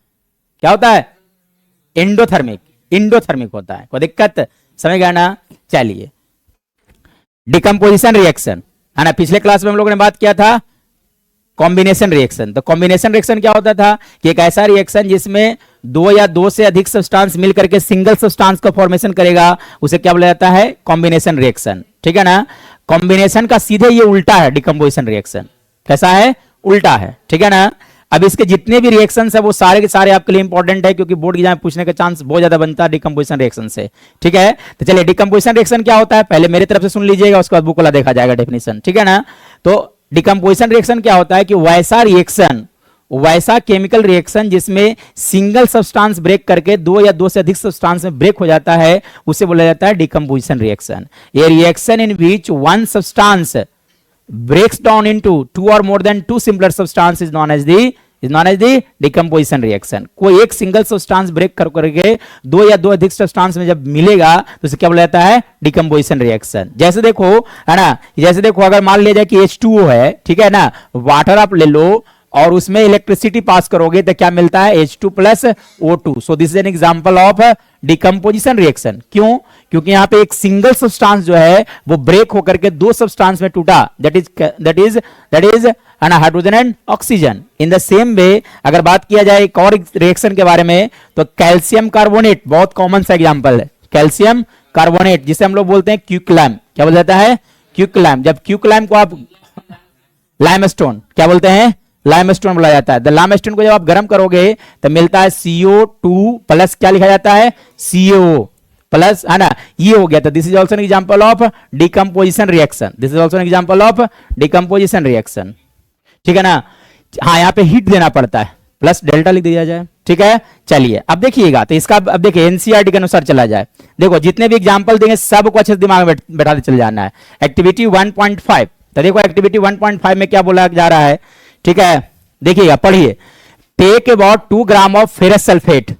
A: क्या होता है? एंडोथर्मिक, एंडोथर्मिक होता है, कोई दिक्कत? समझ गया ना। चलिए, डिकम्पोजिशन रिएक्शन, है ना, पिछले क्लास में हम लोगों ने बात किया था कॉम्बिनेशन रिएक्शन। तो कॉम्बिनेशन रिएक्शन क्या होता था कि एक ऐसा रिएक्शन जिसमें दो या दो से अधिक सब्सटेंस मिलकर के सिंगल सब्सटेंस का फॉर्मेशन करेगा, उसे क्या बोला जाता है? कॉम्बिनेशन रिएक्शन, ठीक है ना। कॉम्बिनेशन का सीधे ये उल्टा है डिकम्पोजिशन रिएक्शन। कैसा है? उल्टा है, ठीक है ना। अब इसके जितने भी रिएक्शंस है वो सारे के सारे आपके लिए इंपॉर्टेंट है, क्योंकि बोर्ड एग्जाम में पूछने का चांस बहुत ज्यादा बनता है डिकम्पोजिशन रिएक्शन से, ठीक है। तो चलिए, डिकम्पोजिशन रिएक्शन क्या होता है पहले मेरी तरफ से सुन लीजिएगा, उसके बाद बुक वाला देखा जाएगा डेफिनेशन, ठीक है ना। तो डिकम्पोजिशन रिएक्शन क्या होता है कि वैसा रिएक्शन, वैसा केमिकल रिएक्शन जिसमें सिंगल सब्सटेंस ब्रेक करके दो या दो से अधिक सब्सटेंस में ब्रेक हो जाता है, उसे बोला जाता है डिकम्पोजिशन रिएक्शन। ये reaction in which one substance breaks down into two or more than two simpler substance is known as the decomposition reaction। कोई एक सिंगल सब्सटेंस ब्रेक कर करके दो या दो अधिक सब्सटेंस में जब मिलेगा तो उसे क्या बोला जाता है? Decomposition reaction. जैसे देखो, है ना, जैसे देखो अगर मान लिया जाए कि H2O है, ठीक है ना, वाटर आप ले लो और उसमें इलेक्ट्रिसिटी पास करोगे तो क्या मिलता है? H2 plus O2। So this is an example of decomposition reaction. क्यों? क्योंकि यहां पे एक सिंगल सब्सटेंस जो है वो ब्रेक होकर के दो सब्सटेंस में टूटा, दैट इज है ना hydrogen and oxygen. In the same way अगर बात किया जाए एक और रिएक्शन के बारे में तो कैल्शियम कार्बोनेट बहुत कॉमन सा एग्जांपल है। कैल्शियम कार्बोनेट जिसे हम लोग बोलते हैं क्विकलाइम। क्या बोला जाता है? क्विकलाइम। जब क्विकलाइम को आप लाइमस्टोन क्या बोलते हैं? लाइमस्टोन बोला जाता है। द लाइमस्टोन को जब आप गर्म करोगे तो मिलता है CO2 प्लस क्या लिखा जाता है? CaO प्लस, है ना, ये हो गया। तो this is also an example of decomposition reaction. This is also an example of decomposition reaction, ठीक है ना। हाँ, यहाँ पे हीट देना पड़ता है, प्लस डेल्टा लिख दिया जाए, ठीक है। चलिए अब देखिएगा, तो इसका अब देखिए एनसीईआरटी के अनुसार चला जाए। देखो जितने भी एग्जांपल देंगे सबको अच्छे से दिमाग में बैठाते चले जाना है। एक्टिविटी 1.5, तो देखो एक्टिविटी 1.5 में क्या बोला जा रहा है, ठीक है, देखिएगा, पढ़िए। Take about 2 gram of ferrous sulphate,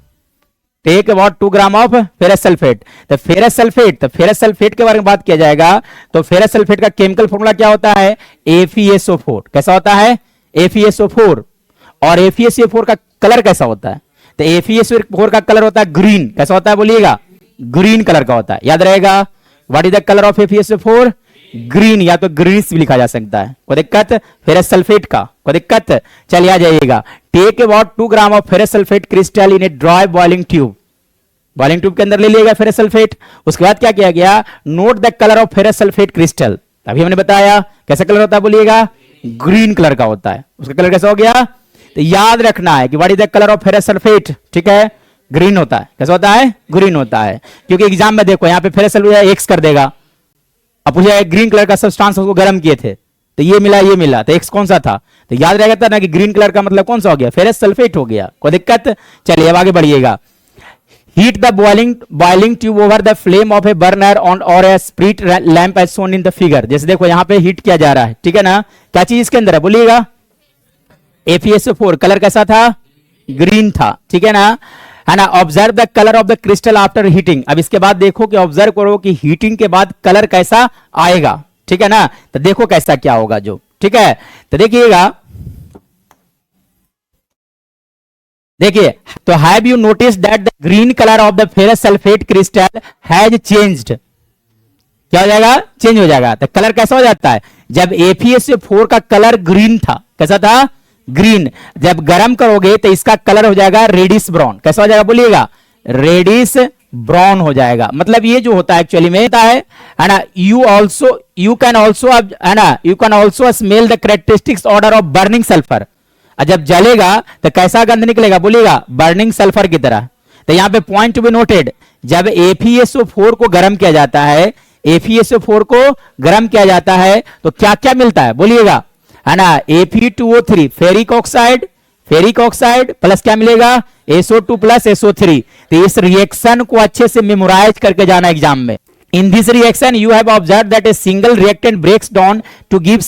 A: take about 2 gram of ferrous sulphate. तो फेरस सल्फेट, तो फेरस सल्फेट के बारे में बात किया जाएगा तो फेरस सल्फेट का केमिकल फॉर्मूला क्या होता है? FeSO4। कैसा होता है? FeSO4। और FeSO4 का कलर कैसा होता है? तो FeSO4 का कलर होता है ग्रीन। कैसा होता है? बोलिएगा ग्रीन कलर का होता है, याद रहेगा। What is the colour of FeSO4? Green या तो ग्रीनिश भी लिखा जा सकता है, कोई दिक्कत? फेरस सल्फेट का कोई दिक्कत? चलिए आ जाइएगा। Take about 2 gram of ferrous sulphate crystal in a dry boiling tube, boiling tube के अंदर ले लिएगा फेरस सल्फेट। उसके बाद क्या किया गया, note the colour of ferrous sulphate crystal. अभी हमने बताया कैसा कलर होता है, बोलिएगा ग्रीन कलर का होता है। उसका कलर कैसा हो गया, तो याद रखना है कि what is the colour of ferrous sulphate, ठीक है, ग्रीन होता है। कैसा होता है, ग्रीन होता है। क्योंकि एग्जाम में देखो यहाँ पे फेरस सल्फेट एक्स कर देगा, अब पूछे ग्रीन कलर का सब्सटेंस उसको गर्म किए थे तो ये मिला, तो एक्स कौन सा था, तो याद रहेगा था ना कि ग्रीन कलर का मतलब कौन सा हो गया, फेरस सल्फेट हो गया। कोई दिक्कत? चलिए अब आगे बढ़िएगा। Heat the boiling tube over the flame of a burner on or a spirit lamp as shown in the figure. जैसे देखो यहाँ पे हीट किया जा रहा है, ठीक है ना, क्या चीज इसके अंदर है, बोलिएगा FeSO4। कलर कैसा था, ग्रीन था, ठीक है ना। Observe the colour of the crystal after heating. अब इसके बाद देखो कि ऑब्जर्व करो कि हीटिंग के बाद कलर कैसा आएगा, ठीक है ना। तो देखो कैसा क्या होगा जो, ठीक है। तो देखिएगा, देखिए तो have you notice that the green colour of the ferrous sulphate crystal has changed. क्या हो जाएगा, चेंज हो जाएगा। तो कलर कैसा हो जाता है, जब FeSO4 का कलर ग्रीन था, कैसा था, ग्रीन, जब गर्म करोगे तो इसका कलर हो जाएगा रेडिश ब्राउन। कैसा हो जाएगा, बोलिएगा रेडिश ब्राउन हो जाएगा। मतलब ये जो होता है एक्चुअली में होता है ना, यू कैन ऑल्सो है ना, you can also smell the characteristics order of burning sulphur. जब जलेगा तो कैसा गंध निकलेगा, बोलिएगा बर्निंग सल्फर की तरह। तो यहां पे पॉइंट टू बी नोटेड, जब FeSO4 को गर्म किया जाता है, FeSO4 को गर्म किया जाता है तो क्या क्या मिलता है, बोलिएगा, है ना, Fe2O3 फेरिक ऑक्साइड प्लस क्या मिलेगा, SO2 प्लस SO3। तो इस रिएक्शन को अच्छे से मेमोराइज करके जाना एग्जाम में। In this reaction you have observe that a single reactant breaks down to give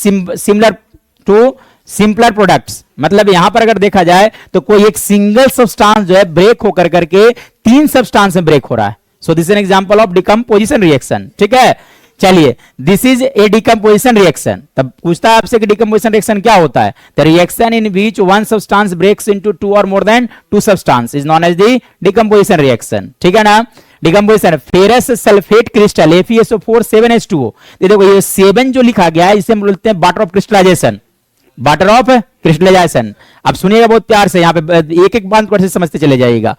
A: simpler products. मतलब यहां पर अगर देखा जाए तो कोई एक सिंगल सब्सटेंस जो है ब्रेक होकर करके 3 सब्सटेंस में ब्रेक हो रहा है। So this is an example of decomposition reaction, ठीक है। चलिए, this is A decomposition reaction. तब पूछता है आपसे कि डिकम्पोजिशन रिएक्शन क्या होता है, the reaction in which one substance breaks into 2 और more than 2 substance is known as the decomposition reaction, ठीक है ना। Decomposition ferrous sulphate crystal FeSO4 7H2O। देखो ये 7 जो लिखा गया है इसे हम बोलते हैं water of crystallisation, water of crystallisation. अब सुनिएगा बहुत प्यार से, यहां पे एक एक बात को समझते चले जाइएगा।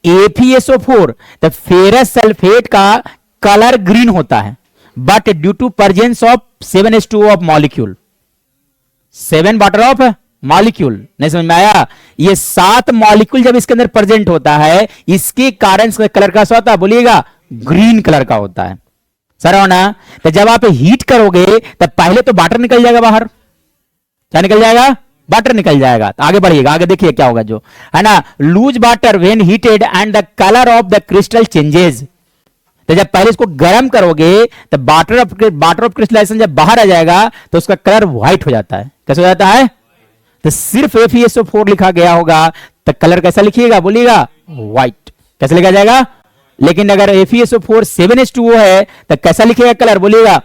A: FeSO4 तो फेरस सल्फेट का कलर ग्रीन होता है, but due to presence of 7H2O of molecule, 7 water of molecule, नहीं समझ में आया, ये 7 मॉलिक्यूल जब इसके अंदर प्रेजेंट होता है इसके कारण कलर कैसा होता है, बोलिएगा ग्रीन कलर का होता है। सर ना, तो जब आप हीट करोगे तब पहले तो वाटर निकल जाएगा बाहर, क्या निकल जाएगा, वाटर निकल जाएगा। तो आगे बढ़िएगा, आगे देखिए क्या होगा जो, है ना, loose water when heated and the colour of the crystal changes. तो जब पहले इसको गर्म करोगे तो वाटर ऑफ क्रिस्टलाइजेशन जब बाहर आ जाएगा तो उसका कलर व्हाइट हो जाता है। कैसे हो जाता है, तो सिर्फ FeSO4 लिखा गया होगा तो कलर कैसा लिखिएगा, बोलिएगा व्हाइट। कैसे लिखा जाएगा, लेकिन अगर FeSO4 7H2O है तो कैसा लिखिएगा कलर, बोलिएगा।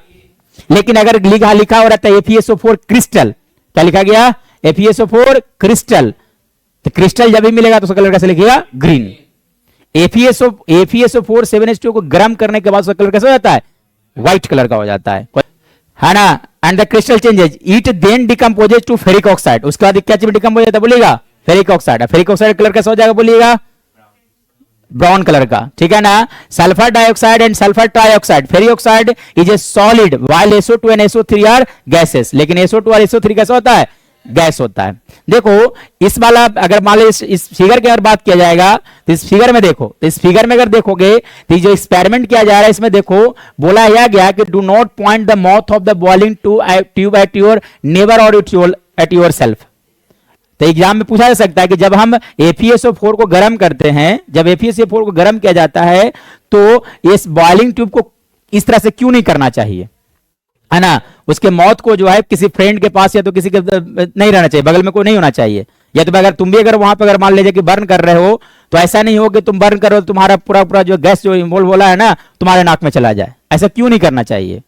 A: लेकिन अगर लिखा हो रहता है FeSO4 क्रिस्टल, क्या लिखा गया, FeSO4 क्रिस्टल, तो क्रिस्टल जब भी मिलेगा तो उसका कलर कैसे लिखिएगा, ग्रीन। FeSO4 7H2O को गर्म करने के बाद उसका कलर कैसा हो जाता है, व्हाइट कलर का हो जाता है ना। And the crystal changes, it then decomposes to ferric oxide. उसके बाद क्या चीज डिकम्पोज होता है, बोलिएगा ferric oxide. Ferric oxide colour कैसा हो जाएगा, बोलिएगा ब्राउन कलर का, ठीक है ना। Sulphur dioxide and sulphur trioxide, ferric oxide is a solid while SO2 and SO3 are gases. लेकिन SO2 और SO3 कैसा होता है, गैस होता है। देखो इस वाला अगर मान लो इस फिगर की अगर बात किया जाएगा तो इस फिगर में देखो, तो इस फिगर में अगर देखोगे तो जो एक्सपेरिमेंट किया जा रहा है इसमें देखो बोला यह गया कि do not point the mouth of the boiling tube at your neighbour और एट योर सेल्फ। तो एग्जाम में पूछा जा सकता है कि जब हम FeSO4 को गर्म करते हैं, जब FeSO4 को गर्म किया जाता है तो इस बॉइलिंग ट्यूब को इस तरह से क्यों नहीं करना चाहिए, है ना। उसके मौत को जो है किसी फ्रेंड के पास या तो किसी के नहीं रहना चाहिए, बगल में कोई नहीं होना चाहिए। या तो अगर तुम भी अगर वहां पर अगर मान लीजिए कि बर्न कर रहे हो तो ऐसा नहीं हो कि तुम बर्न करो तुम्हारा पूरा जो गैस जो इन्वॉल्व बोला है ना तुम्हारे नाक में चला जाए, ऐसा क्यों नहीं करना चाहिए,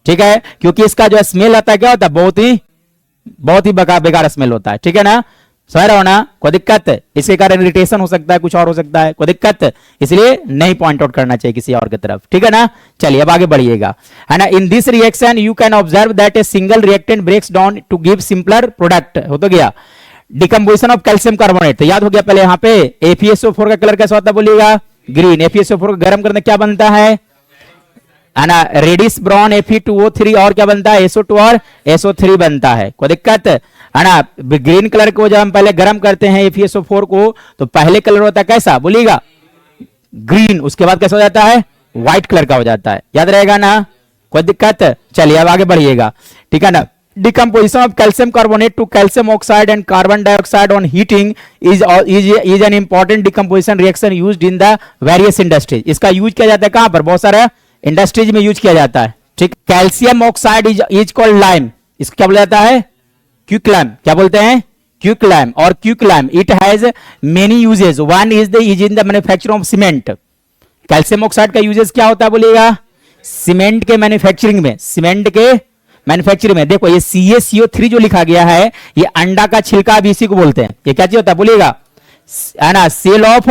A: ठीक है। क्योंकि इसका जो स्मेल आता है क्या होता है, बहुत ही बेकार स्मेल होता है, ठीक है ना। समझ रहे हो ना, कोई दिक्कत, इसके कारण इरिटेशन हो सकता है, कुछ और हो सकता है, कोई दिक्कत, इसलिए नहीं पॉइंट आउट करना चाहिए किसी और की तरफ, ठीक है ना। चलिए अब आगे बढ़िएगा, है ना। In this reaction you can observe that a single reactant breaks down to give simpler product. हो तो गया डिकम्पोजिशन ऑफ कैल्शियम कार्बोनेट, तो याद हो गया पहले यहाँ पे FeSO4 का कलर कैसा होता है बोलिएगा, ग्रीन। FeSO4 को गर्म करने क्या बनता है ना, रेडिस ब्राउन Fe2O3 और क्या बनता है, SO2 और SO3 बनता है, कोई दिक्कत, है ना। ग्रीन कलर को जब हम पहले गर्म करते हैं FeSO4 को, तो पहले कलर होता है कैसा बोलिएगा, ग्रीन, उसके बाद कैसा हो जाता है, व्हाइट कलर का हो जाता है, याद रहेगा ना, कोई दिक्कत। चलिए अब आगे बढ़िएगा, ठीक है ना। Decomposition of calcium carbonate to calcium oxide and carbon dioxide on heating is an important decomposition reaction used in the various industries। इसका यूज किया जाता है कहां पर, बहुत सारे इंडस्ट्रीज में यूज किया जाता है, ठीक। Calcium oxide is called lime, इसको क्या बोला जाता है, क्विकलाइम, क्या बोलते हैं, क्विकलाइम। और quicklime it has many uses, one is in the manufacturing of cement. Calcium oxide का यूजेस क्या होता है बोलिएगा, सीमेंट के मैन्युफैक्चरिंग में, सीमेंट के मैन्युफैक्चरिंग में। देखो ये CaCO3 जो लिखा गया है, ये अंडा का छिलका भी इसी को बोलते हैं, ये क्या चीज होता है बोलिएगा, है ना, सेल ऑफ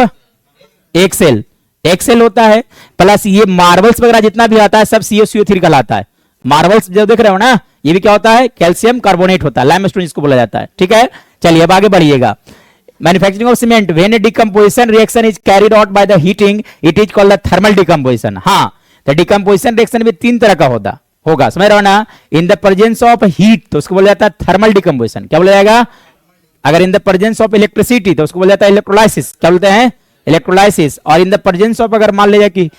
A: एक सेल, एक सेल होता है, प्लस ये मार्बल्स वगैरह जितना भी आता है सब CaCO3 कहलाता है। मार्बल्स जो देख रहे हो ना, ये भी क्या होता है, कैल्शियम कार्बोनेट होता है, लाइमस्टोन जिसको बोला जाता है, ठीक है। चलिए अब आगे बढ़िएगा, manufacturing of cement, when a decomposition reaction is carried out by the heating it is called the thermal decomposition. हाँ, तो डिकम्पोजिशन रिएक्शन भी तीन तरह का होगा, समझ रहे हो ना। इन द प्रेजेंस ऑफ हीट तो उसको बोला जाता है थर्मल डिकम्पोजिशन, क्या बोला जाएगा, अगर इन द प्रेजेंस ऑफ इलेक्ट्रिसिटी तो उसको बोला जाता है इलेक्ट्रोलाइसिस, क्या बोलते हैं, इलेक्ट्रोलाइसिस। और इन द प्रेजेंस ऑफ अगर मान लीजिए कि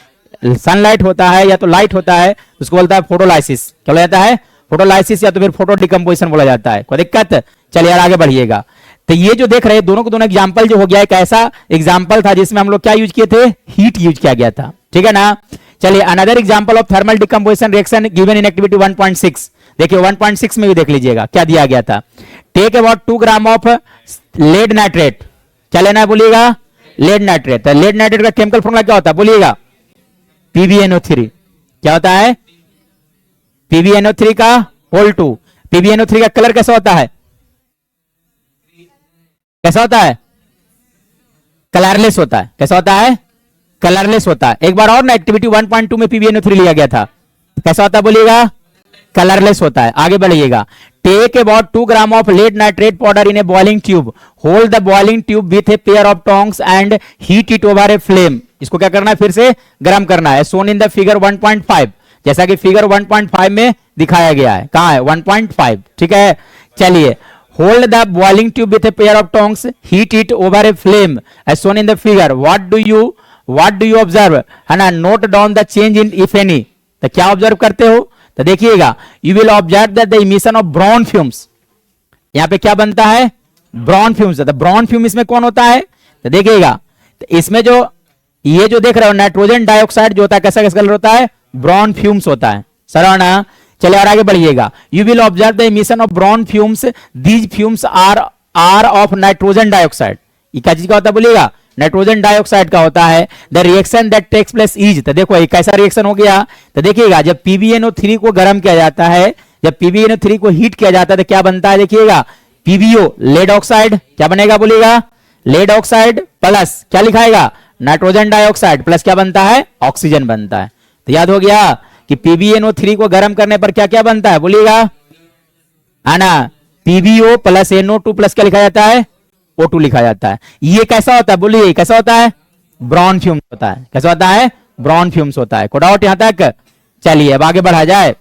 A: सनलाइट होता है या तो लाइट होता है, उसको बोलता है फोटोलाइसिस, क्या बोला जाता है, फोटोलाइसिस, या तो फिर फोटो डिकम्पोजिशन बोला जाता है, कोई दिक्कत। चलिए यार आगे बढ़िएगा, तो ये जो देख रहे हैं दोनों को दोनों एग्जाम्पल जो हो गया, एक ऐसा एग्जाम्पल था जिसमें हम लोग क्या यूज किए थे, हीट यूज किया गया था, ठीक है ना। चलिए another example of thermal decomposition reaction given in activity 1.6, देखिए 1.6 में भी देख लीजिएगा क्या दिया गया था। Take about 2 gram of lead nitrate, क्या लेना है बोलिएगा, लेड नाइट्रेट। तो लेड नाइट्रेट का केमिकल फॉर्मूला क्या होता है बोलिएगा, PbNO3, क्या होता है, PbNO3 का होल 2। PbNO3 का कलर कैसा होता है, कैसा होता है, कलरलेस होता है, कैसा होता है, कलरलेस होता है। एक बार और ना, एक्टिविटी 1.2 में PbNO3 लिया गया था, कैसा होता है बोलिएगा, कलरलेस होता है। आगे बढ़िएगा, take about 2 gram of lead nitrate powder in a boiling tube, hold the boiling tube with a pair of tongs and heat it over a flame. इसको क्या करना है, फिर से गर्म करना है, सोन इन द फिगर 1.5, जैसा कि फिगर 1.5 में दिखाया गया है, कहां है 1.5, ठीक है। चलिए, hold the boiling tube with a pair of tongs, heat it over a flame as shown in the figure। what do you observe, है ना, note down the change in if any। तो क्या ऑब्जर्व करते हो, तो देखिएगा, you will observe that the emission of brown fumes, यहां पे क्या बनता है, ब्राउन फ्यूम्स। तो ब्राउन फ्यूम इसमें कौन होता है, तो देखिएगा, तो इसमें जो ये जो देख रहे हो नाइट्रोजन डाइऑक्साइड जो होता है कैसा कलर होता है, ब्राउन फ्यूम्स होता है, सराहना। चलिए और आगे बढ़िएगा, you will observe the emission of brown fumes, these fumes are of nitrogen dioxide. ये क्या चीज का होता है बोलिएगा, नाइट्रोजन डाइऑक्साइड का होता है। The reaction that takes place is, तो देखो एक कैसा रिएक्शन हो गया, तो देखिएगा जब PbNO3 को गर्म किया जाता है, जब PbNO3 को हीट किया जाता है तो क्या बनता है, देखिएगा PbO लेड ऑक्साइड, क्या बनेगा बोलिएगा, लेड ऑक्साइड प्लस क्या लिखाएगा, नाइट्रोजन डाइऑक्साइड प्लस क्या बनता है, ऑक्सीजन बनता है। तो याद हो गया कि PbNO3 को गर्म करने पर क्या क्या बनता है बोलिएगा, है ना, PbO प्लस NO2 प्लस क्या लिखा जाता है, O2 लिखा जाता है। ये कैसा होता है बोलिए, कैसा होता है, ब्राउन फ्यूम्स होता है, कैसा होता है, ब्राउन फ्यूम्स होता है। कोई डाउट यहां तक, चलिए अब आगे बढ़ा जाए।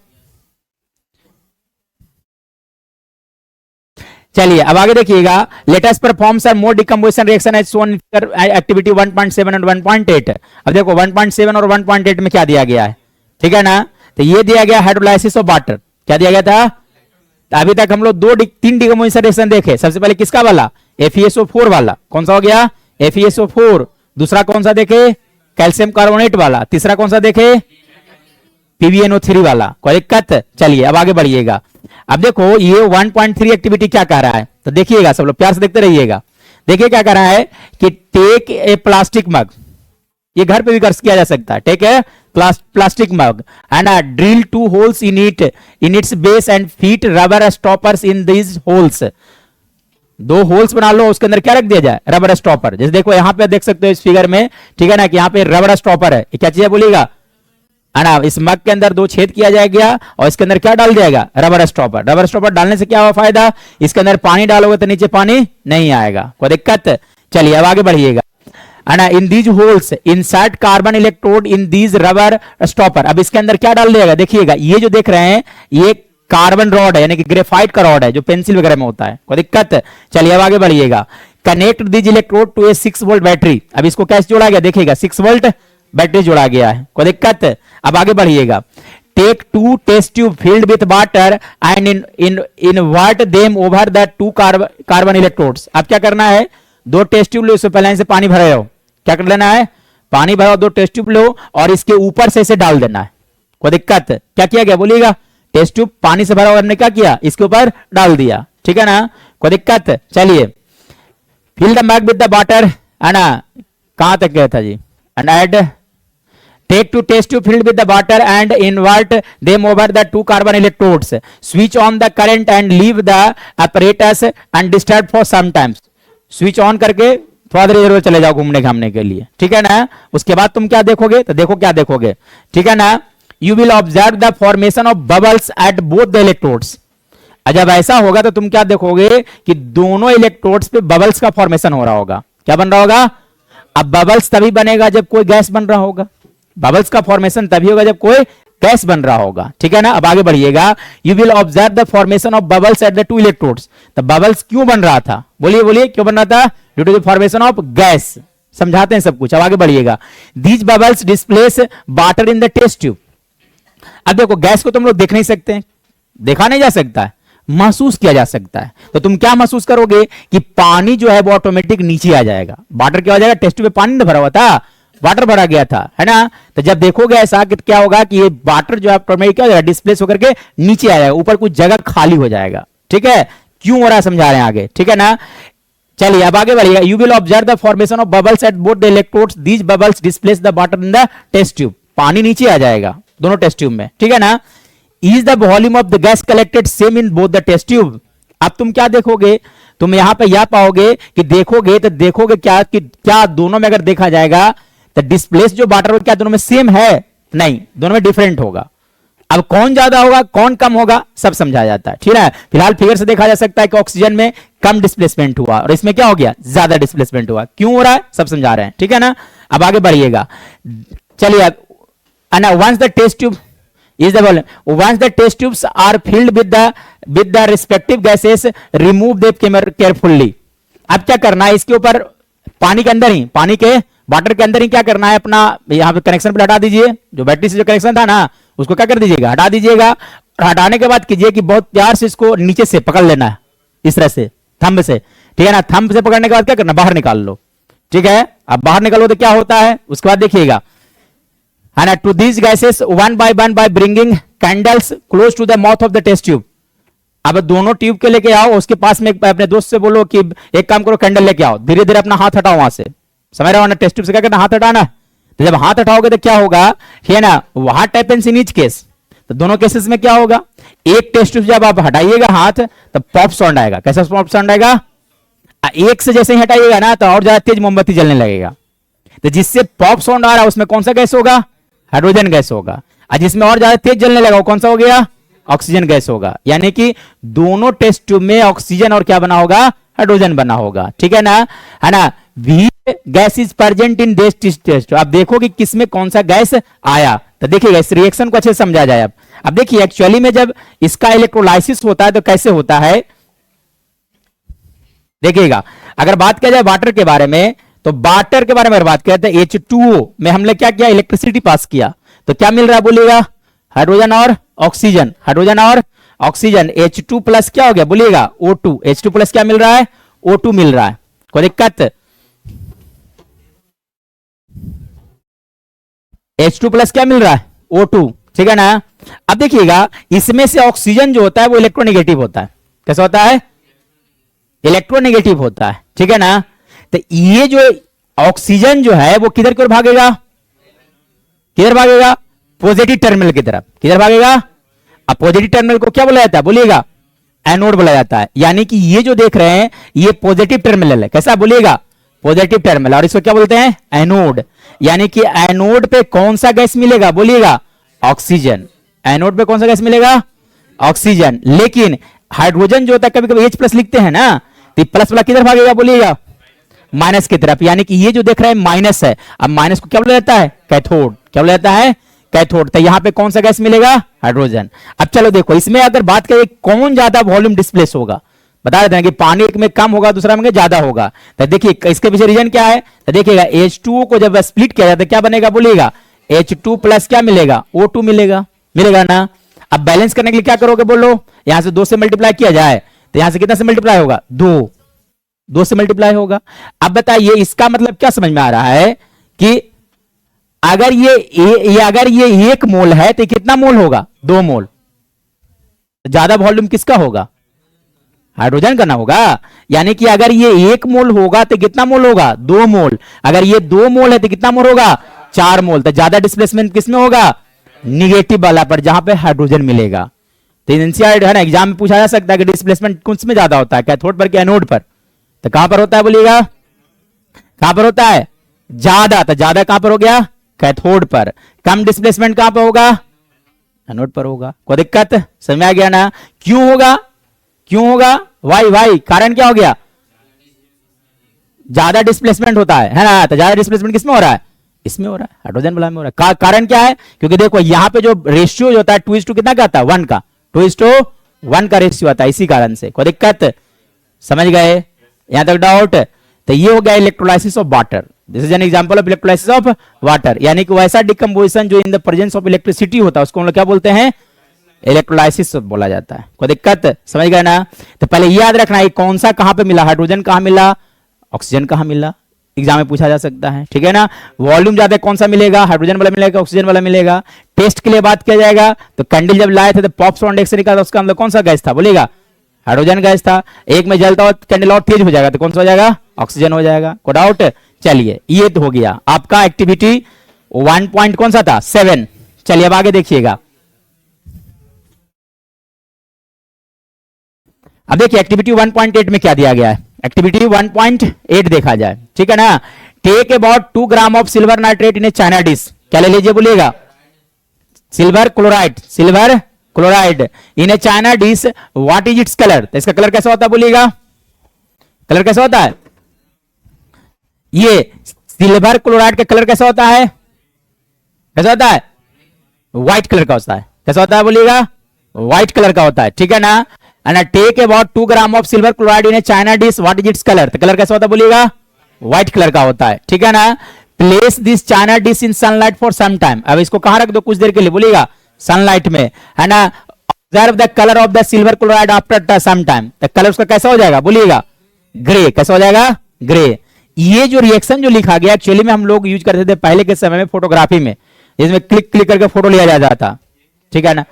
A: चलिए अब आगे देखिएगा, let us perform some more decomposition reaction as shown activity 1.7 और 1.8। अब देखो 1.7 और 1.8 में क्या दिया गया है, ठीक है ना। तो ये दिया गया हाइड्रोलाइसिस ऑफ वाटर, क्या दिया गया था, अभी तक हम लोग 3 डिकम्पोजिशन रिएक्शन देखे। सबसे पहले किसका वाला, FeSO4 वाला, कौन सा हो गया, FeSO4। दूसरा कौन सा देखे, कैल्शियम कार्बोनेट वाला। तीसरा कौन सा देखे, PbNO3 वाला। कोई दिक्कत, चलिए अब आगे बढ़िएगा। अब देखो ये 1.3 एक्टिविटी क्या कह रहा है, तो देखिएगा सब लोग प्यार से देखते रहिएगा। देखिए क्या कह रहा है कि टेक ए प्लास्टिक मग, ये घर पे भी कर किया जा सकता है, take a plastic mug and drill 2 holes in its base and fit rubber stoppers in these holes. दो होल्स बना लो, उसके अंदर क्या रख दिया जाए, रबर स्टॉपर। जैसे देखो यहां पे देख सकते हो इस फिगर में, ठीक है ना, कि यहाँ पे रबर स्टॉपर है, ये क्या चीज है बोलिएगा, है ना। इस मग के अंदर दो छेद किया जाएगा और इसके अंदर क्या डाल दिया, रबर स्टॉपर। रबर स्टॉपर डालने से क्या हुआ फायदा, इसके अंदर पानी डालोगे तो नीचे पानी नहीं आएगा, कोई दिक्कत। चलिए अब आगे बढ़िएगा, है ना। इन these holes insert carbon electrode in these rubber stopper. अब इसके अंदर क्या डाल दिएगा, देखिएगा ये जो देख रहे हैं ये कार्बन रॉड है, यानी कि ग्रेफाइट का रॉड है जो पेंसिल वगैरह में होता है, कोई दिक्कत। चलिए अब आगे बढ़िएगा, connect these electrode to a 6 volt battery. अब इसको कैसे जोड़ा गया, देखिएगा 6 वोल्ट बैटरी जोड़ा गया है, कोई दिक्कत। अब आगे बढ़िएगा, take 2 test tube filled with water and invert them over the 2 carbon electrodes. अब क्या करना है, 2 टेस्ट ट्यूब लो, इससे पहले से पानी भरे हो, क्या कर लेना है, पानी भरा, 2 टेस्ट ट्यूब लो और इसके ऊपर से इसे डाल देना है, कोई दिक्कत। क्या किया गया बोलिएगा, टेस्ट ट्यूब पानी से भरा हुआ, हमने क्या किया, इसके ऊपर डाल दिया, ठीक है ना, कोई दिक्कत। चलिए fill the mug with the water, है ना, कहां तक गया था जी, and add take 2 test tube filled with the water and invert them over the 2 carbon electrodes. Switch on the current and leave the apparatus undisturbed for some time. Switch on करके थोड़ा देर इधर चले जाओ घूमने घामने के लिए, ठीक है ना। उसके बाद तुम क्या देखोगे, तो देखो क्या देखोगे, ठीक है ना, you will observe the formation of bubbles at both the electrodes. जब ऐसा होगा तो तुम क्या देखोगे कि दोनों इलेक्ट्रोड्स पे बबल्स का फॉर्मेशन हो रहा होगा। क्या बन रहा होगा, अब बबल्स तभी बनेगा जब कोई गैस बन रहा होगा, बबल्स का फॉर्मेशन तभी होगा जब कोई गैस बन रहा होगा, ठीक है ना। अब आगे बढ़िएगा, you will observe the formation of bubbles at the 2 electrodes. तो बबल्स क्यों बन रहा था, बोलिए बोलिए क्यों बन रहा था, due to the formation of gas. समझाते हैं सब कुछ, अब आगे बढ़िएगा, these bubbles displace water in the test tube. अब देखो गैस को तुम लोग देख नहीं सकते, देखा नहीं जा सकता है, महसूस किया जा सकता है। तो तुम क्या महसूस करोगे कि पानी जो है वो ऑटोमेटिक नीचे आ जाएगा, वाटर क्या हो जाएगा, टेस्ट ट्यूब में पानी भरा हुआ था, वाटर भरा गया था, है ना। तो जब देखोगे ऐसा कि क्या होगा कि ये वाटर जो है ऑटोमेटिक क्या हो जाएगा, डिस्प्लेस होकर के नीचे आ जाएगा, ऊपर कुछ जगह खाली हो जाएगा, ठीक है। क्यों हो रहा है समझा रहे हैं आगे, ठीक है ना। चलिए अब आगे बढ़िएगा, you will observe the formation of bubbles at both the electrodes, these bubbles displace the water in the test tube. पानी नीचे आ जाएगा दोनों टेस्ट ट्यूब में, ठीक है ना। Is the volume of the gas collected same in both the test tube. अब तुम क्या देखोगे, तुम यहां पे यह पाओगे कि देखोगे तो देखोगे क्या कि क्या दोनों में अगर देखा जाएगा तो डिस्प्लेस जो वाटर क्या दोनों में सेम है, नहीं, दोनों में डिफरेंट होगा। अब कौन ज्यादा होगा कौन कम होगा सब समझा जाता है, ठीक है। फिलहाल फिगर से देखा जा सकता है कि ऑक्सीजन में कम डिस्प्लेसमेंट हुआ और इसमें क्या हो गया, ज्यादा डिस्प्लेसमेंट हुआ। क्यों हो रहा है सब समझा रहे हैं, ठीक है ना। अब आगे बढ़िएगा, चलिए once the test tube is the volume, once the test tubes are filled with the respective gases, remove them carefully। अब क्या करना है, इसके ऊपर पानी के अंदर ही, पानी के वाटर के अंदर ही क्या करना है, अपना यहां पे कनेक्शन पे हटा दीजिए, जो बैटरी से जो कनेक्शन था ना उसको क्या कर दीजिएगा, हटा दीजिएगा। और हटाने के बाद कीजिए कि बहुत प्यार से इसको नीचे से पकड़ लेना है, इस तरह से थंब से, ठीक है ना। थंब से पकड़ने के बाद क्या करना, बाहर निकाल लो, ठीक है। अब बाहर निकालो तो क्या होता है, उसके बाद देखिएगा, है ना, to these gases one by bringing candles close to the mouth of the test tube. अब दोनों ट्यूब के लेके आओ, उसके पास में अपने दोस्त से बोलो कि एक काम करो कैंडल लेके आओ, धीरे धीरे अपना हाथ हटाओ वहां से, समझ रहे हो ना, टेस्ट ट्यूब से क्या करना, हाथ हटाना। तो जब हाथ हटाओगे तो क्या होगा, है ना, what happens in each case, तो दोनों केसेस में क्या होगा, एक टेस्ट ट्यूब जब आप हटाइएगा हाथ तो पॉप साउंड आएगा। कैसा पॉप साउंड आएगा, एक से जैसे ही हटाइएगा ना तो और ज्यादा तेज मोमबत्ती जलने लगेगा। तो जिससे पॉप साउंड आ रहा है उसमें कौन सा गैस होगा, हाइड्रोजन गैस होगा, और जिसमें और ज्यादा तेज जलने लगा वो कौन सा हो गया, ऑक्सीजन गैस होगा। यानी कि दोनों टेस्ट ट्यूब में ऑक्सीजन और क्या बना होगा, हाइड्रोजन बना होगा, ठीक है ना, है ना। We gas is present in this test. आप देखो कि किसमें कौन सा गैस आया, तो देखिएगा इस रिएक्शन को अच्छे से समझा जाए। अब देखिए एक्चुअली में जब इसका इलेक्ट्रोलाइसिस होता है तो कैसे होता है, देखिएगा। अगर बात किया जाए वाटर के बारे में, तो वाटर के बारे में बात करते हैं, H2O में हमने क्या किया, इलेक्ट्रिसिटी पास किया, तो क्या मिल रहा है बोलिएगा, हाइड्रोजन और ऑक्सीजन, हाइड्रोजन और ऑक्सीजन। H2 प्लस क्या हो गया बोलिएगा, O2। H2 प्लस क्या मिल रहा है, O2 मिल रहा है, कोई दिक्कत। H2 प्लस क्या मिल रहा है, O2, ठीक है ना। अब देखिएगा इसमें से ऑक्सीजन जो होता है वो इलेक्ट्रोनेगेटिव होता है। कैसा होता है, इलेक्ट्रोनेगेटिव होता है, ठीक है ना। तो ये जो ऑक्सीजन जो है वो किधर की ओर भागेगा, किधर भागेगा, पॉजिटिव टर्मिनल की तरफ। किधर भागेगा, अब पॉजिटिव टर्मिनल को क्या बोला जाता है बोलिएगा, एनोड बोला जाता है। यानी कि ये जो देख रहे हैं ये पॉजिटिव टर्मिनल है, कैसा बोलिएगा, पॉजिटिव टर्मिनल, और इसको क्या बोलते हैं, एनोड। यानी कि एनोड पे कौन सा गैस मिलेगा, बोलिएगा, ऑक्सीजन। एनोड पे कौन सा गैस मिलेगा, ऑक्सीजन। लेकिन हाइड्रोजन जो होता है कभी कभी H प्लस लिखते हैं ना, तो प्लस वाला किधर भागेगा, बोलिएगा, माइनस की तरफ। यानी कि ये जो देख रहे हैं माइनस है, अब माइनस को क्या बोला जाता है, कैथोड। क्या बोला जाता है, कैथोड। तो यहां पे कौन सा गैस मिलेगा, हाइड्रोजन। अब चलो देखो, इसमें अगर बात करें कौन ज्यादा वॉल्यूम डिस्प्लेस होगा, बता देते हैं कि पानी एक में कम होगा, दूसरा में ज्यादा होगा। तो देखिए इसके पीछे रीजन क्या है, तो देखिएगा H2O को जब स्प्लिट किया जाता है क्या बनेगा, बोलिएगा, H2 प्लस क्या मिलेगा, O2 मिलेगा, मिलेगा ना। अब बैलेंस करने के लिए क्या करोगे, बोलो, यहां से 2 से मल्टीप्लाई किया जाए तो यहां से कितना से मल्टीप्लाई होगा, 2 से मल्टीप्लाई होगा। अब बताइए इसका मतलब क्या समझ में आ रहा है कि अगर अगर ये 1 मोल है तो कितना मोल होगा, 2 मोल। ज्यादा वॉल्यूम किसका होगा, हाइड्रोजन का ना होगा। यानी कि अगर ये 1 मोल होगा तो कितना मोल होगा, 2 मोल। अगर ये 2 मोल है तो कितना मोल होगा, 4 मोल। तो ज्यादा डिस्प्लेसमेंट किसमें होगा, निगेटिव वाला पर, जहां पे हाइड्रोजन मिलेगा। तो एनसीईआरटी है ना, एग्जाम में पूछा जा सकता है कि डिस्प्लेसमेंट किस में ज्यादा होता है, कैथोड पर कि एनोड पर। तो कहां पर होता है, बोलिएगा, कहां पर होता है, ज्यादा। तो ज्यादा कहां पर हो गया, कैथोड पर। कम डिस्प्लेसमेंट कहां पर होगा, एनोड पर होगा। कोई दिक्कत, समझ में आ गया ना। क्यों होगा, क्यों होगा, वाई कारण क्या हो गया, ज्यादा डिस्प्लेसमेंट होता है ना। तो ज्यादा डिस्प्लेसमेंट किसमें हो रहा है, इसमें हो रहा है, हाइड्रोजन वाला में हो रहा है। कारण क्या है, क्योंकि देखो यहां पे जो रेशियो होता है 2:1 कितना का आता है, 1 का, 2:1 का रेशियो आता है, इसी कारण से। कोई दिक्कत, समझ गए, यहां तक डाउट। तो ये हो गया electrolysis of water. This is an example of electrolysis of water. यानी कि वैसा डिकम्पोजिशन जो इन द प्रेजेंस ऑफ इलेक्ट्रिसिटी होता है उसको हम लोग क्या बोलते हैं, इलेक्ट्रोलाइसिस बोला जाता है। कोई दिक्कत, समझ गए ना। तो पहले याद रखना है कौन सा कहां पे मिला, हाइड्रोजन कहां मिला, ऑक्सीजन कहां मिला, एग्जाम में पूछा जा सकता है, ठीक है ना। वॉल्यूम ज्यादा कौन सा मिलेगा, हाइड्रोजन वाला मिलेगा, ऑक्सीजन वाला मिलेगा। टेस्ट के लिए बात किया जाएगा तो कैंडल जब लाए थे तो पॉप्स इंडेक्स से निकाला, उसका अंदर कौन सा गैस था, बोलिएगा, हाइड्रोजन गैस था। एक में जलता हुआ कैंडल और तेज हो जाएगा तो कौन सा हो जाएगा, ऑक्सीजन हो जाएगा। कोई डाउट। चलिए ये तो हो गया आपका एक्टिविटी 1 पॉइंट कौन सा था, 7। चलिए अब आगे देखिएगा। अब देखिए एक्टिविटी 1.8 में क्या दिया गया है। एक्टिविटी 1.8 देखा जाए, ठीक है ना। Take about 2 gram of silver nitrate in a china dish. क्या ले लीजिए, बोलिएगा, silver chloride, silver chloride in a china dish, what is its colour. तो इसका कलर कैसा होता है, बोलिएगा, कलर कैसा होता है, ये सिल्वर क्लोराइड का कलर कैसा होता है, कैसा होता है, व्हाइट कलर का होता है। कैसा होता है, बोलिएगा, व्हाइट कलर का होता है, ठीक है ना। And take about 2 gram of silver chloride in a china dish, what is its colour. तो कलर कैसा होता है, बोलिएगा, व्हाइट कलर का होता है, ठीक है ना। Place this china dish in sunlight for some time. अब इसको कहां रख दो, कुछ देर के लिए, बोलिएगा, सनलाइट में, है ना। Observe the colour of the silver chloride after some time. तो कलर उसका कैसा हो जाएगा, बोलिएगा, ग्रे। कैसा हो जाएगा, ग्रे। ये जो रिएक्शन जो लिखा गया एक्चुअली में हम लोग यूज करते थे पहले के समय में फोटोग्राफी में, इसमें क्लिक क्लिक करके फोटो लिया जाता था, ठीक है ना।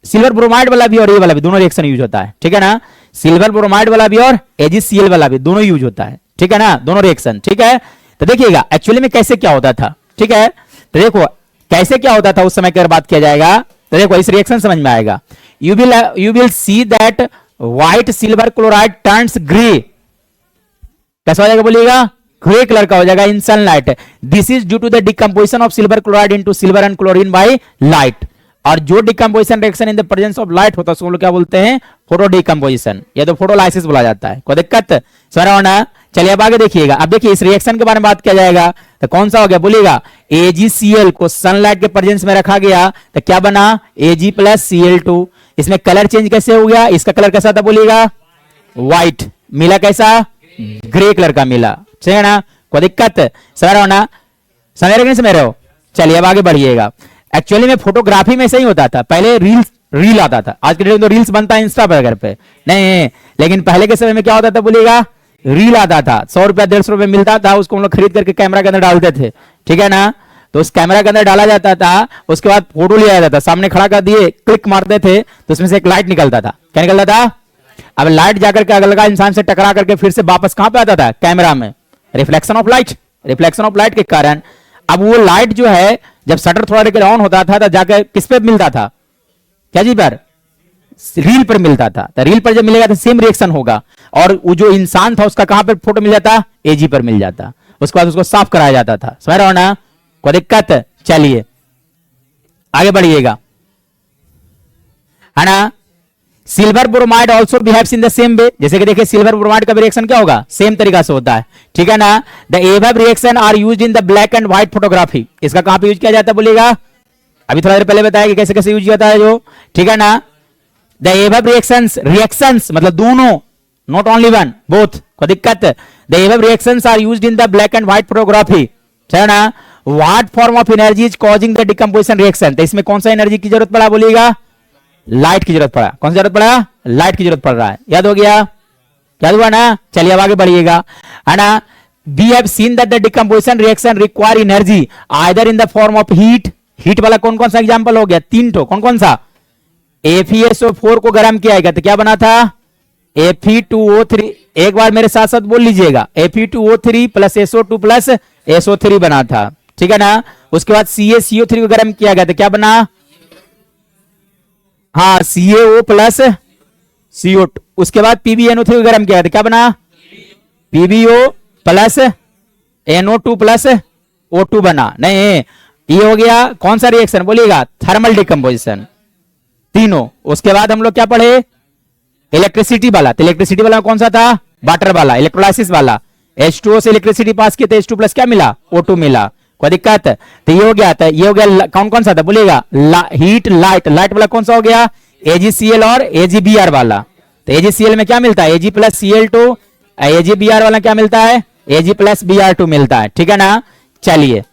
A: सिल्वर ब्रोमाइड वाला भी और ये वाला भी दोनों रिएक्शन यूज होता है, ठीक है ना। सिल्वर ब्रोमाइड वाला भी और AgCl वाला भी दोनों यूज होता है, ठीक है ना, दोनों रिएक्शन, ठीक है। तो देखिएगा एक्चुअली में कैसे क्या होता था, ठीक है। तो देखो कैसे क्या होता था उस समय की अगर बात किया जाएगा तो देखो इस रिएक्शन समझ में आएगा। You will see that white silver chloride turns grey. कैसा हो जाएगा, बोलिएगा, ग्रे कलर का हो जाएगा in sunlight. This is due to the decomposition of silver chloride into silver and chlorine by light. और जो decomposition reaction in the presence of light होता है उसको क्या बोलते हैं, फोटो डिकम्पोजिशन, या तो फोटोलाइसिस बोला जाता है। कोई दिक्कत, समझ रहा हो ना। चलिए अब आगे देखिएगा। अब देखिए इस रिएक्शन के बारे में बात किया जाएगा तो कौन सा हो गया, बोलिएगा, AgCl को सनलाइट के प्रेजेंस में रखा गया तो क्या बना, Ag प्लस Cl2। इसमें कलर चेंज कैसे हो गया, इसका कलर कैसा था, बोलिएगा, व्हाइट मिला, कैसा, ग्रे कलर का मिला, ठीक है ना। कोई दिक्कत, समझ रहे हो ना, समझ रहे हो नहीं समझ रहे हो। चलिए अब आगे बढ़िएगा। एक्चुअली में फोटोग्राफी में ऐसे ही होता था, पहले रील आता था। आज के डेट में तो रील्स बनता है इंस्टा पर घर पे, नहीं, लेकिन पहले के समय में क्या होता था, बोलिएगा, रील आता था। 100 रुपया 150 रुपये मिलता था, उसको हम लोग खरीद करके कैमरा के अंदर डालते थे, ठीक है ना। तो उस कैमरा के अंदर डाला जाता था, उसके बाद फोटो लिया जाता था, सामने खड़ा कर दिए, क्लिक मारते थे तो उसमें से एक लाइट निकलता था। क्या निकलता था, अब लाइट जाकर के अगला इंसान से टकरा करके फिर से वापस कहां पे आता था, कैमरा में, reflection of light, reflection of light के कारण। अब वो लाइट जो है जब शटर थोड़ा देर ऑन होता था तो जाकर किस पे मिलता था, क्या जी पर, रील पर मिलता था, तो रील पर जब मिलेगा तो सेम रिएक्शन होगा, और वो जो इंसान था उसका कहां पर फोटो मिल जाता, एजी पर मिल जाता, उसके बाद उसको साफ कराया जाता था। समझ रहे हो ना, कोई दिक्कत? चलिए आगे बढ़िएगा, है ना। Silver bromide also behaves in the same way, जैसे कि देखिए सिल्वर ब्रोमाइड का रिएक्शन क्या होगा, सेम तरीका से होता है, ठीक है ना। The above reaction are used in the black and white photography, इसका कहां पे यूज किया जाता है बोलिएगा, अभी थोड़ा देर पहले बताया कि कैसे कैसे यूज होता है जो, ठीक है ना। द एबव रिएक्शंस मतलब दोनों, नॉट ओनली वन, बोथ, कोई दिक्कत? The above reactions are used in the black and white photography, है ना। What form of energy is causing the decomposition reaction, तो इसमें कौन सा एनर्जी की जरूरत पड़ा बोलिएगा, लाइट की जरूरत पड़ा। कौन सी जरूरत पड़ा, लाइट की जरूरत पड़ रहा है, याद हो गया, याद हुआ ना। चलिए अब आगे बढ़िएगा, है ना। We have seen that the decomposition reaction require energy either in the form of heat, heat वाला कौन कौन सा एग्जांपल हो गया, तीन ठो, कौन कौन सा, FeSO4 को गर्म किया गया तो क्या बना था, Fe2O3, एक बार मेरे साथ साथ बोल लीजिएगा, Fe2O3 plus SO2 plus SO3 बना था, ठीक है ना। उसके बाद CaCO3 को गर्म किया गया तो क्या बना, हाँ CaO प्लस CO2, उसके बाद PbNO3 को गर्म किया गया तो क्या बना, PbO plus NO2 plus O2 बना। नहीं, ये हो गया कौन सा रिएक्शन बोलिएगा, थर्मल डिकम्पोजिशन, तीनों। उसके बाद हम लोग क्या पढ़े, इलेक्ट्रिसिटी वाला, तो इलेक्ट्रिसिटी वाला कौन सा था, वाटर वाला, इलेक्ट्रोलाइसिस वाला, H2O से इलेक्ट्रिसिटी पास किए तो H2 प्लस क्या मिला, O2 मिला, कोई दिक्कत? तो ये हो गया था, ये हो गया कौन कौन सा था बोलिएगा, हीट, लाइट, लाइट वाला कौन सा हो गया, AgCl और AgBr वाला। तो AgCl में क्या मिलता है, Ag प्लस Cl2, AgBr वाला क्या मिलता है, Ag प्लस Br2 मिलता है, ठीक है ना। चलिए